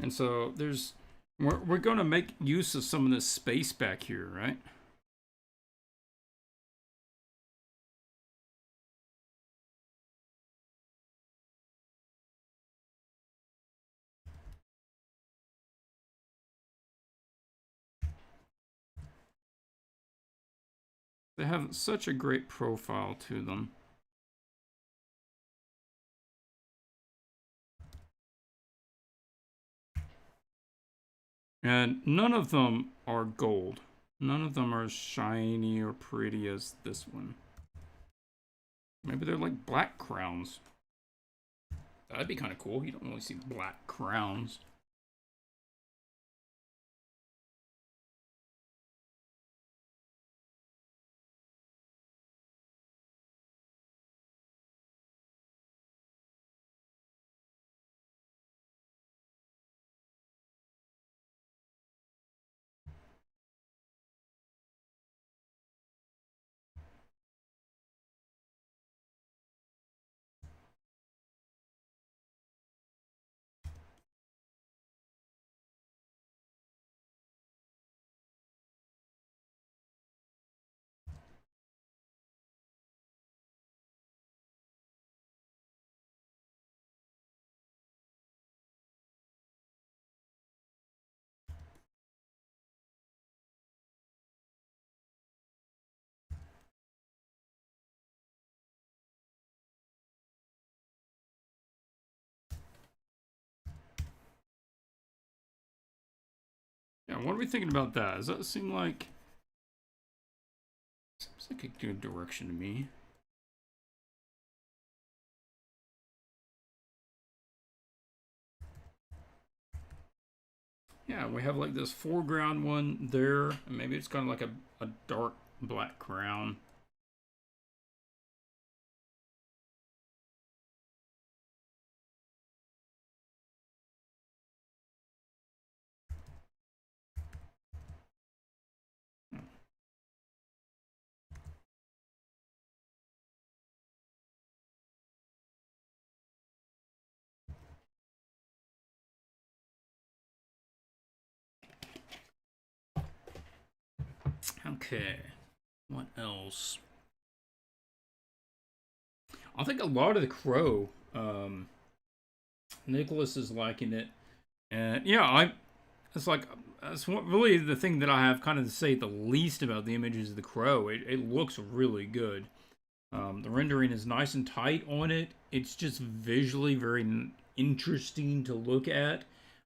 And so we're going to make use of some of this space back here, right? They have such a great profile to them. And none of them are gold. None of them are as shiny or pretty as this one. Maybe they're like black crowns. That'd be kind of cool. You don't really see black crowns. what are we thinking about that? Does that seem like... Seems like a good direction to me. Yeah, we have like this foreground one there, and maybe it's kind of like a dark black crown. Okay, what else? I think a lot of the crow. Nicholas is liking it, and yeah, it's like that's really the thing that I have kind of to say the least about the images of the crow. It looks really good. The rendering is nice and tight on it. It's just visually very interesting to look at.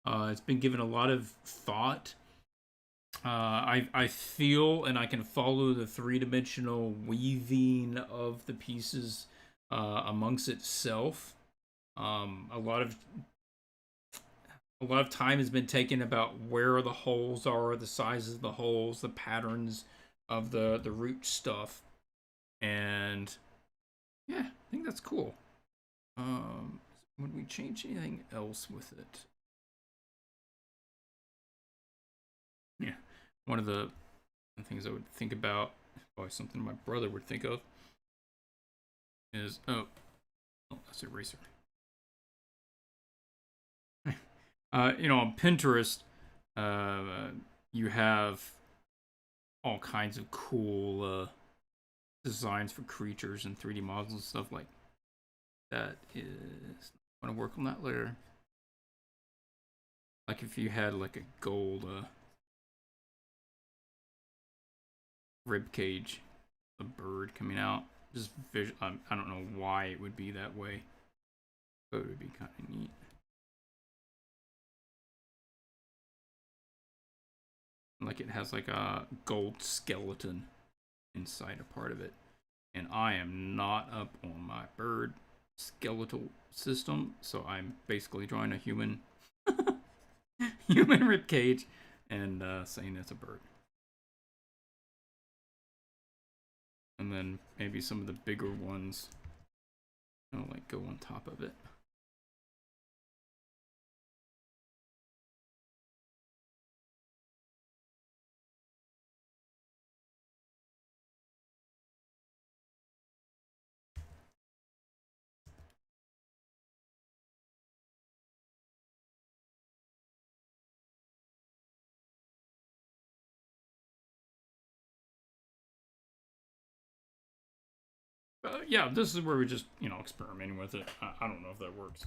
It's been given a lot of thought. I feel and I can follow the three-dimensional weaving of the pieces amongst itself. A lot of time has been taken about where the holes are, the sizes of the holes, the patterns of the root stuff, and yeah, I think that's cool. Would we change anything else with it? Yeah, one of the things I would think about, probably something my brother would think of, is that's eraser. On Pinterest, you have all kinds of cool designs for creatures and 3D models and stuff like that. Is I want to work on that later. Like if you had like a gold rib cage, a bird coming out. Just I don't know why it would be that way, but it would be kind of neat. Like it has like a gold skeleton inside a part of it. And I am not up on my bird skeletal system, so I'm basically drawing a human human rib cage and saying it's a bird. And then maybe some of the bigger ones, like go on top of it. Yeah, this is where we're just, experimenting with it. I don't know if that works.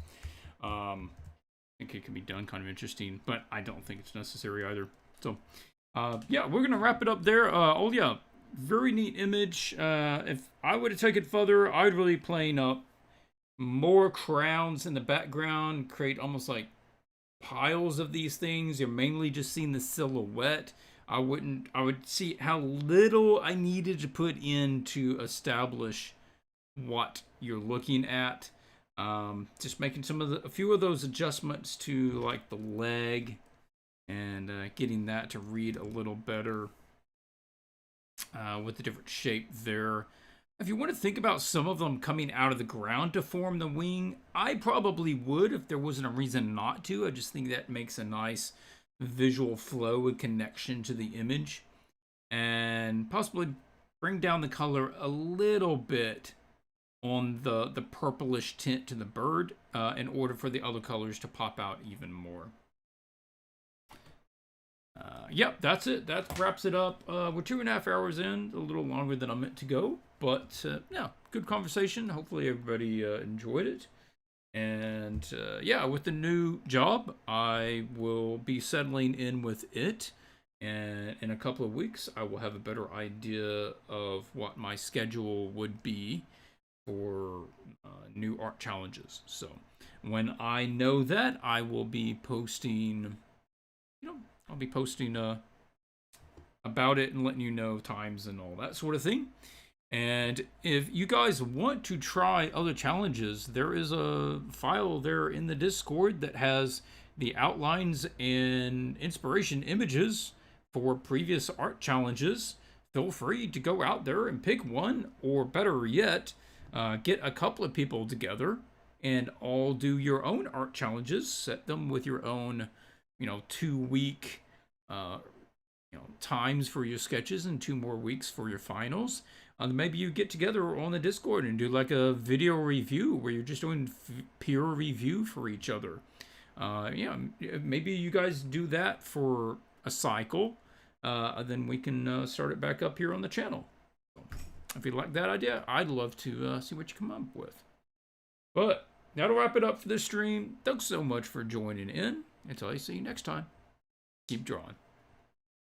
I think it can be done kind of interesting, but I don't think it's necessary either. So, yeah, we're going to wrap it up there. Yeah, very neat image. If I were to take it further, I'd really plane up more crowns in the background, create almost like piles of these things. You're mainly just seeing the silhouette. I would see how little I needed to put in to establish what you're looking at. Just making a few of those adjustments to like the leg and getting that to read a little better with the different shape there. If you want to think about some of them coming out of the ground to form the wing, I probably would if there wasn't a reason not to. I just think that makes a nice visual flow and connection to the image, and possibly bring down the color a little bit on the purplish tint to the bird in order for the other colors to pop out even more. Yep, that's it. That wraps it up. We're 2.5 hours in, a little longer than I meant to go, but yeah, good conversation. Hopefully everybody enjoyed it. And yeah, with the new job, I will be settling in with it. And in a couple of weeks, I will have a better idea of what my schedule would be for new art challenges. So when I know that, I will be posting, I'll be posting about it and letting you know times and all that sort of thing. And if you guys want to try other challenges, there is a file there in the Discord that has the outlines and inspiration images for previous art challenges. Feel free to go out there and pick one, or better yet, get a couple of people together and all do your own art challenges. Set them with your own, 2-week, times for your sketches and 2 more weeks for your finals. Maybe you get together on the Discord and do like a video review where you're just doing peer review for each other. Maybe you guys do that for a cycle. Then we can start it back up here on the channel. If you like that idea, I'd love to see what you come up with. But that'll wrap it up for this stream. Thanks so much for joining in. Until I see you next time, keep drawing.